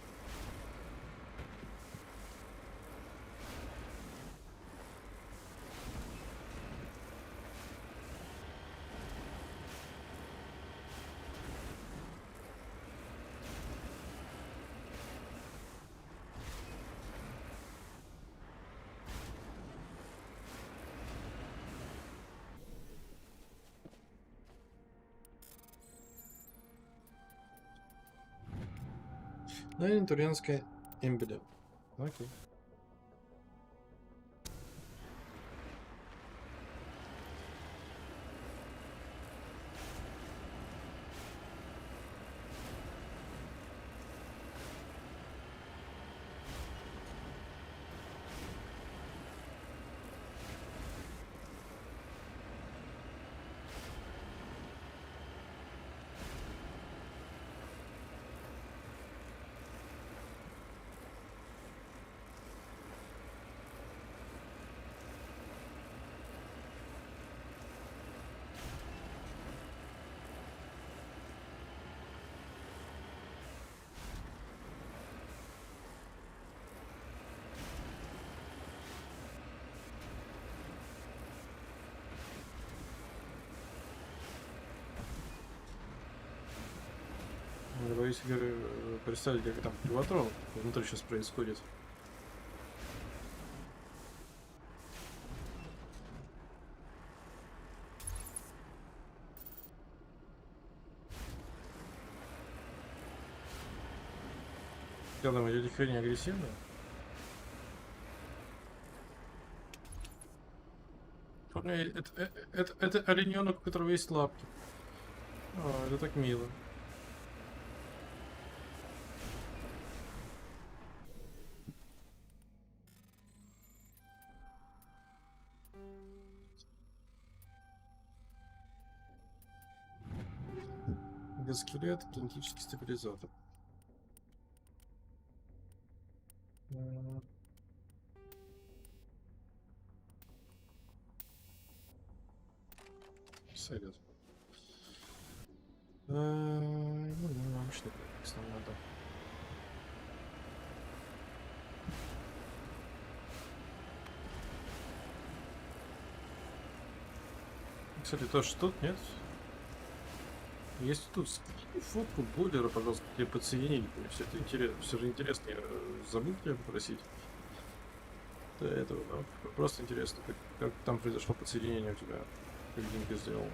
Да, турецкая эмблема. Окей. Я боюсь представить, как там пивотрон внутри сейчас происходит. Что там, эти хрени агрессивные? Это олененок, у которого есть лапки. О, это так мило. Скелет, кинетический стабилизатор. Сойдет. Ну, нам что нам надо. Кстати, тоже тут нет. Если тут фотку бойлера, пожалуйста, тебе по цене, все это интересно, все же интересно, я забыл тебя попросить. До этого, да? Просто интересно, как там произошло подсоединение у тебя, как Димка сделал.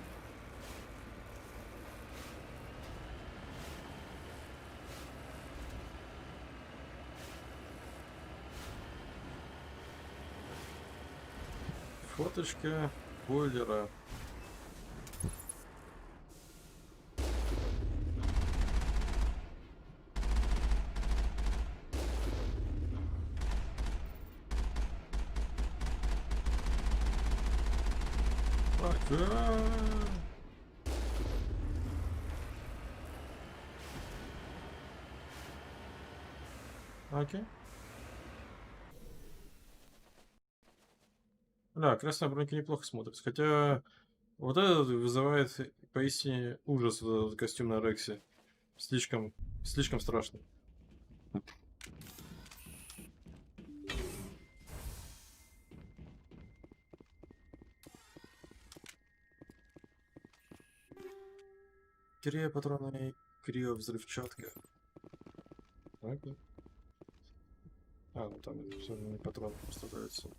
Фоточка бойлера. Окей. Да, красная бронька неплохо смотрится. Хотя вот этот вызывает поистине ужас, вот этот костюм на Рексе. Слишком страшно. Криопатроны и криовзрывчатка. Окей. Ну там это все не патрон просто дается.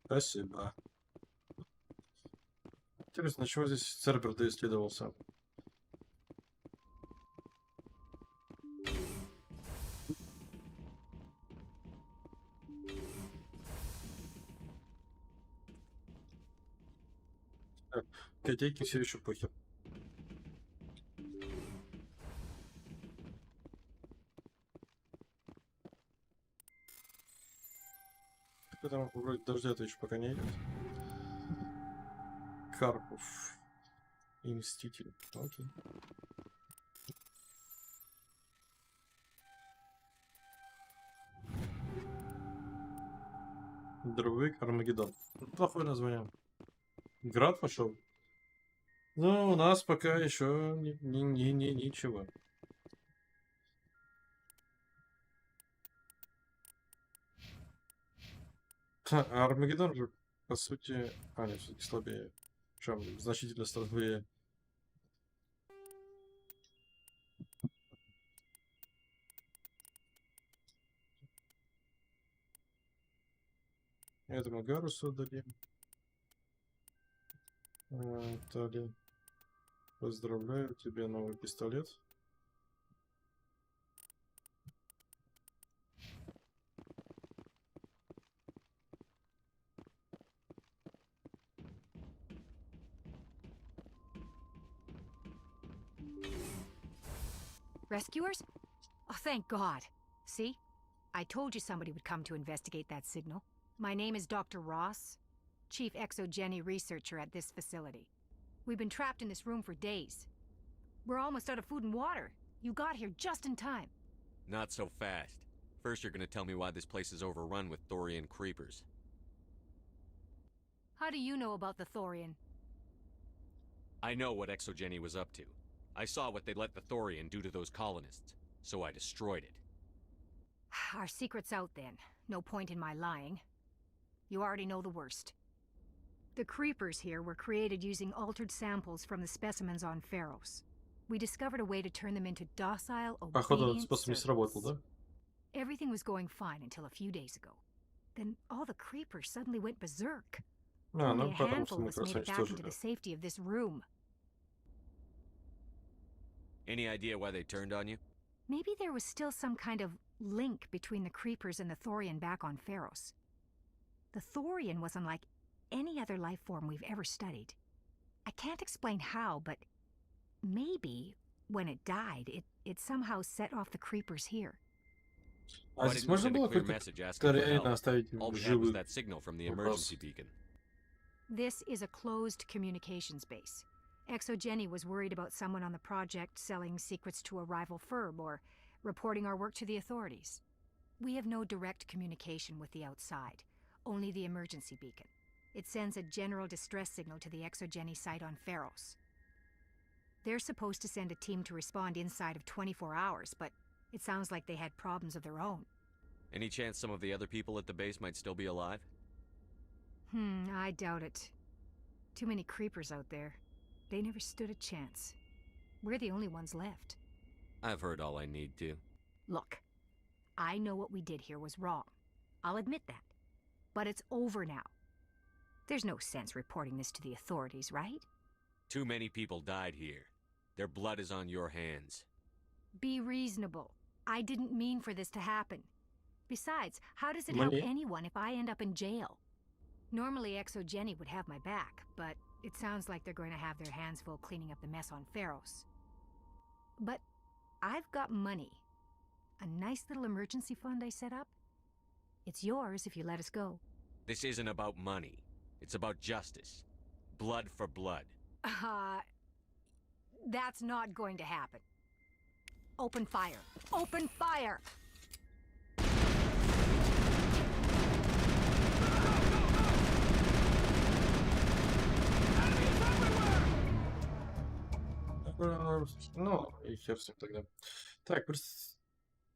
Спасибо. Интересно, чего здесь Цербер Котейки все еще похер. Там вроде дождя-то еще пока не идет. Карпов и Мститель. Окей. Дробовик Армагеддон. Плохое название. Град пошел. Но у нас пока еще ничего. А Армагеддон же, по сути... А, нет, все-таки слабее. Чем значительно слабее. Этому Гарусу дадим. Далее. Поздравляю, тебе новый пистолет. Rescuers? Oh, thank God. See? I told you somebody would come to investigate that signal. My name is Dr. Ross, Chief Exogeny Researcher at this facility. We've been trapped in this room for days. We're almost out of food and water. You got here just in time. Not so fast. First, you're gonna tell me why this place is overrun with Thorian creepers. How do you know about the Thorian? I know what Exogeny was up to. I saw what they let the Thorian do to those colonists, so I destroyed it. Our secret's out then. No point in my lying. You already know the worst. The creepers here were created using altered samples from the specimens on Pharos. We discovered a way to turn them into docile, obedient servants. Everything was going fine until a few days ago. Then all the creepers suddenly went berserk. Only a handful of us made it back into the safety of this room. Any idea why they turned on you? Maybe there was still some kind of link between the creepers and the Thorian back on Pharos. The Thorian was unlike any other life form we've ever studied. I can't explain how, but maybe when it died, it somehow set off the creepers here. А здесь можно было как-то реально оставить живых? That signal from the emergency beacon. This is a closed communications base. Exogeny was worried about someone on the project selling secrets to a rival firm or reporting our work to the authorities. We have no direct communication with the outside, only the emergency beacon. It sends a general distress signal to the Exogeny site on Pharos. They're supposed to send a team to respond inside of 24 hours, but it sounds like they had problems of their own. Any chance some of the other people at the base might still be alive? I doubt it. Too many creepers out there. They never stood a chance. We're the only ones left. I've heard all I need to. Look, I know what we did here was wrong. I'll admit that. But it's over now. There's no sense reporting this to the authorities, right? Too many people died here. Their blood is on your hands. Be reasonable. I didn't mean for this to happen. Besides, how does it help anyone if I end up in jail? Normally Exogeny would have my back, but it sounds like they're going to have their hands full cleaning up the mess on Pharos. But I've got money. A nice little emergency fund I set up. It's yours if you let us go. This isn't about money. It's about justice. Blood for blood. That's not going to happen. Open fire. Open fire! Ну, и хер с ним тогда. Так,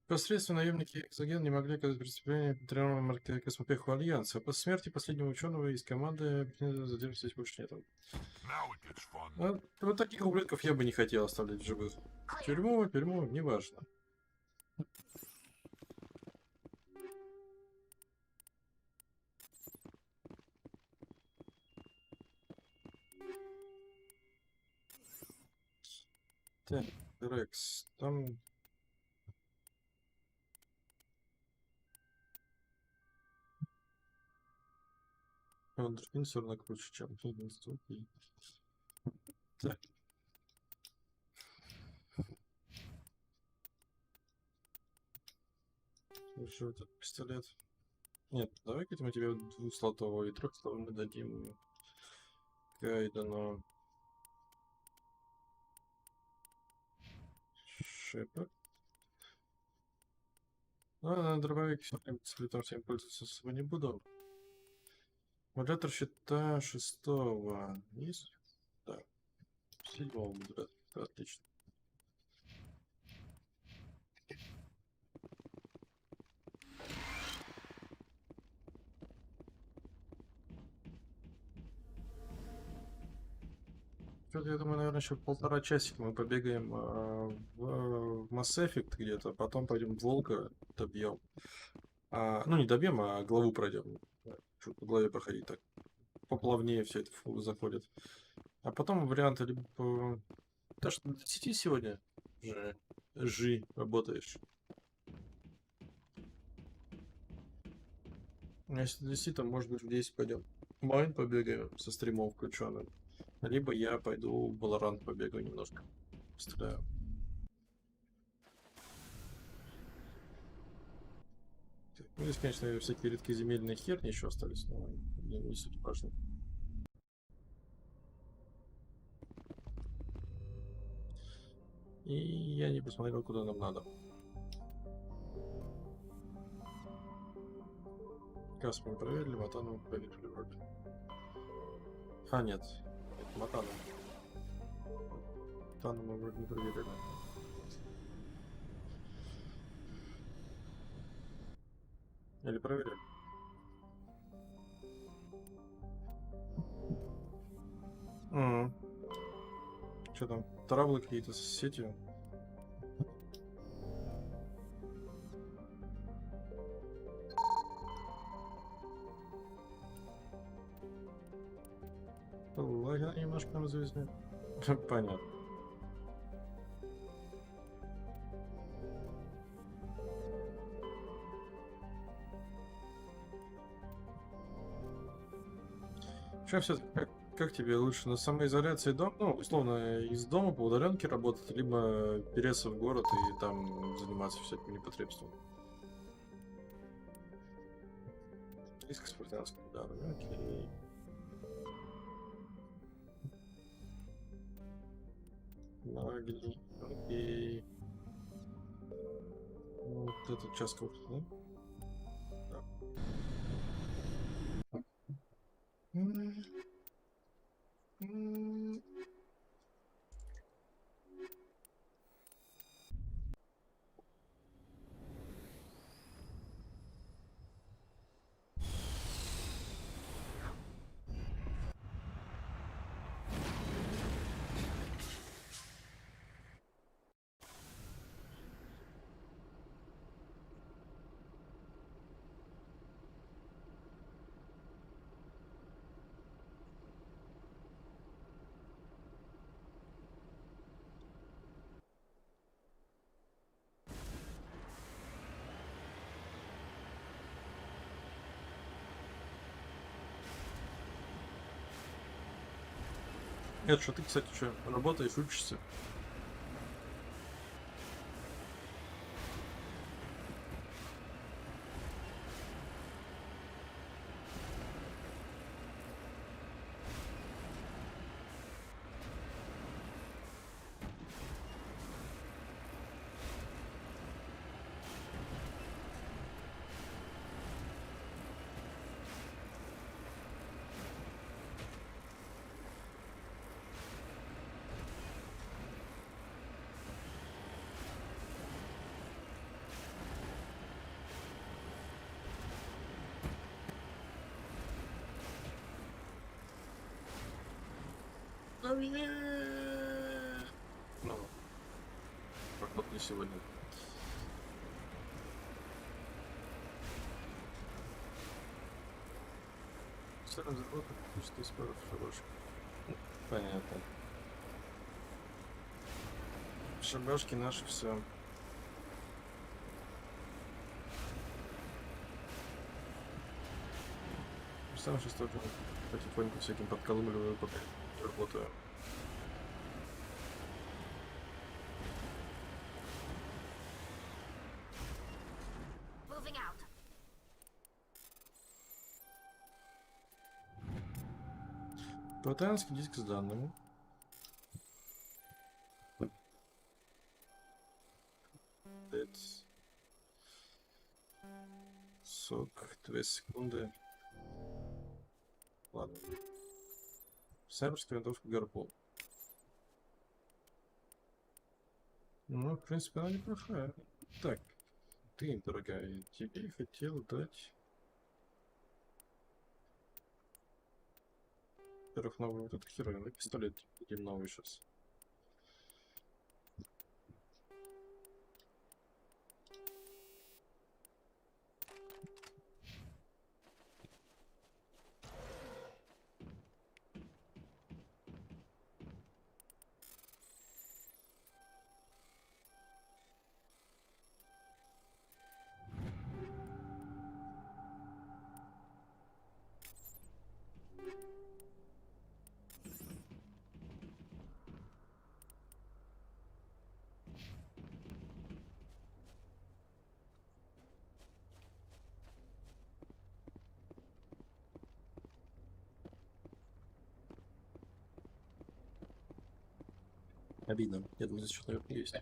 посредственно наемники Экзоген не могли оказать преступление тренерам космопеху Альянса. После смерти последнего ученого из команды задерживать здесь больше нет. Вот таких ублюдков я бы не хотел оставлять в живых. Тюрьму, неважно. Так, Рекс, там... Он все равно круче, чем единство. Так. Что это? Пистолет. Нет, давай-ка мы тебе двухслотового и трехслотового дадим. Кайдену. Шепард. На дробовик цветом всем пользоваться с собой не буду. Модулятор щита 6-го. Есть? Да. 7-го модулятор. Отлично. Что-то, я думаю, наверное, еще 1,5 часика мы побегаем в Mass Effect где-то, потом пойдем в Волка добьем. Ну, не добьем, а главу пройдем. Чуть по главе проходить так. Поплавнее все это заходит. А потом варианты либо... Даже до 10 сегодня же работаешь. Если до 10, то может быть в 10 пойдем. Майн побегаем со стримом включенным. Либо я пойду в Valorant побегаю немножко. Стреляю. Ну, здесь, конечно, всякие редкоземельные херни еще остались, но не суть важно. И я не посмотрел, куда нам надо. Кас мы проверили, Матану мы проверили вроде. Нет. Это Матану. Матану мы вроде не проверили. Или проверили? Что там? Траблы какие-то с сетью? Лагерь немножко нам завезли. Понятно. Что все как тебе лучше на самоизоляции дом, ну, условно, из дома по удаленке работать, либо переться в город и там заниматься всяким непотребством? Риск спартанского удара, окей. Магний, окей. Вот этот час сколько, да? Это что, ты, кстати, что, работаешь, учишься? Ну, проход не сегодня. Старым заработок, что споров хороших. Понятно. Шабашки наши все. Сам сейчас тоже потихоньку всяким подколымливаю, пока работаю. Платанский диск с данными. Сок, 2 секунды. Ладно. Серверская винтовка гарпун. Ну, в принципе, она неплохая. Так, ты, дорогая, тебе хотел дать... Во-первых, новый вот этот херовый пистолет. Будем новый сейчас. Обидно. Я думаю, здесь что-то, наверное, есть.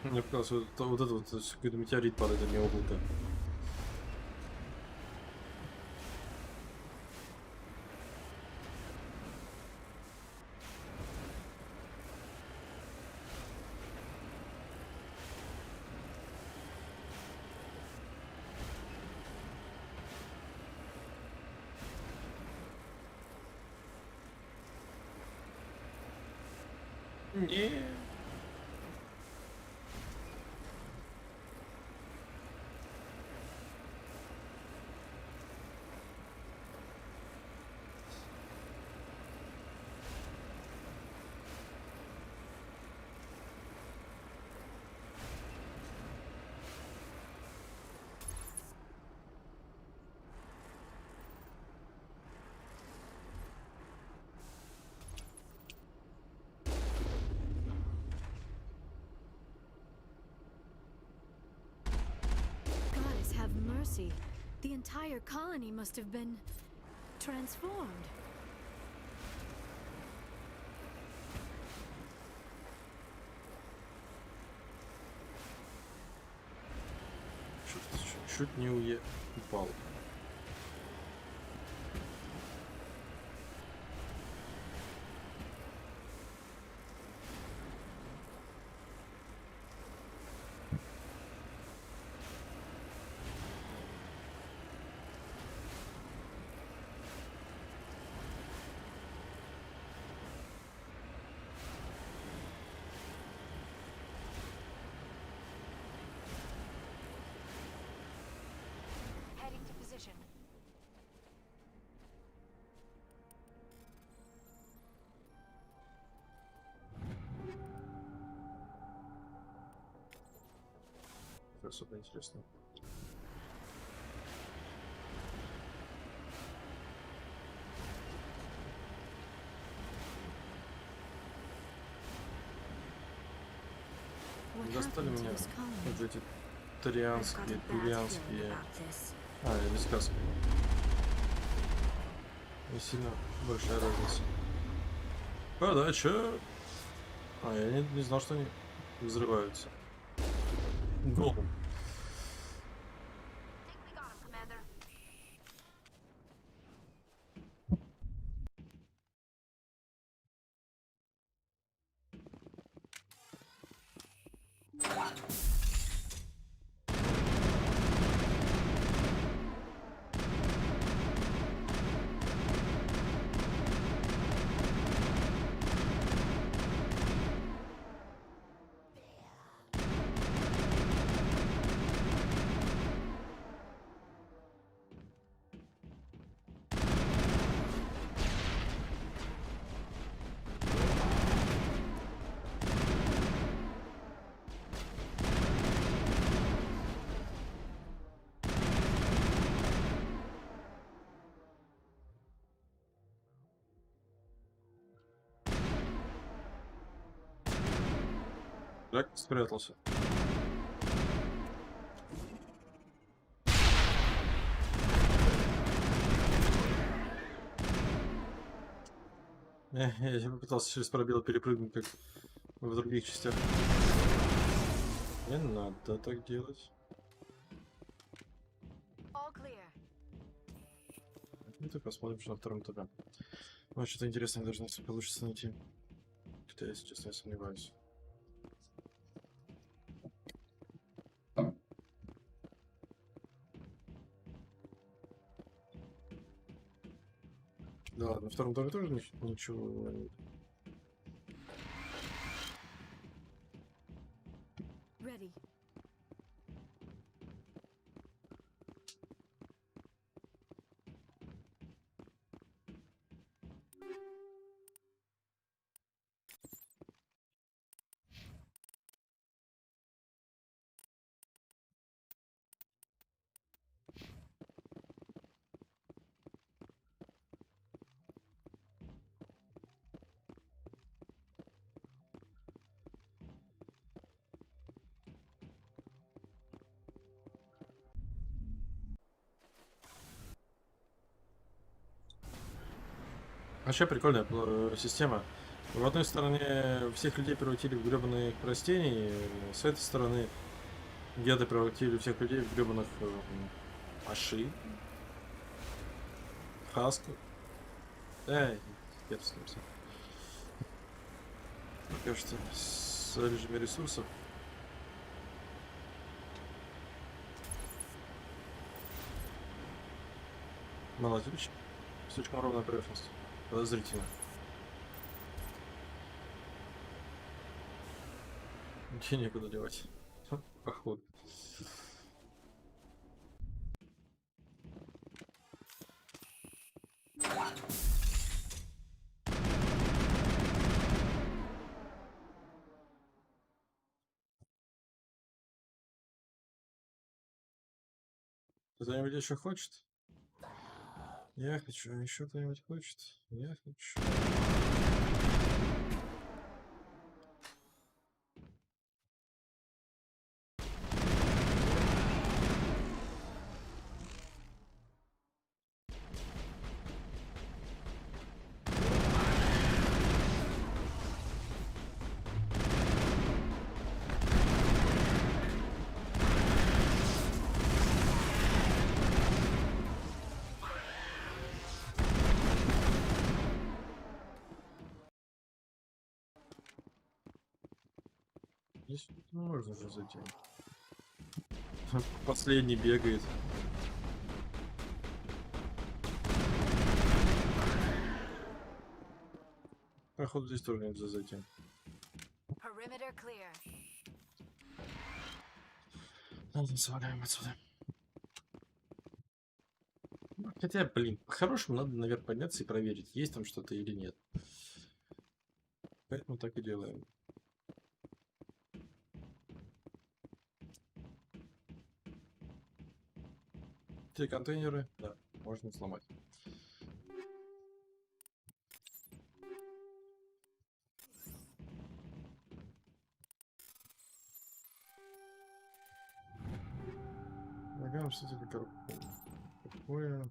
Мне показалось, вот это вот какой-то метеорит падает, а не облако. Не. Goddess have mercy. The entire colony must have been transformed. Чуть не упал. Heading to position. Особо интересно. Достали меня вегетарианские, турианские. Я без каски. Не сильно большая разница. Подача! Я не знал, что они взрываются. Голым. Джек спрятался. Я попытался через пробел перепрыгнуть, как в других частях. Не надо так делать. Это посмотрим, что на втором этапе. Ну, что-то интересное должно получиться найти. Хотя я, если честно, сомневаюсь. Да ладно, на втором этапе тоже ничего нет. Ready. Вообще прикольная система. В одной стороне всех людей превратили в гребаных растений, с этой стороны геды превратили всех людей в гребаных машин. Хаску. Эй, я вступился. Кажется, с залежами ресурсов. Молодец. Слишком ровная поверхность. Подозрительно. Ничего некуда девать. Походу. Кто-нибудь еще хочет? Я хочу. Еще кто-нибудь хочет? Я хочу. Здесь можно же зайти. Последний бегает. Походу здесь тоже нельзя зайти. Perimeter clear. Ладно, сваливаем отсюда. Хотя, блин, по-хорошему надо наверх подняться и проверить, есть там что-то или нет. Поэтому так и делаем. Те контейнеры, да, можно сломать. Ага, что это какое?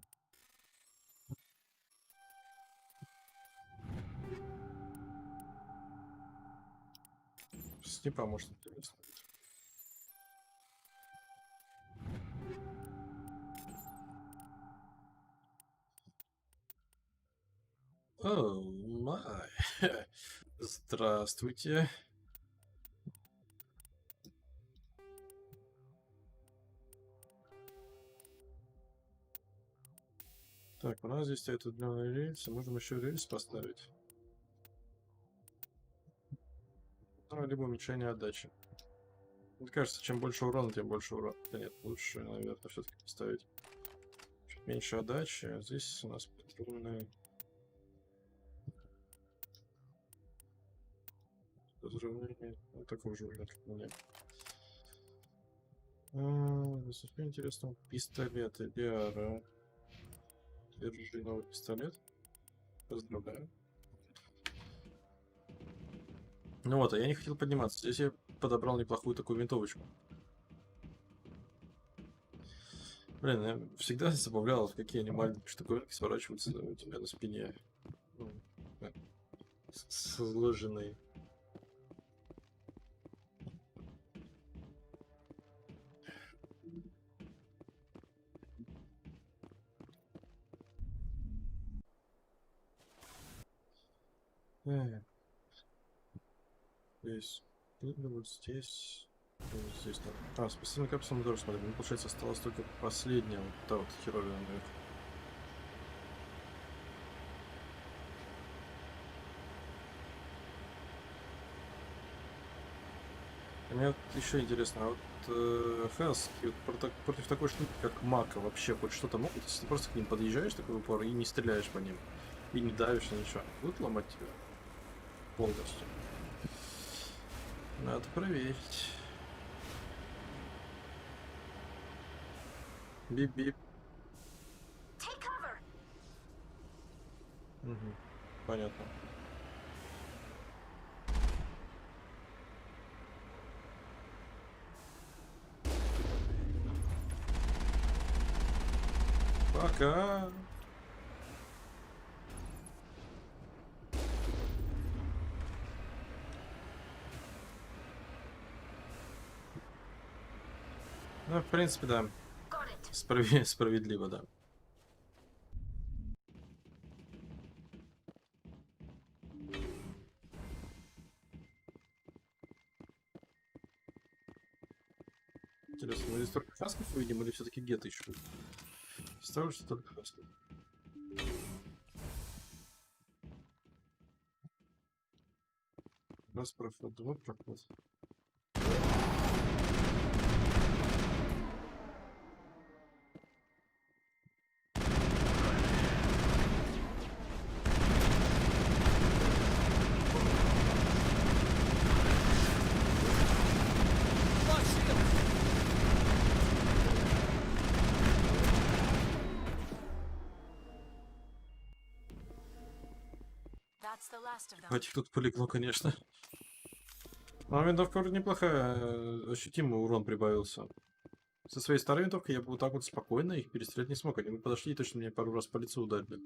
Не поможет, интересно. О, май. Здравствуйте. Так, у нас здесь стоит удлиненные рельсы. Можем еще рельс поставить. Ну, либо уменьшение отдачи. Мне кажется, чем больше урона, тем больше урона. Да нет, лучше, наверное, все-таки поставить чуть меньше отдачи. А здесь у нас патронные. Разравнение. Ну, такого же уровня, как у меня. Интересно, пистолеты. Диара. Держи новый пистолет. Поздравляю. Ну вот, а я не хотел подниматься. Здесь я подобрал неплохую такую винтовочку. Блин, я всегда забавлял, какие они маленькие штуковинки сворачиваются у тебя на спине. Ну, сложенные. Здесь. Или вот здесь. Или вот здесь. А, спасибо капсулу мы тоже смотрим. Ну, получается, осталось только последняя вот та вот херовина наверху. Мне вот еще интересно, а вот хаски вот против такой штуки, как мака, вообще хоть что-то могут, если ты просто к ним подъезжаешь такой упор и не стреляешь по ним, и не давишь на ничего, будут ломать тебя полностью? Надо проверить. Бип-бип. Угу. Понятно. Пока. Ну, в принципе, да. Справедливо, да. Интересно, мы здесь только хасков увидим или все-таки геты еще? Представляю, что только хасков. Раз проход, два проход. Этих тут полегло, конечно. Но винтовка вроде неплохая, ощутимый урон прибавился. Со своей старой винтовкой я бы вот так вот спокойно их перестрелять не смог. Они бы подошли и точно мне пару раз по лицу ударили.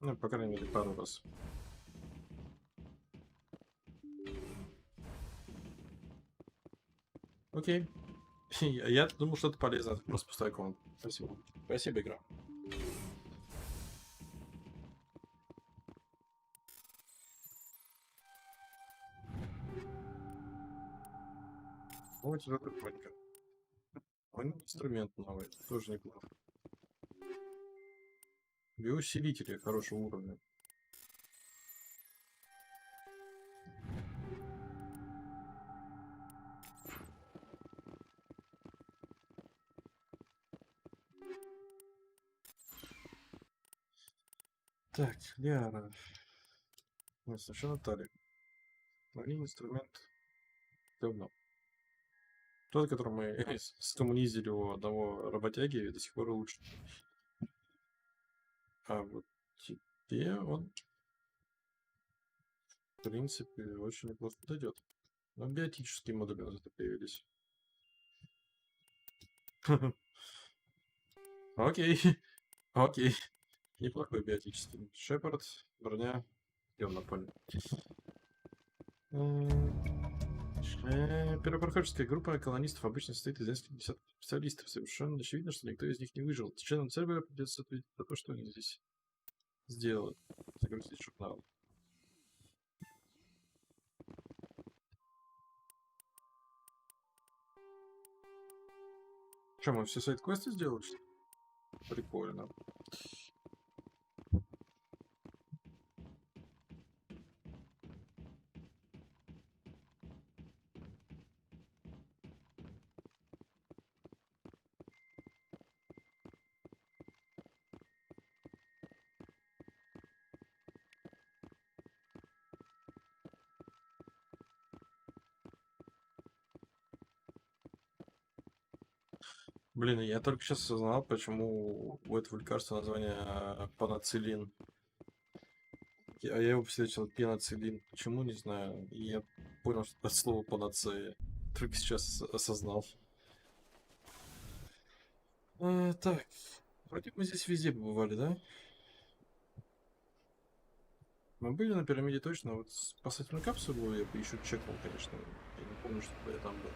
Ну, по крайней мере, пару раз. Окей. Я думал, что это полезно. Это просто пустой комнат. Спасибо. Спасибо, игра. Вот это прикольненько. Инструмент новый. Тоже неплохо. Биоусилители хорошего уровня. Так, Лиара. Нет, сначала Наталья. Один инструмент. Давно. Тот, который мы скоммунизили у одного работяги, до сих пор лучше. А вот тебе он, в принципе, очень неплохо подойдет. Но биотические модули у нас это появились. Окей. Окей. Неплохой биотический. Шепард, броня. Идем на поле. Первопроходческая группа колонистов обычно состоит из нескольких десятков специалистов. Совершенно очевидно, что никто из них не выжил. Членам Цербера придется ответить за то, что они здесь сделали. Загрузить журнал. Что, мы все сайт-квесты сделали, что ли? Прикольно. Блин, я только сейчас осознал, почему у этого лекарства название панацилин. А я его встретил пеноцилин. Почему, не знаю. И я понял, что это слово панацея. Только сейчас осознал. Так. Вроде мы здесь везде побывали, да? Мы были на пирамиде точно. Вот спасательную капсулу я бы еще чекнул, конечно. Я не помню, что я там был.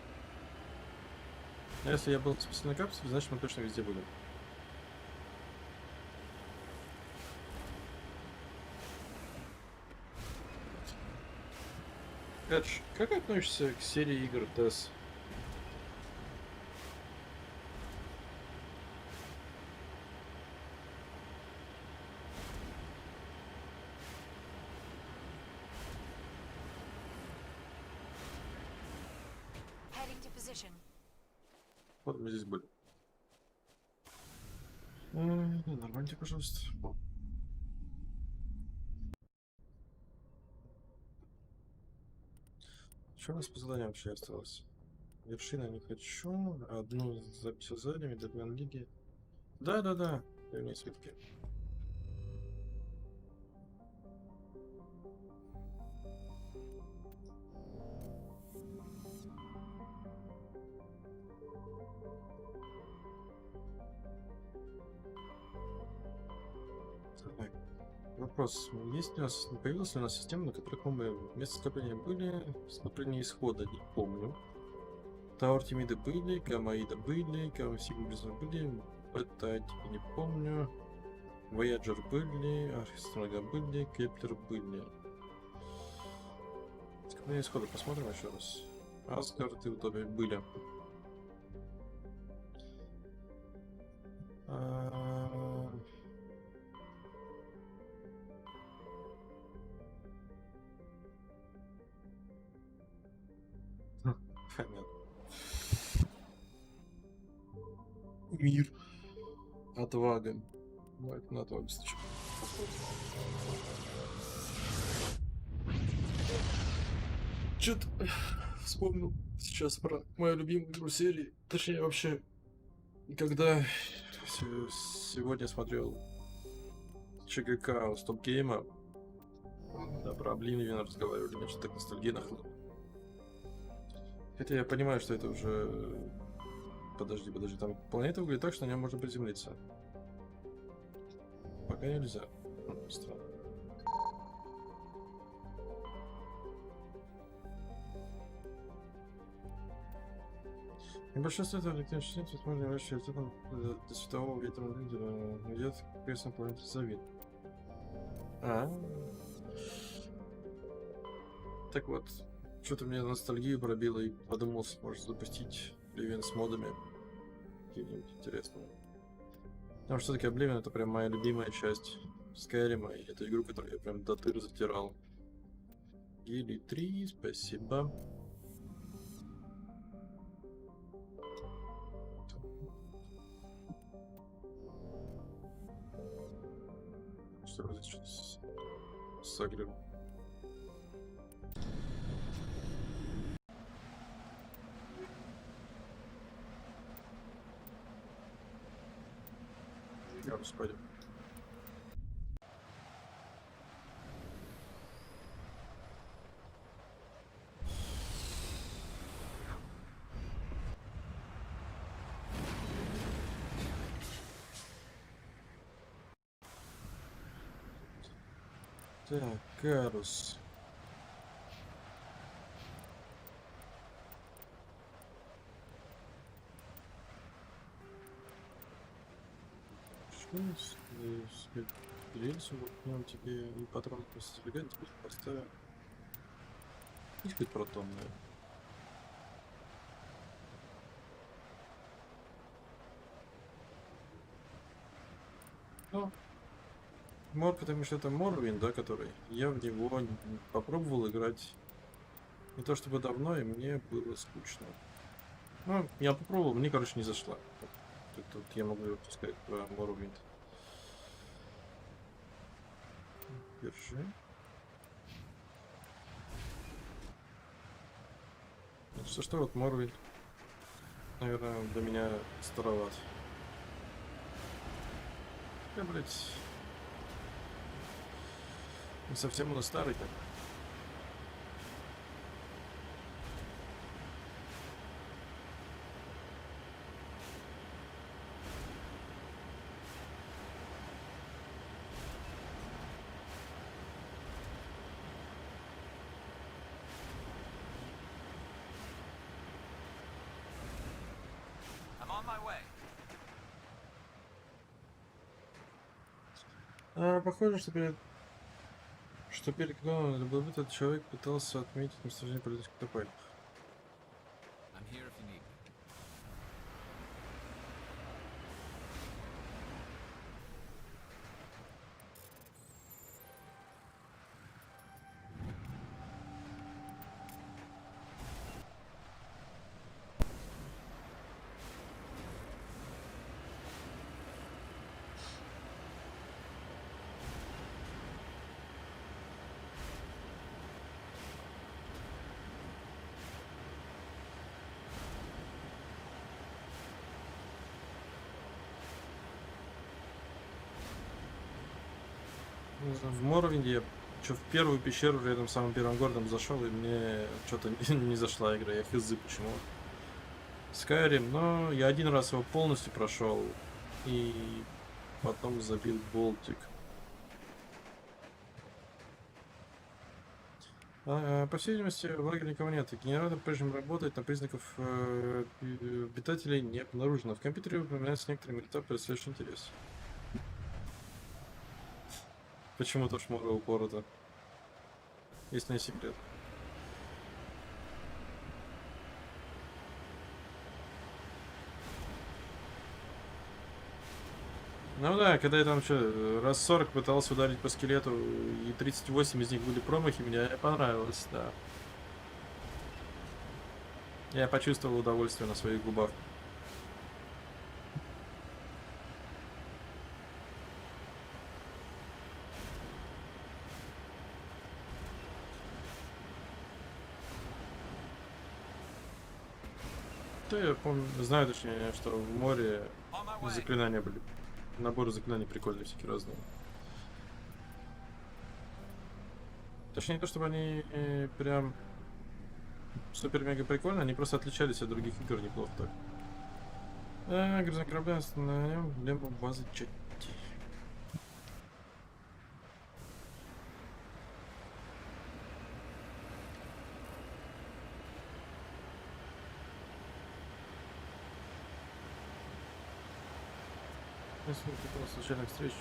А если я был в спасательной капсуле, значит мы точно везде были. Эдж, как относишься к серии игр TES? Heading to position. Вот мы здесь были. Нормально, пожалуйста. Что у нас по заданиям вообще осталось? Вершина не хочу. Одну запись сзади, медальон лиги. Да. Древние свитки. Так. Вопрос. Есть у нас, появилась ли у нас система, на которой мы вместо скопления были, скопления исхода, не помню. Тауэр Тимида были, Гамаида были, Гамасигмблиза были, Бета не помню. Вояджер были, Архистрага были, Кеплер были. Скопление исхода посмотрим еще раз. Асгард и Утопия были. Понятно. Мир. Отвага. Давайте на отвагу встречу. Чё-то вспомнил сейчас про мою любимую игру серии. Точнее, вообще, когда сегодня смотрел ЧГК Стоп Гейма, да, про Обливион разговаривали, мне что-то так ностальгия нахлынула. Хотя я понимаю, что это уже... Подожди, там планета выглядит так, что на нем можно приземлиться. Пока нельзя. Странно. Большинство этого электронных частиц можно вращать до светового ветра лидера. Идет крестная планета Завид. Так вот, что-то мне ностальгию пробило и подумал, может запустить Обливион с модами какие-нибудь интересные. Потому что все-таки Обливион это прям моя любимая часть Скайрима, и это игру, которую я прям до тыр затирал. Гили 3, спасибо. Что вот здесь с агрем? Господи. Так, Карус. Рельсу воткнем тебе и патрон просто сбегать, тебе поставим. Пусть будет протонная. Ну, Мор, потому что это Морвин, да, который. Я в него попробовал играть не то чтобы давно, и мне было скучно. Ну, я попробовал, мне, короче, не зашла. Тут я могу сказать про Морвин. Держи. Что вот Морвин, наверное, для меня староват. Я, блядь... Не совсем он старый-то. Похоже, что перед главным был этот человек пытался отметить местоположение политических топай. I'm here if you need me. В Морвинде я в первую пещеру рядом с самым первым городом зашел, и мне что-то не зашла игра, я хз почему. Скайрим, но я один раз его полностью прошел, и потом забил болтик. По всей видимости, в лагере никого нет. Генератор по-прежнему работает, но признаков обитателей не обнаружено. В компьютере упоминаются некоторые этапы, представляющие интерес. Почему-то шмура упорота. Если не секрет. Ну да, когда я там что, раз 40 пытался ударить по скелету, и 38 из них были промахи, мне понравилось, да. Я почувствовал удовольствие на своих губах. Да, я помню, знаю точнее, что в море заклинания были. Наборы заклинаний прикольные, всякие разные. Точнее, не то, чтобы они прям супер-мега прикольные, они просто отличались от других игр неплохо так. Грозный корабля остановим, лембу базы чати. Случайных встреч.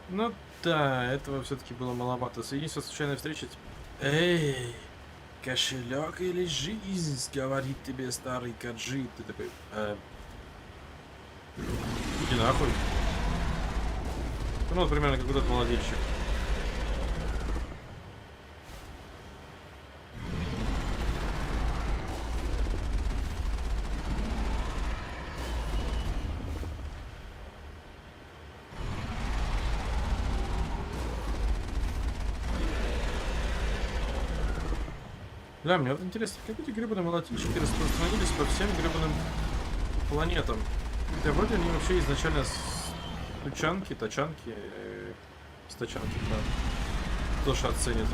Ну да, этого все-таки было маловато. Соединись со случайной встречей. Эй, кошелек или жизнь, говорит тебе старый каджи. Ты такой, иди нахуй. Ну, вот примерно как этот молодильщик. Да, мне вот интересно, как эти гребаные молотильщики распространились по всем гребаным планетам. Да вроде они вообще изначально тачанки, с тачанки, да, тоже оценят.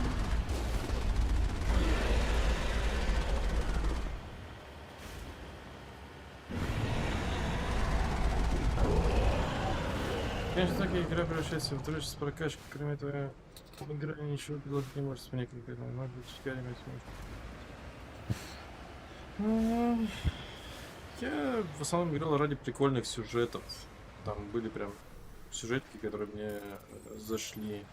Конечно, такая игра превращается в трэш с прокачкой, кроме этого, игра ничего предложить не может, мне какая-то, может быть, шикарная. Я в основном играл ради прикольных сюжетов. Там были прям сюжетки, которые мне зашли.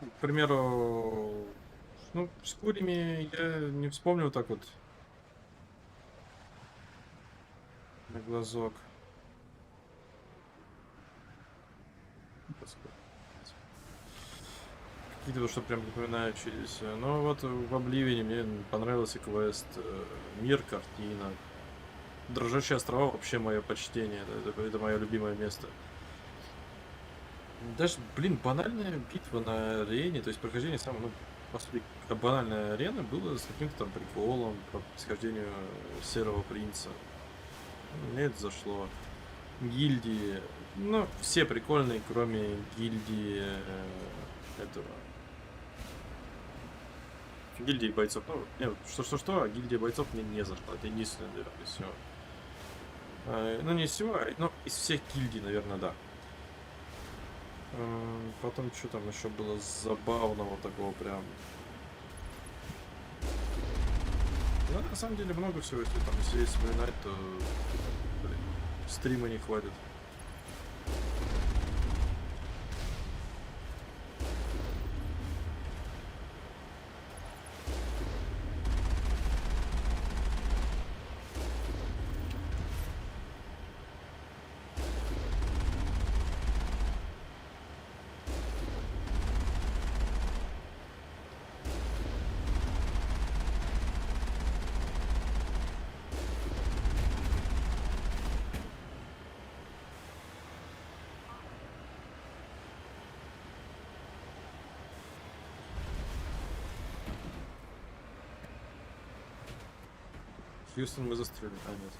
К примеру, ну, с курями я не вспомнил так вот на глазок. Какие-то, что прям напоминающиеся. Но вот в Обливине мне понравился квест «Мир, картина». Дрожащие острова вообще мое почтение. Это мое любимое место. Даже, блин, банальная битва на арене, то есть прохождение самого, ну, После банальной арены было с каким-то там приколом по происхождению Серого Принца. Мне это зашло. Гильдии. Ну, все прикольные, кроме гильдии этого. Гильдии бойцов. Ну, нет, что-что-что, а гильдия бойцов мне не зашла. Это единственное, наверное, из всего. Ну, не из всего, но из всех гильдий, наверное, да. Потом, что там еще было забавного такого прям. Ну, на самом деле, много всего, если там сесть вспоминать, то, блин, стрима не хватит. Хьюстон мы застряли. А, нет.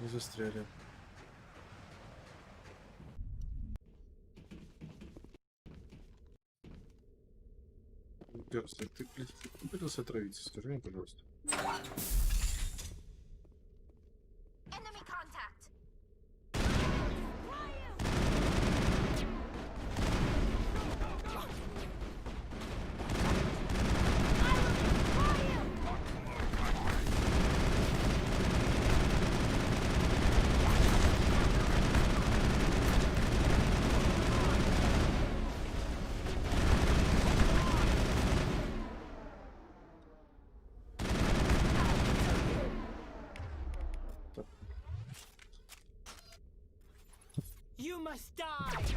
Не застряли. Перс, ты, блядь, пытался отравиться? Скажи мне, пожалуйста. Enemy contact. You must die!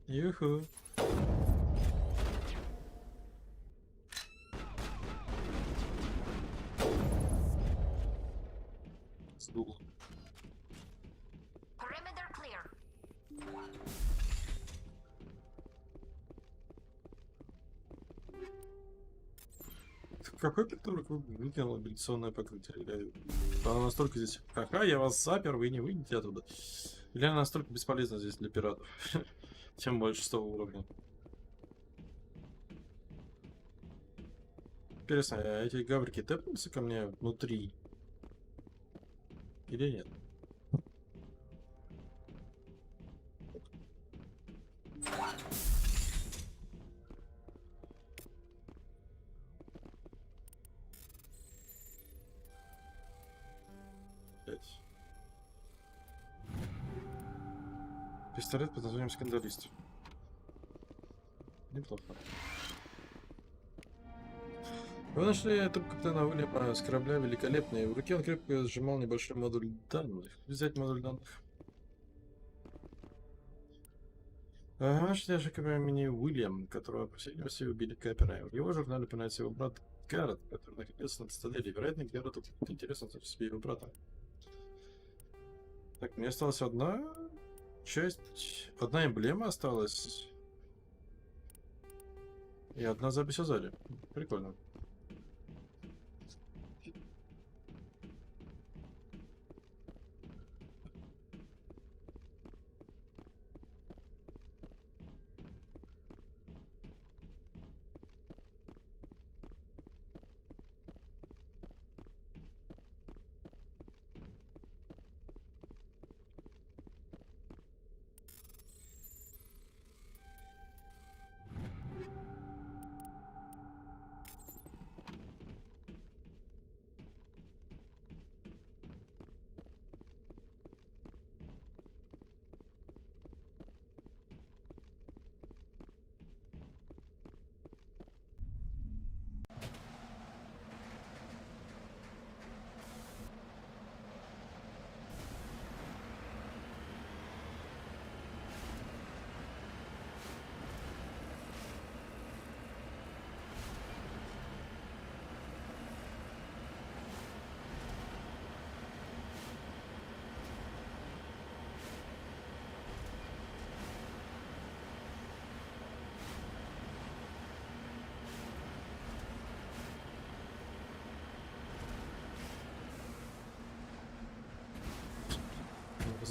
Юху. Сдул. Perimeter clear. Какой придурок выкинул абилляционное покрытие? Она настолько здесь... Ха-ха, я вас запер, вы не выйдете оттуда. Или она настолько бесполезна здесь для пиратов? Тем более 6 уровня. Интересно, а эти гаврики тэпнутся ко мне внутри? Или нет? Пистолет под названием «Скандалист». Неплохо. Вы нашли труп капитана Уильяма с корабля великолепный. В руке он крепко сжимал небольшой модуль данных. Взять модуль данных. Нашли даже по имени Уильям, которого, по всей версии, убили капера. В его журнале упоминается его брат Гаррет, который находился на цитадели. Вероятно, Гаррету интересно знать себе его брата. Так, мне осталась одна часть, одна эмблема осталась. И одна запись о зале. Прикольно.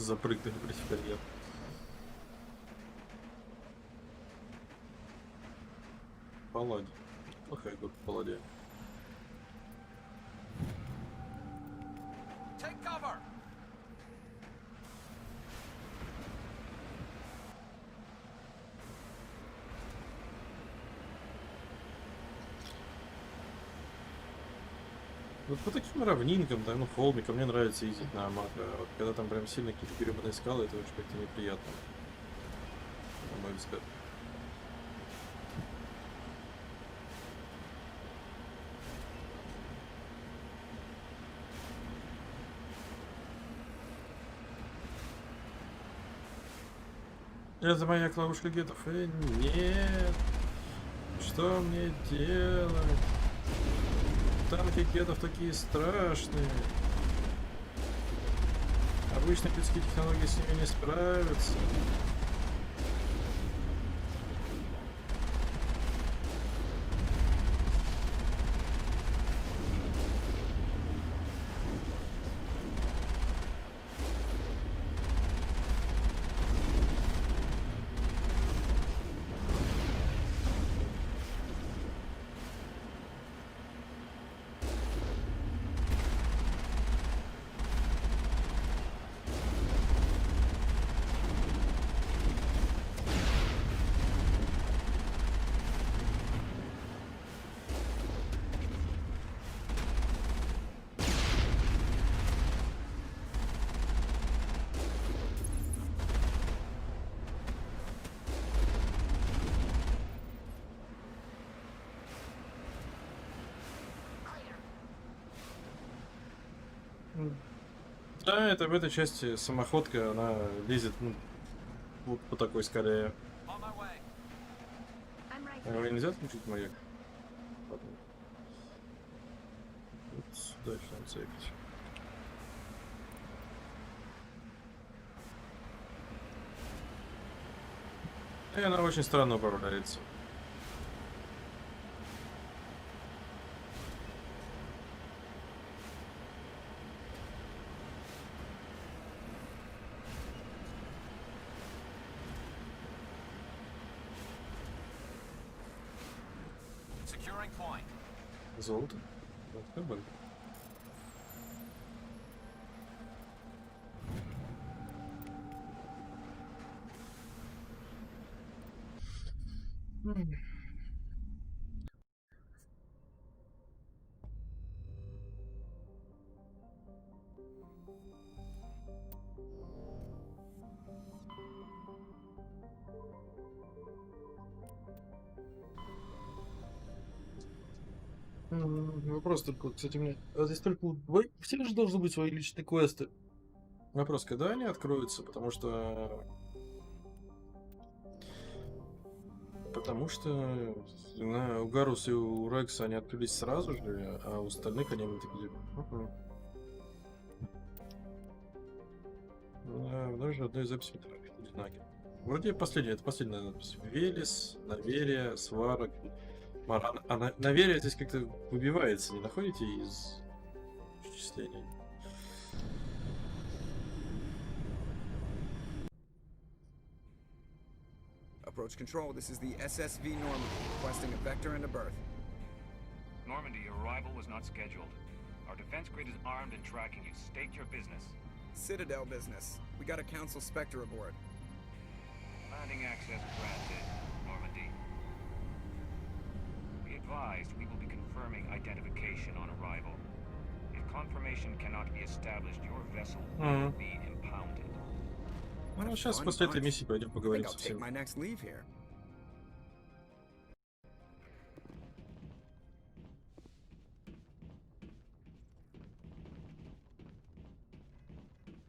Запрыгнули, блядь, в карьер. Палладе. Плохая игра по Палладе. Вот по таким равнинкам, да, ну, холмикам мне нравится ездить на Амаго. А вот когда там прям сильно какие-то гребаные скалы, это очень как-то неприятно. На мой взгляд. Это моя клавушка гетов. Нет. Что мне делать? Танки гетов такие страшные. Обычные людские технологии с ними не справятся. Да, это в этой части самоходка, она лезет, ну, вот по такой скале. А его нельзя отключить маяк? Ладно. Вот сюда еще надо заехать. И она очень странно управляется. Золото? Вот, вопрос только, кстати, мне... А здесь только... Все же должны быть свои личные квесты. Вопрос, когда они откроются, потому что... у Гаруса и у Рекса они открылись сразу же, а у остальных они такие... Даже одной записи знаки. Вроде это последняя запись. Велес, Наверия, Сварок, Маран. А Наверия здесь как-то выбивается, не находите, из исчислений? Approach control, this is the SSV Normandy, requesting a vector and a berth. Normandy, your arrival was not scheduled. Our defense grid is armed and tracking you. State your business. Citadel business. We got a Council Spectre aboard. Landing access granted, Normandy. Be advised, we will be confirming identification on arrival. If confirmation cannot be established, your vessel will be impounded. Ну, сейчас после этой миссии пойдем поговорим со всеми.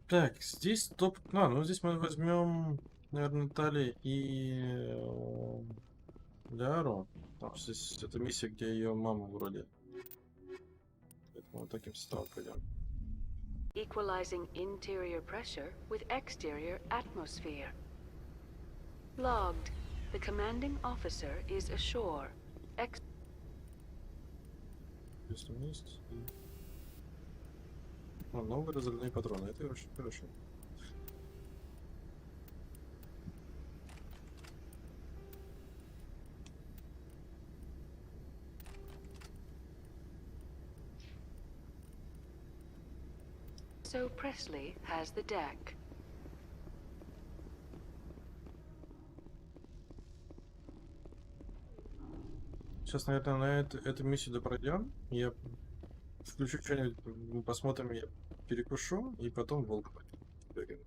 Так, здесь топ... ну здесь мы возьмем, наверное, Тали и Ляру. Там здесь это миссия, где ее мама вроде. Поэтому вот таким составом пойдем. Equalizing interior pressure with exterior atmosphere. Logged. The commanding officer is ashore. Если есть. Новые разрывные патроны. Это очень хорошо. So Presley has the deck. Сейчас, наверное, на эту миссию допройдем. Я включу что-нибудь, мы посмотрим, я перекушу, и потом волк бегаем.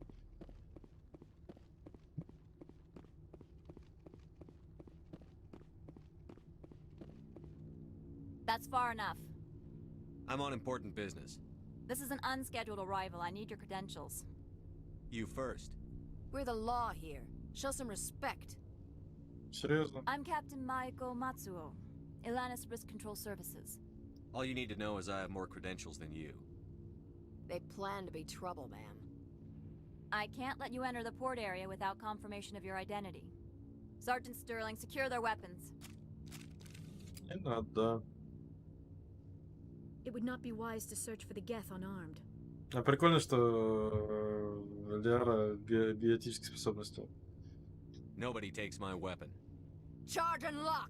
That's far enough. I'm on important business. This is an unscheduled arrival. I need your credentials. You first. We're the law here. Show some respect. Серьезно? I'm Captain Maiko Matsuo, Ilanis Risk Control Services. All you need to know is I have more credentials than you. They plan to be trouble, ma'am. I can't let you enter the port area without confirmation of your identity. Sergeant Sterling, secure their weapons. Не надо. It would not be wise to search for the Geth unarmed. А прикольно, что Лиара биотические способности. Nobody takes my weapon. Charge and lock!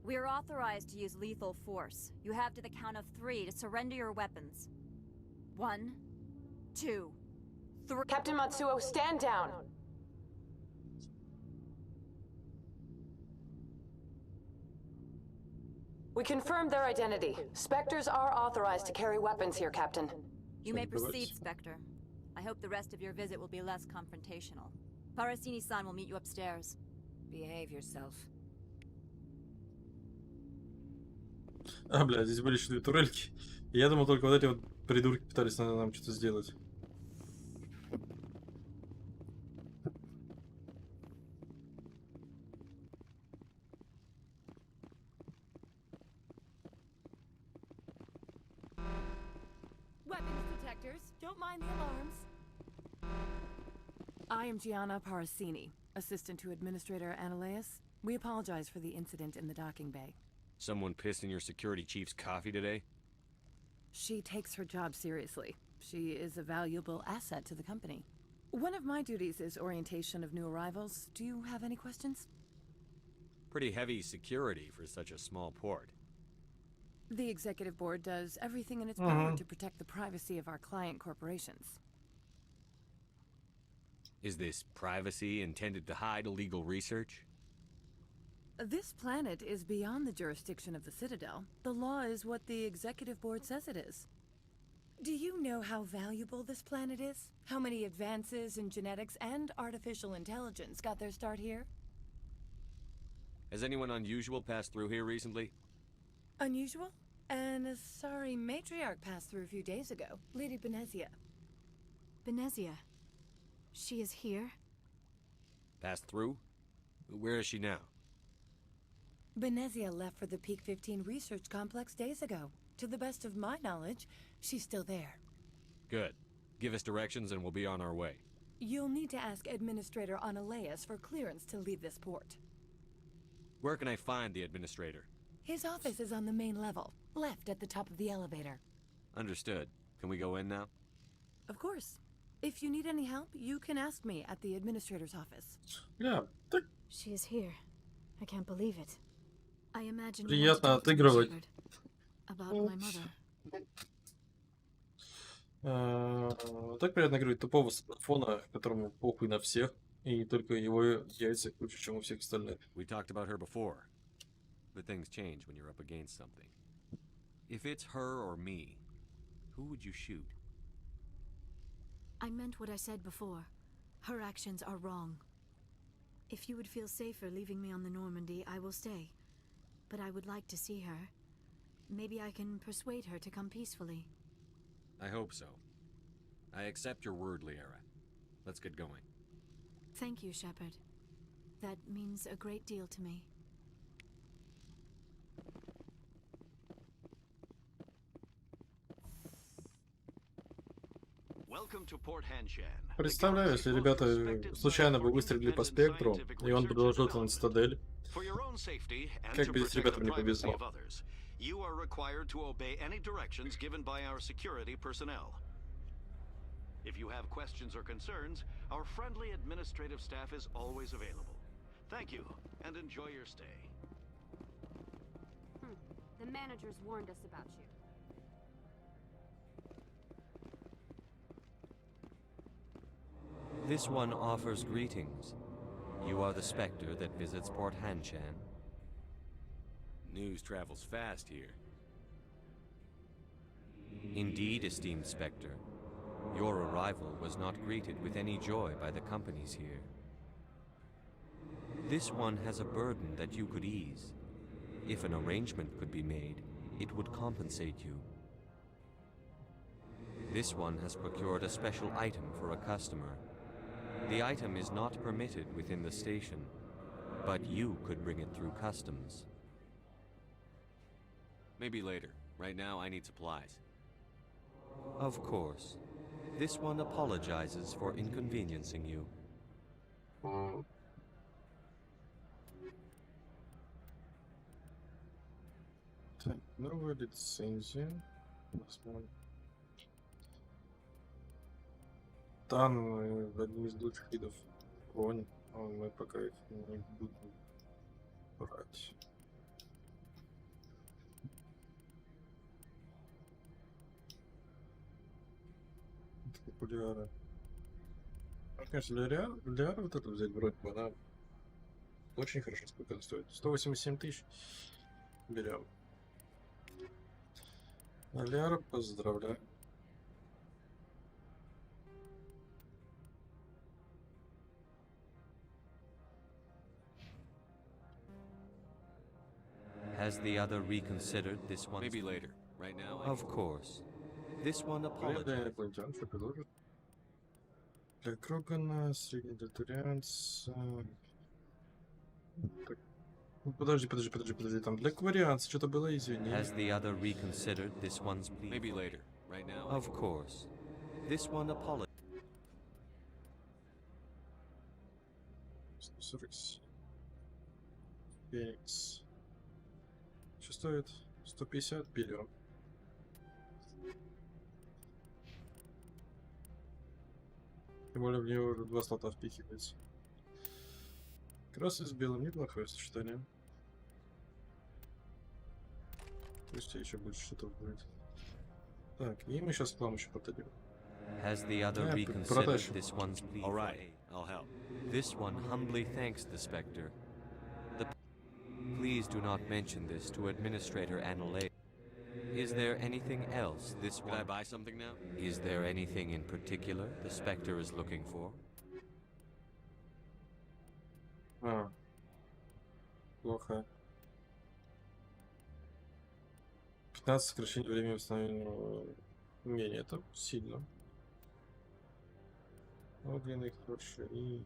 We're authorized to use lethal force. You have to the count of 3 to surrender your weapons. 1, 2, 3. Captain Matsuo, stand down! We confirmed their identity. Spectres are authorized to carry weapons here, Captain. You may proceed, Spectre. I hope the rest of your visit will be less confrontational. Parasini-san will meet you upstairs. Behave yourself. А, бля, здесь были еще 2 турельки. И я думал, только вот эти вот придурки пытались нам что-то сделать. Weapons detectors. Don't mind the alarms. I am Gianna Parasini, assistant to Administrator Analeas. We apologize for the incident in the docking bay. Someone pissed in your security chief's coffee today? She takes her job seriously. She is a valuable asset to the company. One of my duties is orientation of new arrivals. Do you have any questions? Pretty heavy security for such a small port. The executive board does everything in its power to protect the privacy of our client corporations. Is this privacy intended to hide illegal research? This planet is beyond the jurisdiction of the Citadel. The law is what the executive board says it is. Do you know how valuable this planet is? How many advances in genetics and artificial intelligence got their start here? Has anyone unusual passed through here recently? Unusual? An Asari matriarch passed through a few days ago. Lady Benezia. Benezia? She is here? Passed through? Where is she now? Benezia left for the Peak 15 research complex days ago. To the best of my knowledge, she's still there. Good. Give us directions and we'll be on our way. You'll need to ask Administrator Analeas for clearance to leave this port. Where can I find the administrator? His office is on the main level, left at the top of the elevator. Understood. Can we go in now? Of course. If you need any help, you can ask me at the administrator's office. Yeah. She is here. I can't believe it. I imagine Приятно отыгрывать. About my mother. Так приятно играть тупого смартфона, которому похуй на всех, и только его яйца круче, чем у всех остальных. We talked about her before. But things change when you're up against something. If it's her or me, who would you shoot? I meant what I said before. Her actions are wrong. If you would feel safer leaving me on the Normandy, I will stay. But I would like to see her. Maybe I can persuade her to come peacefully. I hope so. I accept your word, Liara. Let's get going. Thank you, Shepard. That means a great deal to me. Представляю, если ребята случайно бы выстрелили по спектру, и он продолжил на цитадель. Как бы здесь ребятам не повезло. You are required to obey any directions given by our security personnel. If you have questions or concerns, our friendly administrative staff is always available. Thank you, and enjoy your stay. The managers warned us about you. This one offers greetings. You are the Spectre that visits Port Hanshan. News travels fast here. Indeed, esteemed Spectre. Your arrival was not greeted with any joy by the companies here. This one has a burden that you could ease. If an arrangement could be made, it would compensate you. This one has procured a special item for a customer. The item is not permitted within the station, but you could bring it through customs. Maybe later. Right now, I need supplies. Of course. This one apologizes for inconveniencing you. Так, новая лицензия. Посмотрим. Там одни из лучших видов брони. Мы пока их не будем брать. Популяры. Конечно, для Ляра вот эту взять вроде бы она очень хорошо. Сколько это стоит? 187 тысяч. Берем. Ляра, поздравляю. Has the other reconsidered this one? Maybe later. Right now, Of course. This one apologizes. Что предложит? Для Крогана, средний для Турианца. Так. Подожди. Там для Кварианца что-то было, извини. Has the other reconsidered this one's plea? Maybe later. Right now, Of course. This one apologizes. 147. Феникс. Что стоит? 150 берем. Тем более в нее уже 2 слота впихивается. Красный с белым неплохое сочетание. То есть еще больше что-то будет. Так, и мы сейчас к вам еще подойдем. Has the other reconsidered this one's plea? all right, I'll help. This one humbly thanks the Spectre. Please do not mention this to Administrator Annalay. Is there anything else this one... Can I buy something now? Is there anything in particular the Spectre is looking for? Плохо. 15 сокращение времени восстановления умения. Это сильно. Огненный хороший. И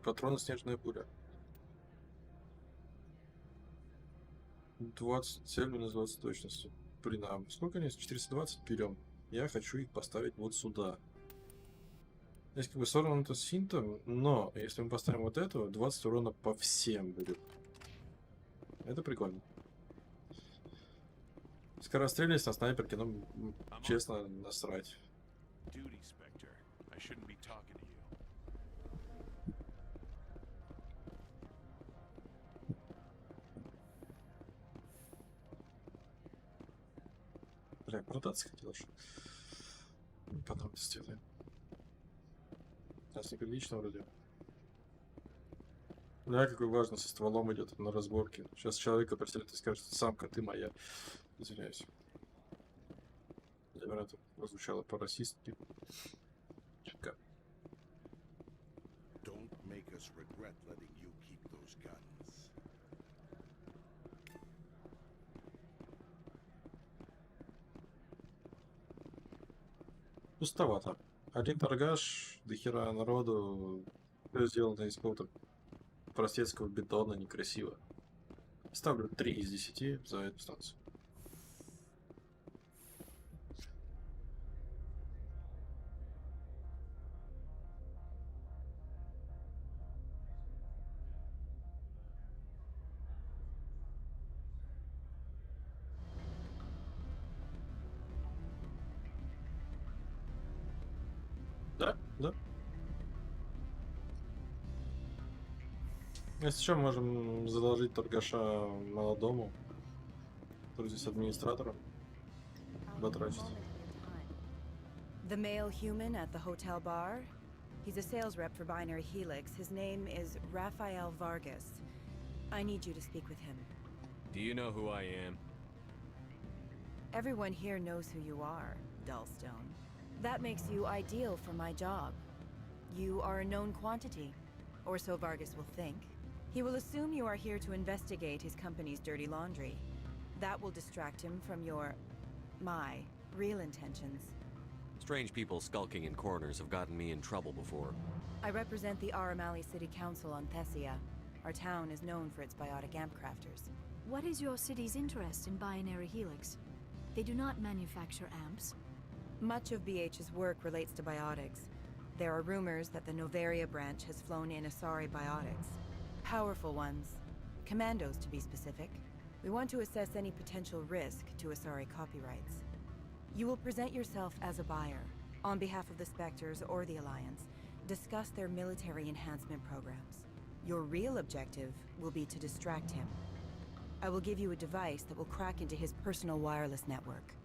патроны снежная буря. 20 цель минус 20 точности. Блин, а сколько они? 420 берем. Я хочу их поставить вот сюда. Здесь как бы сорвано-то с синтом, но если мы поставим вот эту, 20 урона по всем будет. Это прикольно. Скорострельность на снайперке, ну, честно, насрать. Бля, продаться хотел же. Потом это сделаем. Сейчас неприлично вроде. Бля, какой важный со стволом идет на разборке. Сейчас человека присядет и скажет: самка, ты моя. Извиняюсь. Наверное, это прозвучало по-расистски. Чутка. Пустовато. Один торгаш, дохера народу, все сделано из какого-то простецкого бетона, некрасиво. Ставлю 3 из 10 за эту станцию. Да. Если что, можем задолжить торгаша молодому, который здесь администратором, потратить. The male human at the hotel bar? He's a sales rep for Binary Helix. His name is Rafael Vargas. I need you to speak with him. Do you know who I am? Everyone here knows who you are, Dullstone. That makes you ideal for my job. You are a known quantity, or so Vargas will think. He will assume you are here to investigate his company's dirty laundry. That will distract him from my real intentions. Strange people skulking in corners have gotten me in trouble before. I represent the Aramali City Council on Thessia. Our town is known for its biotic amp crafters. What is your city's interest in Binary Helix? They do not manufacture amps. Much of BH's work relates to biotics. There are rumors that the Novaria branch has flown in Asari biotics. Powerful ones. Commandos, to be specific. We want to assess any potential risk to Asari copyrights. You will present yourself as a buyer, on behalf of the Spectres or the Alliance. Discuss their military enhancement programs. Your real objective will be to distract him. I will give you a device that will crack into his personal wireless network.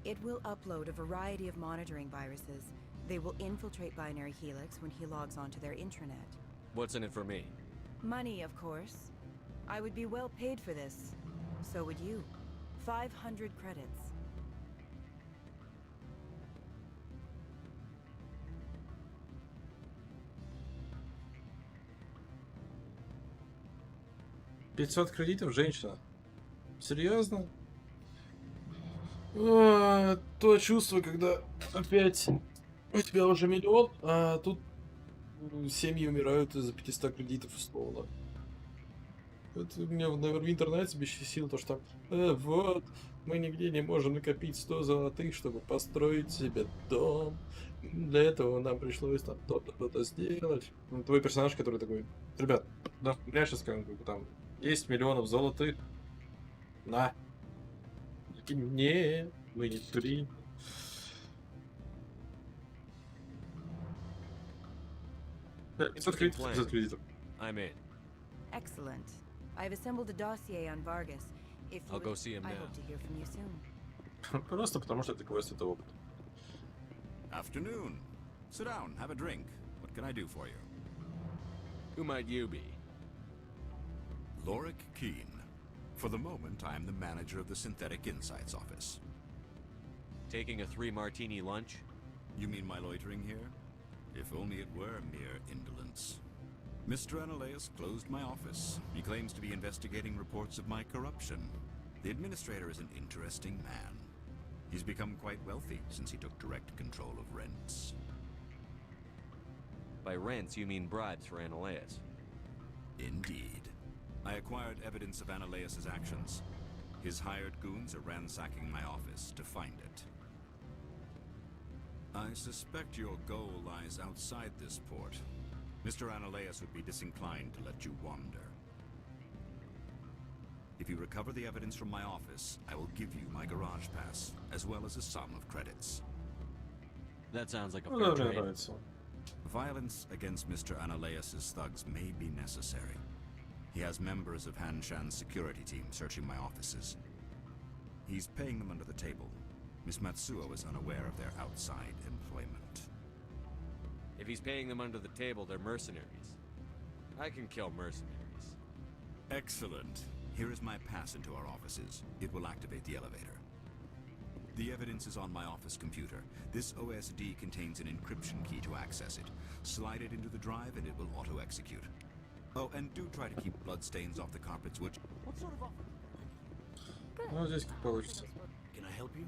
It will upload a variety of monitoring viruses. They will infiltrate Binary Helix when he logs onto their intranet. What's in it for me? Money, of course. I would be well paid for this. So would you. 500 credits. $500 женщина. Серьезно? То чувство, когда опять у тебя уже миллион, а тут семьи умирают из-за 500 кредитов условно. Это меня, наверное, в интернете бесчесило, то что там, вот, мы нигде не можем накопить 100 золотых, чтобы построить себе дом. Для этого нам пришлось там то-то сделать. Ну, твой персонаж, который такой, ребят, да, я сейчас скажу, там 10 миллионов золотых. На. Такие, не, мы не 3. Да, 500 кредитов. I'm in. Excellent. I've assembled a dossier on Vargas. If I'll go see him I now. hope to hear from you soon. Просто потому что это квест, это опыт. Afternoon. Sit down, have a drink. What can I do for you? Who might you be? Lorik Keen. For the moment, I am the manager of the Synthetic Insights office. Taking a 3-martini lunch? You mean my loitering here? If only it were mere indolence. Mr. Analeus closed my office. He claims to be investigating reports of my corruption. The administrator is an interesting man. He's become quite wealthy since he took direct control of rents. By rents, you mean bribes for Analeus? Indeed. I acquired evidence of Analeus's actions. His hired goons are ransacking my office to find it. I suspect your goal lies outside this port. Mr. Analeus would be disinclined to let you wander. If you recover the evidence from my office, I will give you my garage pass, as well as a sum of credits. That sounds like a fair trade. Violence against Mr. Analeus's thugs may be necessary. He has members of Hanshan's security team searching my offices. He's paying them under the table. Miss Matsuo is unaware of their outside employment. If he's paying them under the table, they're mercenaries. I can kill mercenaries. Excellent. Here is my pass into our offices. It will activate the elevator. The evidence is on my office computer. This OSD contains an encryption key to access it. Slide it into the drive and it will auto-execute. Oh, and do try to keep bloodstains off the carpets, would you? What sort of offer? Ну, здесь как получится. Can I help you?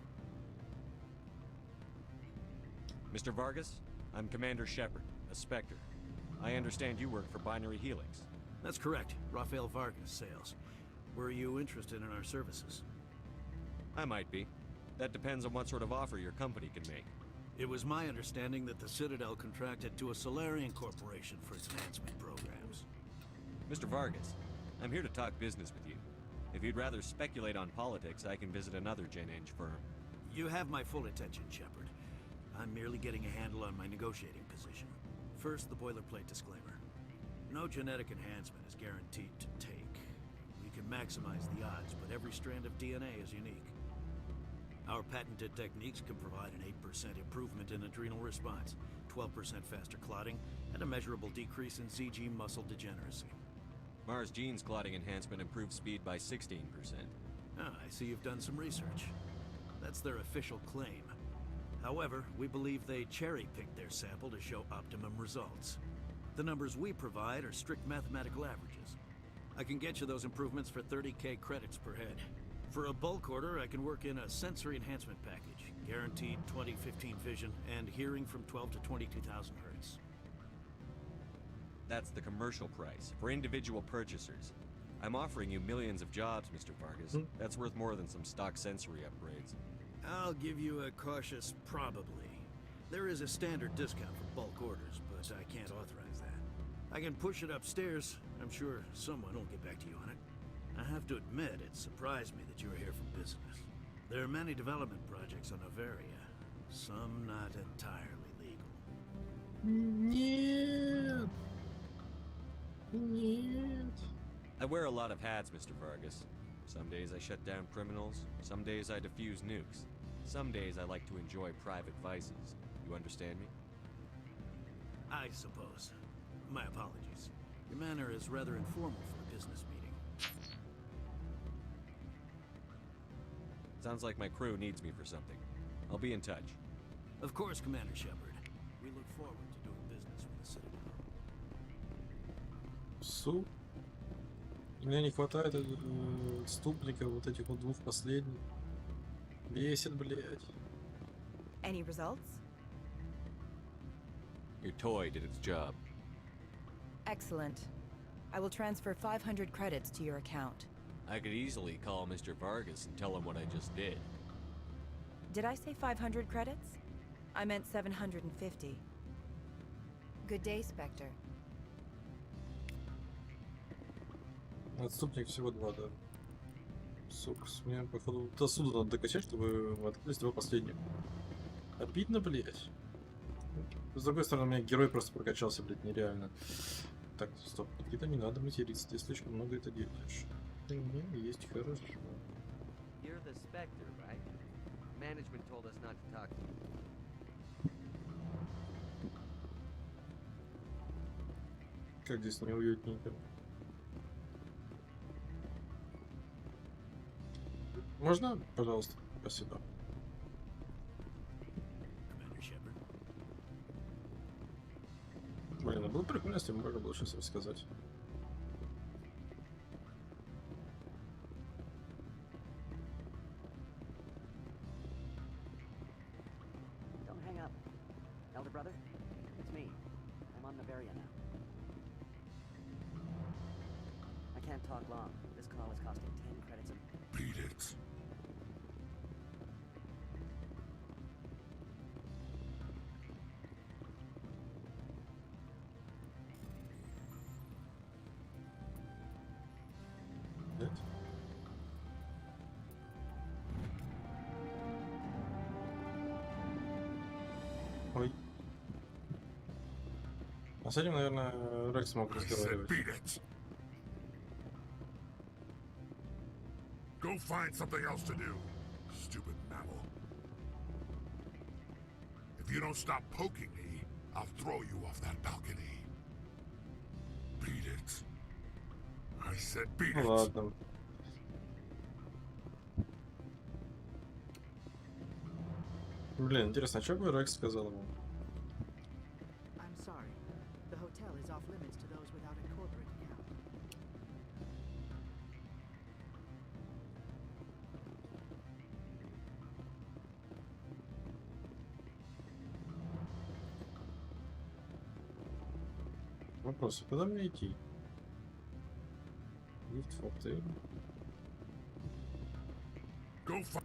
Mr. Vargas, I'm Commander Shepard, a Spectre. I understand you work for Binary Helix. That's correct. Rafael Vargas, sales. Were you interested in our services? I might be. That depends on what sort of offer your company can make. It was my understanding that the Citadel contracted to a Solarian corporation for its enhancement programs. Mr. Vargas, I'm here to talk business with you. If you'd rather speculate on politics, I can visit another Gen Eng firm. You have my full attention, Shepard. I'm merely getting a handle on my negotiating position. First, the boilerplate disclaimer. No genetic enhancement is guaranteed to take. We can maximize the odds, but every strand of DNA is unique. Our patented techniques can provide an 8% improvement in adrenal response, 12% faster clotting, and a measurable decrease in CG muscle degeneracy. Mars Gene's clotting enhancement improves speed by 16%. Ah, I see you've done some research. That's their official claim. However, we believe they cherry-picked their sample to show optimum results. The numbers we provide are strict mathematical averages. I can get you those improvements for 30K credits per head. For a bulk order, I can work in a sensory enhancement package, guaranteed 20/15 vision, and hearing from 12 to 22,000 hertz. That's the commercial price for individual purchasers. I'm offering you millions of jobs, Mr. Vargas. That's worth more than some stock sensory upgrades. I'll give you a cautious probably. There is a standard discount for bulk orders, but I can't authorize that. I can push it upstairs. I'm sure someone will get back to you on it. I have to admit, it surprised me that you were here for business. There are many development projects on Novaria, some not entirely legal. Нет. Нет. I wear a lot of hats, Mr. Vargas. Some days I shut down criminals, some days I defuse nukes. Some days I like to enjoy private vices. You understand me? I suppose. My apologies. Your manner is rather informal for a business meeting. Sounds like my crew needs me for something. I'll be in touch. Of course, Commander Shepard. We look forward to doing business with the Citadel. Су. Мне не хватает отступников, вот этих вот двух последних. Бесит, блядь. Any results? Your toy did its job. Excellent. I will transfer 500 credits to your account. I could easily call Mr. Vargas and tell him what I just did. Did I say 500 credits? I meant 750. Good day, Spectre. Отступник всего 2, да. Сука, мне, походу, до суда надо докачать, чтобы открылись 2 последних. Обидно, блядь. С другой стороны, у меня герой просто прокачался, блядь, нереально. Так, стоп, Никита, не надо материться, ты слишком много это делаешь. У меня есть хорошо. You're the Spectre, right? Management told us not to talk to you. Как здесь неуютненько. Можно, пожалуйста? Спасибо. Блин, ну было прикольно, если бы можно было сейчас рассказать. Don't hang up. Elder brother, it's me. I'm on Novaria now. I can't talk long. This call is costing 10 credits a... Beat it. Ой. А с этим, наверное, Рекс мог разговаривать. Go find something else to do, stupid mammal. If you don't stop poking me, I'll throw you off that balcony. Beat it. I said beat it. Ну ладно. Блин, интересно, а что бы Рекс сказал ему? I'm sorry. The hotel is off limits to those without a corporate account. Вопрос, куда мне идти? Лифт в отель. Go find...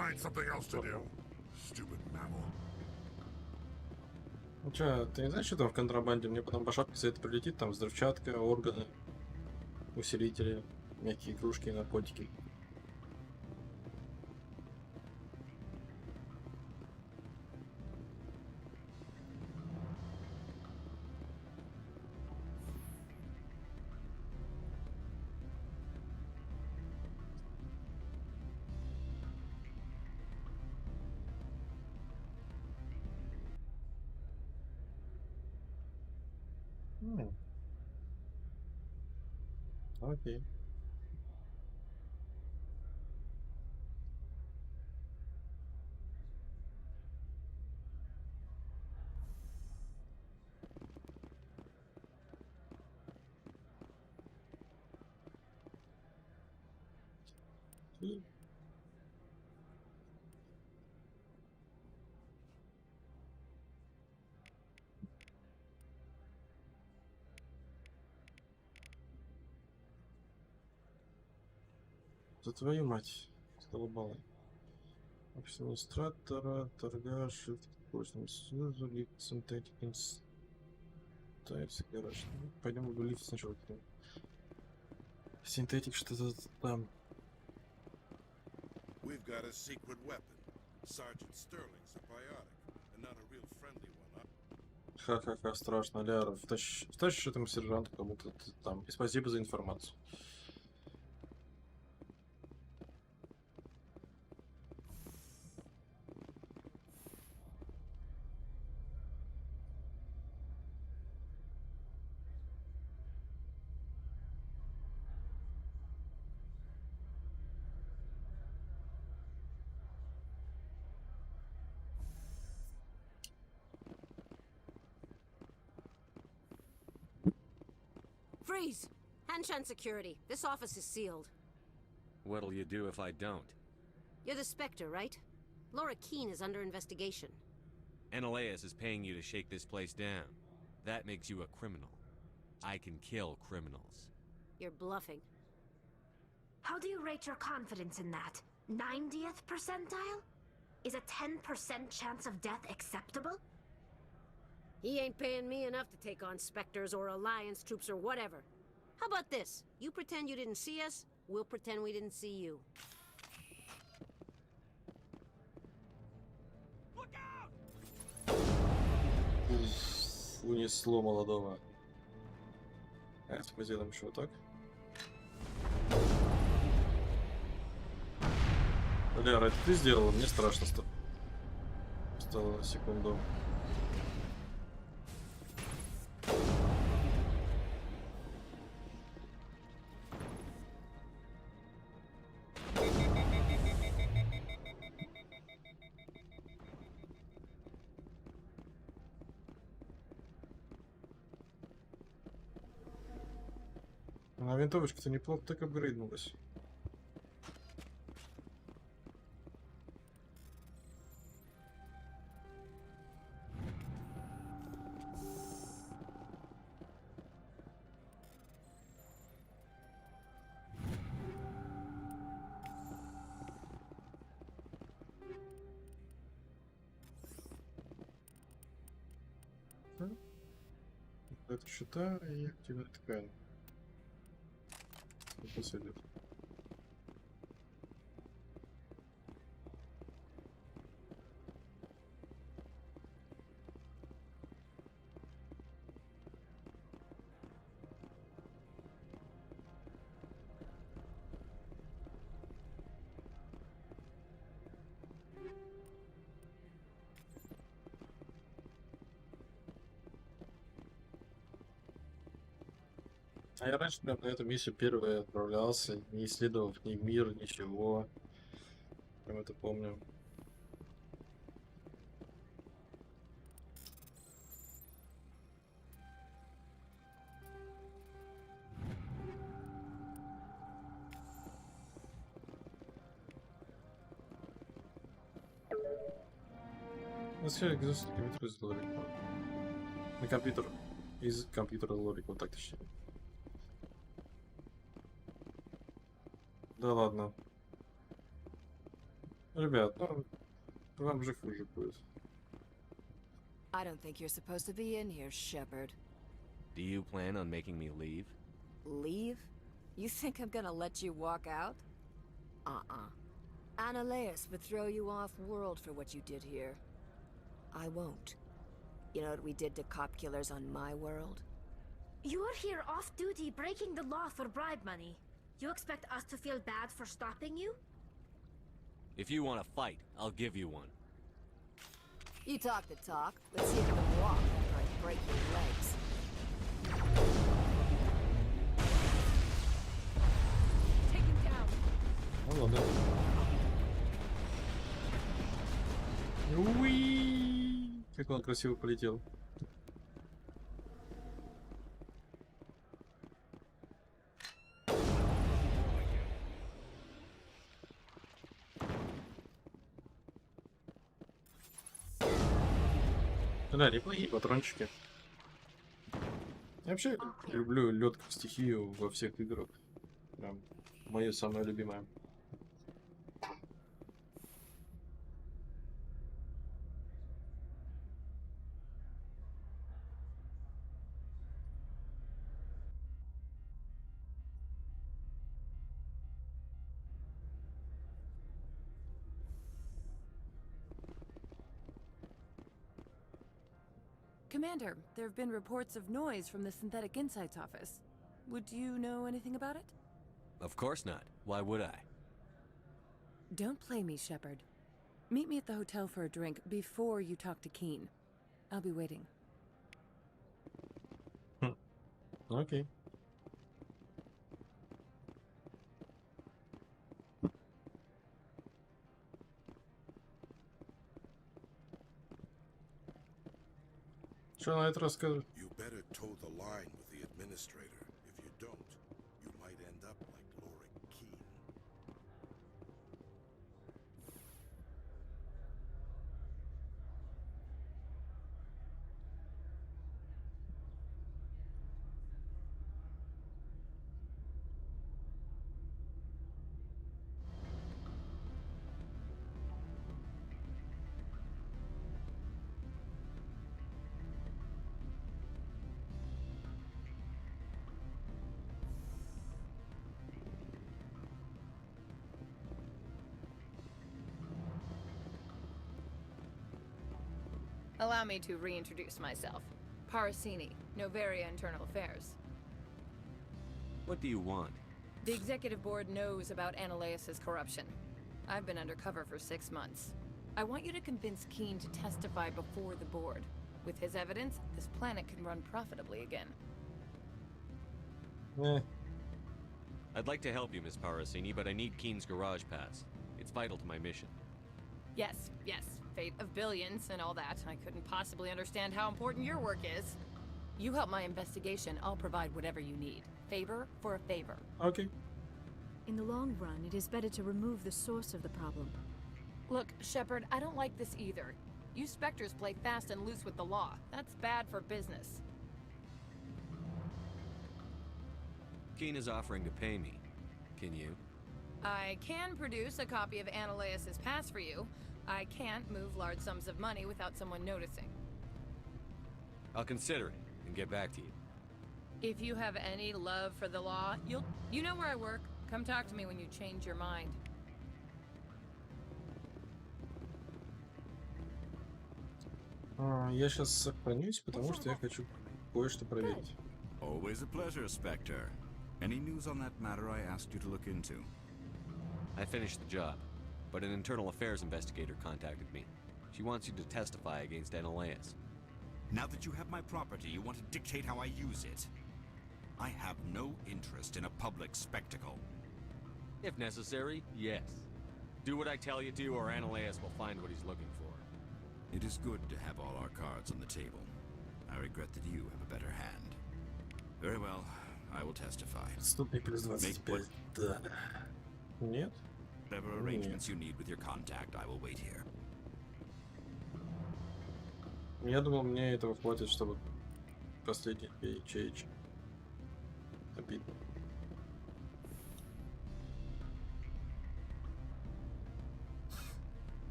find something else to do. Stupid mammal. Ну чё, ты не знаешь, что там в контрабанде? Мне потом по шапке за это прилетит, там взрывчатка, органы, усилители, мягкие игрушки, наркотики. Окей. За твою мать, столбалы. Администратора, торгаш, Кожному Союзу, лифт, синтетик, инстайс, гараж. Ну, пойдем в лифт сначала. Синтетик что-то там. We've got a secret weapon. Sergeant Sterling's a biotic, and not a real friendly one. Ха-ха-ха, страшно, Ляров. Втащишь этому сержанту кому-то там. И спасибо за информацию. Freeze! Hanshan security. This office is sealed. What'll you do if I don't? You're the Spectre, right? Laura Keene is under investigation. Ananias is paying you to shake this place down. That makes you a criminal. I can kill criminals. You're bluffing. How do you rate your confidence in that? 90th percentile? Is a 10% chance of death acceptable? He ain't paying me enough to take on Spectres or Alliance troops or whatever. How about this? You pretend you didn't see us, we'll pretend we didn't see you. Унесло молодого. Мы сделаем еще вот так. Ляра, это ты сделала? Мне страшно стало на секунду. А винтовочка-то неплохо так апгрейднулась. Это счета и активная ткань. Это сойдет. А я раньше прям на эту миссию первый отправлялся, не исследовав ни мир, ничего. Прям это помню. Ну, все, компьютер из лорик. На компьютер. Из компьютера лорик, вот так точнее. Да ладно. Ребят, ну, вам же хуже будет. I don't think you're supposed to be in here, Shepard. Do you plan on making me leave? Leave? You think I'm gonna let you walk out? Uh-uh. Annaleus would throw you off-world for what you did here. I won't. You know what we did to cop killers on my world? You're here off-duty breaking the law for bribe money. You expect us to feel bad for stopping you? If you want to fight, I'll give you one. You talk the talk. Let's see if you can walk after I break your legs. Take him down. Ну ладно. Уи! Как он красиво полетел. Да, неплохие патрончики. Я вообще люблю лед как стихию во всех играх. Прям мое самое любимое. Commander, there have been reports of noise from the Synthetic Insights office. Would you know anything about it? Of course not. Why would I? Don't play me, Shepard. Meet me at the hotel for a drink before you talk to Keen. I'll be waiting. Окей. Что на этот раз скажешь? You better toe the line with the administrator. If you don't, you might end up like Laura Keene. Allow me to reintroduce myself. Parasini, Novaria Internal Affairs. What do you want? The executive board knows about Annaleus' corruption. I've been undercover for 6 months. I want you to convince Keen to testify before the board. With his evidence, this planet can run profitably again. I'd like to help you, Miss Parasini, but I need Keen's garage pass. It's vital to my mission. Yes, yes, fate of billions and all that. I couldn't possibly understand how important your work is. You help my investigation, I'll provide whatever you need. Favor for a favor. Okay. In the long run, it is better to remove the source of the problem. Look, Shepard, I don't like this either. You Spectres play fast and loose with the law. That's bad for business. Keen is offering to pay me. Can you? I can produce a copy of Annaleus' pass for you. I can't move large sums of money without someone noticing. I'll consider it and get back to you. If you have any love for the law, you know where I work. Come talk to me when you change your mind. Я сейчас сохранюсь, потому что я хочу кое-что проверить. Always a pleasure, Spectre. Any news on that matter I asked you to look into? I finished the job, but an internal affairs investigator contacted me. She wants you to testify against Annaleus. Now that you have my property, you want to dictate how I use it. I have no interest in a public spectacle. If necessary, yes. Do what I tell you to, or Annaleus will find what he's looking for. It is good to have all our cards on the table. I regret that you have a better hand. Very well, I will testify. Отступник плюс 25. Да. Нет? Whatever arrangements you need with your contact, I will wait here. Я думал, мне этого хватит, чтобы последний чаечек. Обидно.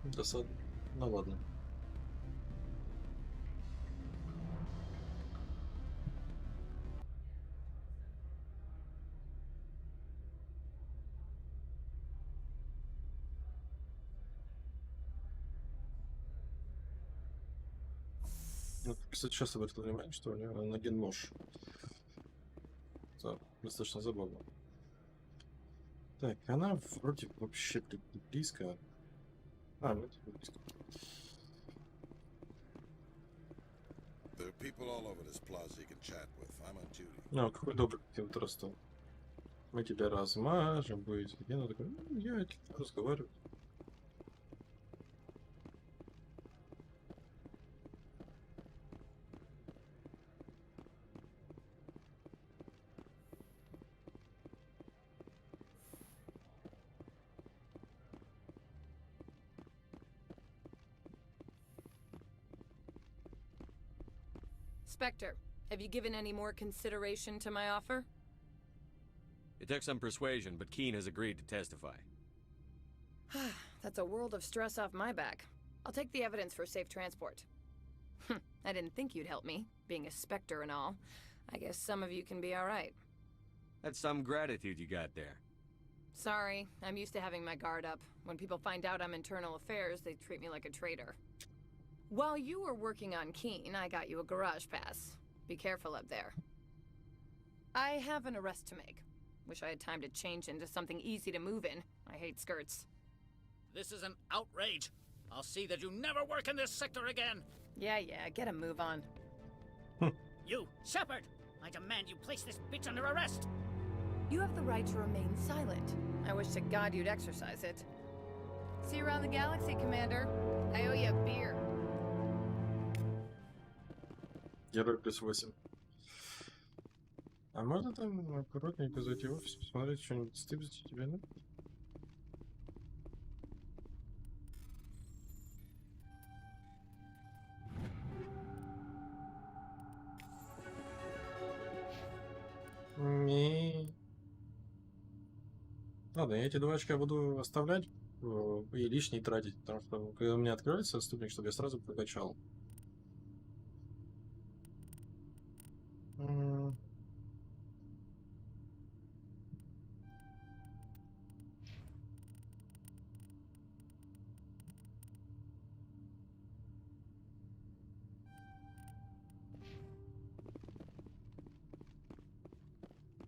Досадно. Ну ладно. Вот, кстати, сейчас обратил внимание, что у него ноги нож. Это достаточно забавно. Так, она вроде вообще близко. А, нет, не близко. There are people all over this plaza you can chat with. I'm on duty. Ну, какой добрый каким-то ростом. Мы тебя размажем, будете. И она такая, «Ну, я разговариваю. Spectre, have you given any more consideration to my offer? It took some persuasion, but Keene has agreed to testify. That's a world of stress off my back. I'll take the evidence for safe transport. I didn't think you'd help me, being a Spectre and all. I guess some of you can be alright. That's some gratitude you got there. Sorry, I'm used to having my guard up. When people find out I'm internal affairs, they treat me like a traitor. While you were working on Keene, I got you a garage pass. Be careful up there. I have an arrest to make. Wish I had time to change into something easy to move in. I hate skirts. This is an outrage. I'll see that you never work in this sector again. Yeah, get a move on. You, Shepard! I demand you place this bitch under arrest! You have the right to remain silent. I wish to God you'd exercise it. See you around the galaxy, Commander. I owe you a beer. Герой +8. А можно там аккуратненько зайти в офис, посмотреть, что-нибудь стыбзить у тебя, нет? Не. Ладно, я эти 2 очка буду оставлять и лишние тратить, потому что когда у меня откроется отступник, чтобы я сразу прокачал.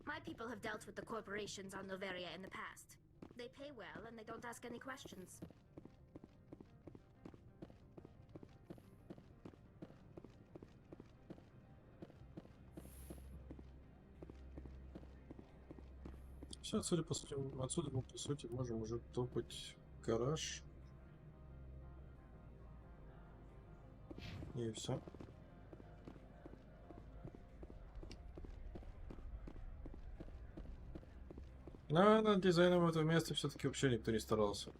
My people have dealt with the corporations on Noveria in the past. They pay well and they don't ask any questions. Все, отсюда мы, по сути, можем уже топать в гараж. И все. Но над дизайном этого места все-таки вообще никто не старался.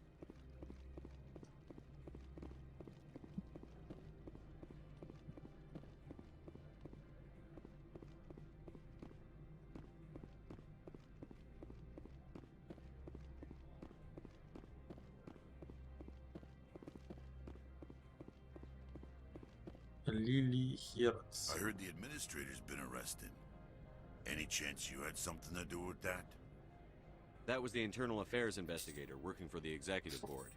Lily Hertz. I heard the administrator's been arrested. Any chance you had something to do with that? That was the internal affairs investigator working for the executive board.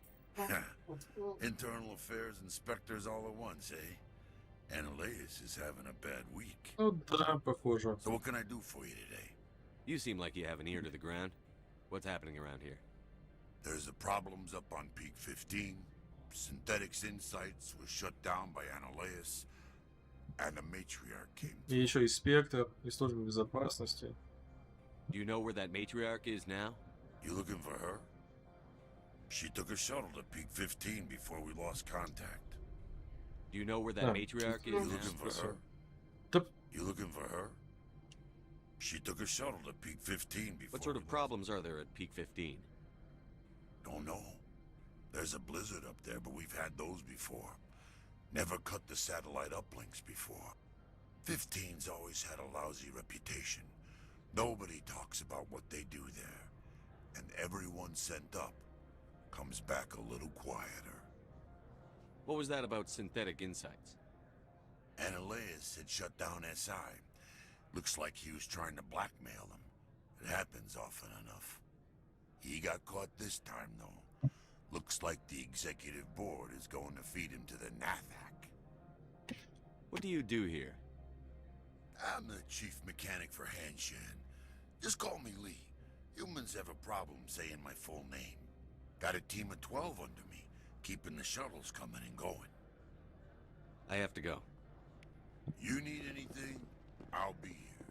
Internal affairs inspectors all at once, eh? Annaleus is having a bad week. Ну да, похоже. So what can I do for you today? You seem like you have an ear to the ground. What's happening around here? There's the problems up on Peak 15. Synthetics Insights was shut down by Annaleus. And the matriarch came И еще и Спектр, и служба безопасности. Do you know where that matriarch is now? You looking for her? She took a shuttle to Peak 15 before we lost contact. Do you know where that matriarch is You now? looking for her? You looking for her? She took a shuttle to Peak 15 before. What sort of problems are there at Peak 15? Don't know. There's a blizzard up there, but we've had those before. Never cut the satellite uplinks before. 15's always had a lousy reputation. Nobody talks about what they do there. And everyone sent up comes back a little quieter. What was that about synthetic insights? Ananias had shut down SI. Looks like he was trying to blackmail them. It happens often enough. He got caught this time, though. Looks like the executive board is going to feed him to the Nathak. What do you do here? I'm the chief mechanic for Hanshan. Just call me Lee. Humans have a problem saying my full name. Got a team of 12 under me, keeping the shuttles coming and going. I have to go. You need anything, I'll be here.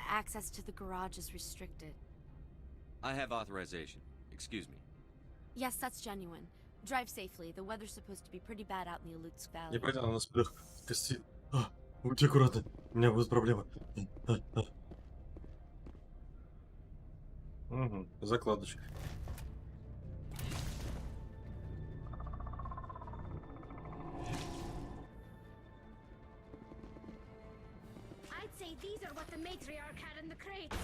Access to the garage is restricted. I have authorization. Excuse me. Yes, that's genuine. Drive safely. The weather's supposed to be pretty bad out in the Alutsk Valley. Ебать, она нас прям кости. Будьте аккуратны. У меня будет проблема. Угу, закладочка. I'd say these are what the matriarch had in the crates.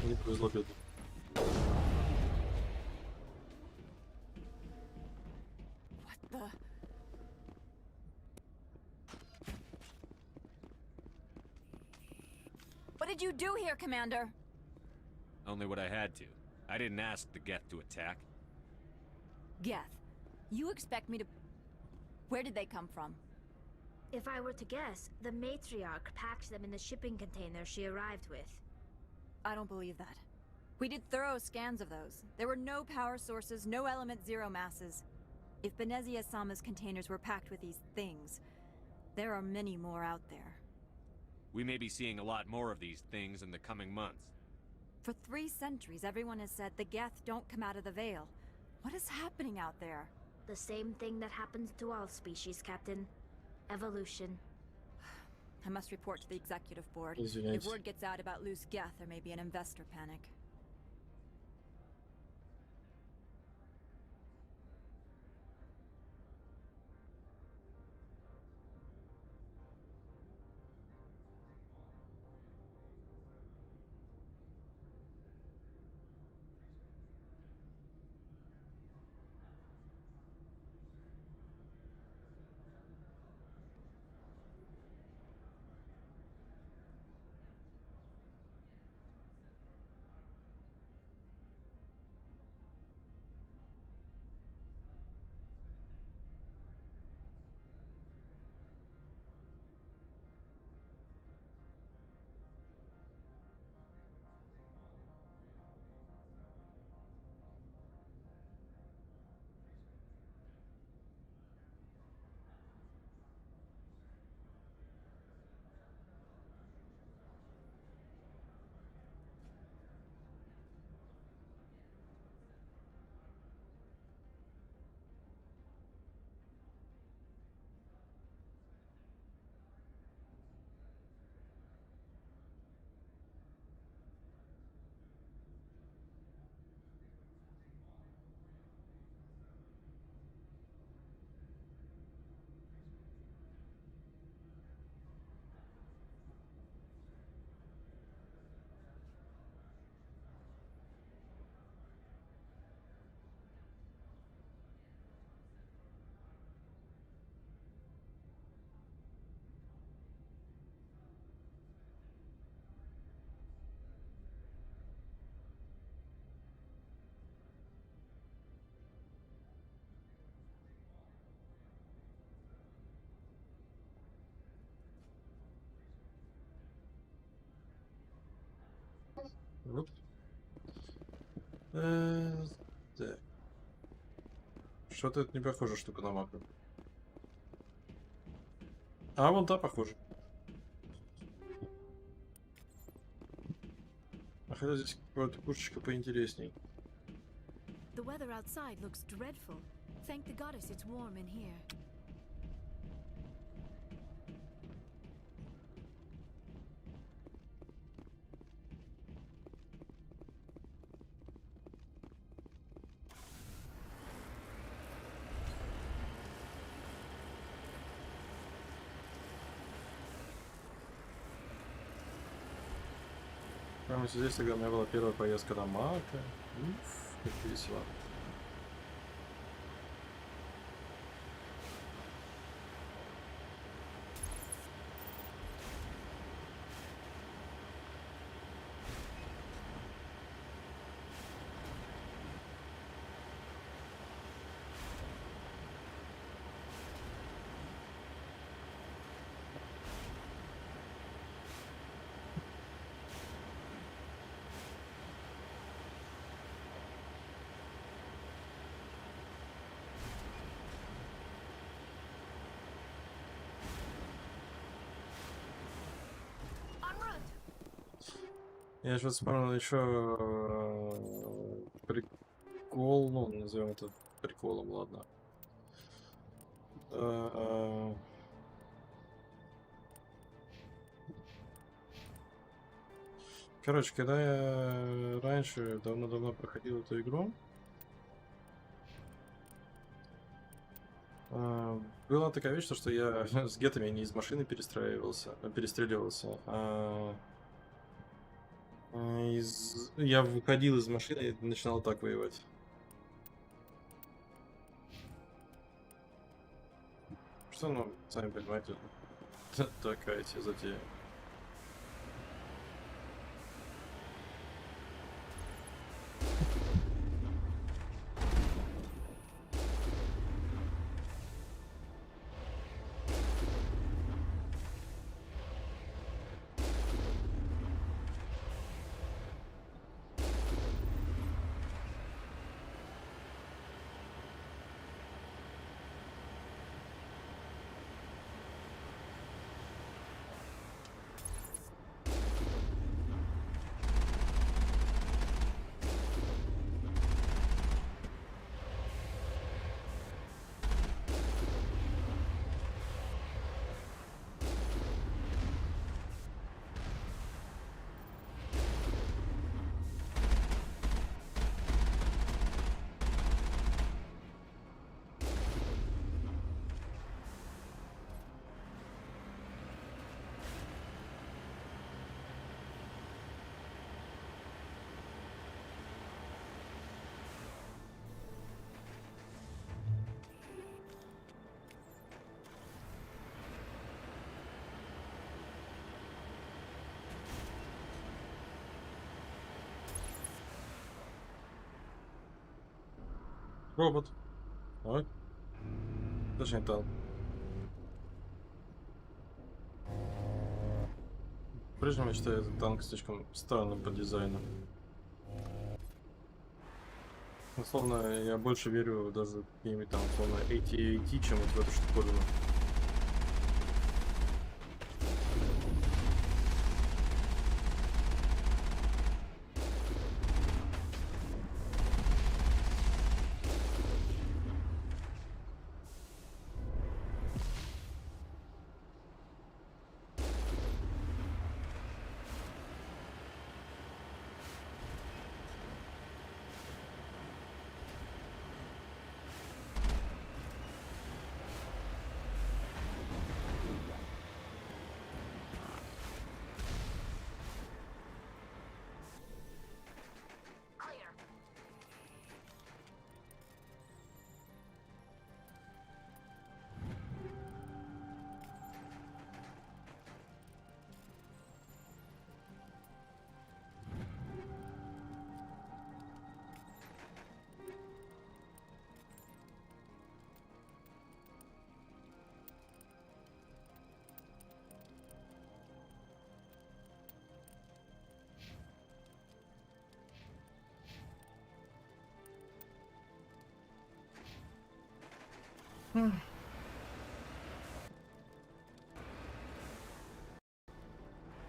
Не повезло, бедно. The... What did you do here, Commander? Only what I had to. I didn't ask the Geth to attack. Geth, you expect me to... Where did they come from? If I were to guess, the matriarch packed them in the shipping container she arrived with. I don't believe that. We did thorough scans of those. There were no power sources, no element zero masses. If Benezia Sama's containers were packed with these things, there are many more out there. We may be seeing a lot more of these things in the coming months. For 3 centuries, everyone has said the Geth don't come out of the Veil. What is happening out there? The same thing that happens to all species, Captain. Evolution. I must report to the Executive Board. Извиняюсь. If word gets out about loose Geth, there may be an investor panic. Вот. Так. Что-то это не похоже штука на мапу. А, вон та похоже. А хотя здесь какая-то пушечка поинтересней. The weather outside looks dreadful. Thank the goddess it's warm in here. Прямо здесь тогда у меня была первая поездка на Мака. Уф, как весело. Я сейчас вспомнил еще прикол, ну, назовем это приколом, ладно. Короче, когда я раньше давно-давно проходил эту игру, была такая вещь, что я с гетами не из машины перестреливался, я выходил из машины и начинал так воевать. Что, ну, сами понимаете, такая себе затея. Робот. Ой. Точнее, танк. Прежде я считаю этот танк слишком странным по дизайну. Условно, я больше верю даже какими-нибудь там, условно, AT-AT, чем вот в эту штуковину.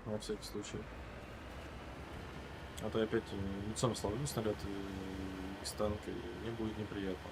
На всякий случай. А то я опять лицом словлю снаряд из танка, и мне будет неприятно.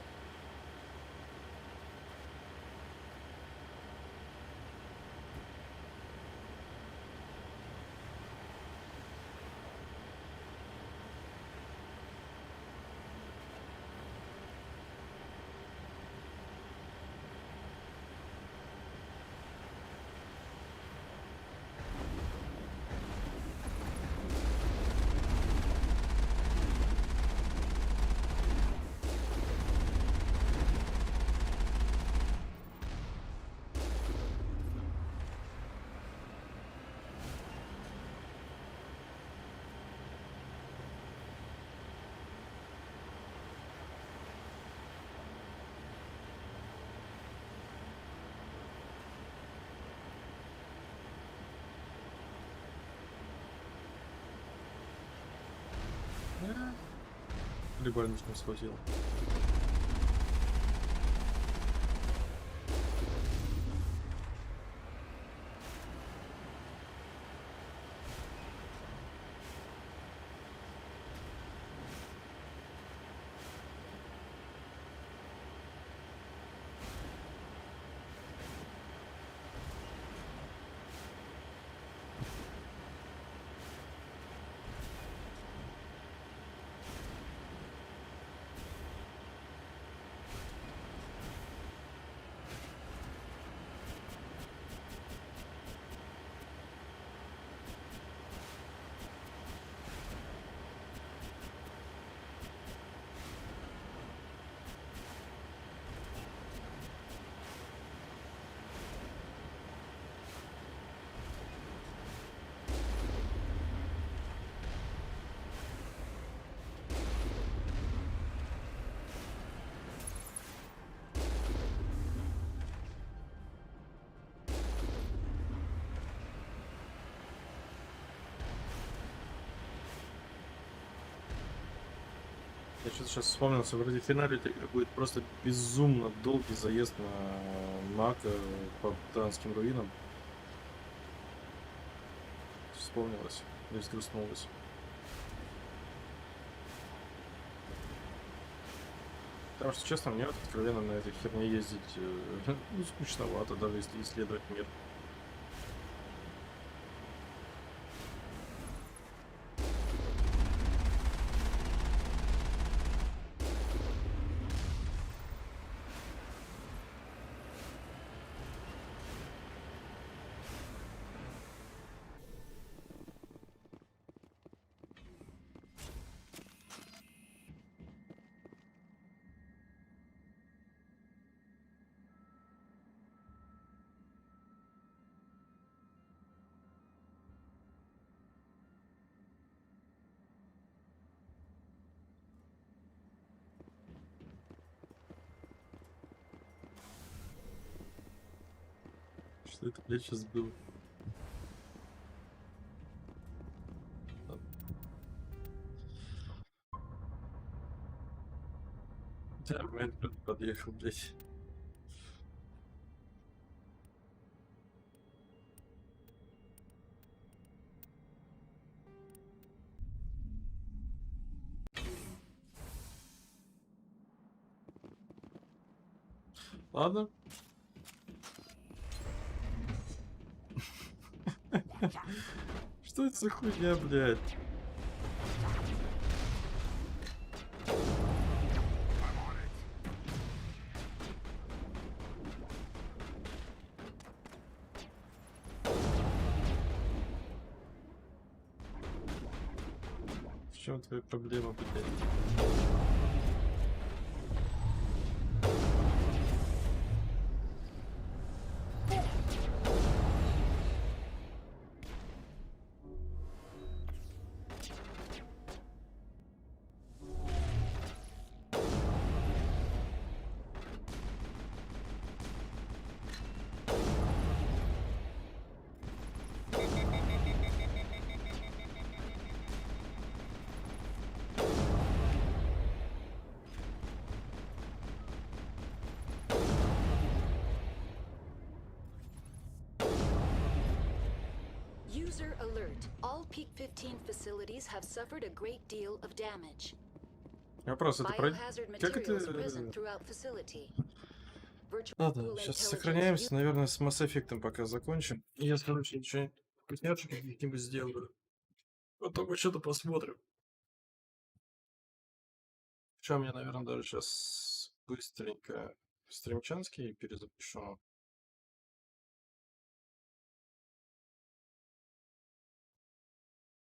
хлебальник не схватил. Я что-то сейчас вспомнился, вроде в финале этой игры будет просто безумно долгий заезд на Мак по Ботанским руинам. Вспомнилось, и взгрустнулось. Потому что, честно, мне вот откровенно на этой херне ездить ну, скучновато, даже если исследовать мир. Что это, блядь, сейчас было? Да, момент подъехал, блядь. Ладно. Что это за хуйня, блядь? В чем твоя проблема, блядь? User alert. All Peak 15 facilities have suffered a great deal of damage. Вопрос, это про... Biohazard Как это... materials present throughout facility. Ладно, сейчас сохраняемся, наверное, с Mass Effect пока закончим. И я, короче, что-нибудь вкусняшек каких-нибудь сделаю. Потом мы что-то посмотрим. Чем я, наверное, даже сейчас быстренько стримчанский перезапишу.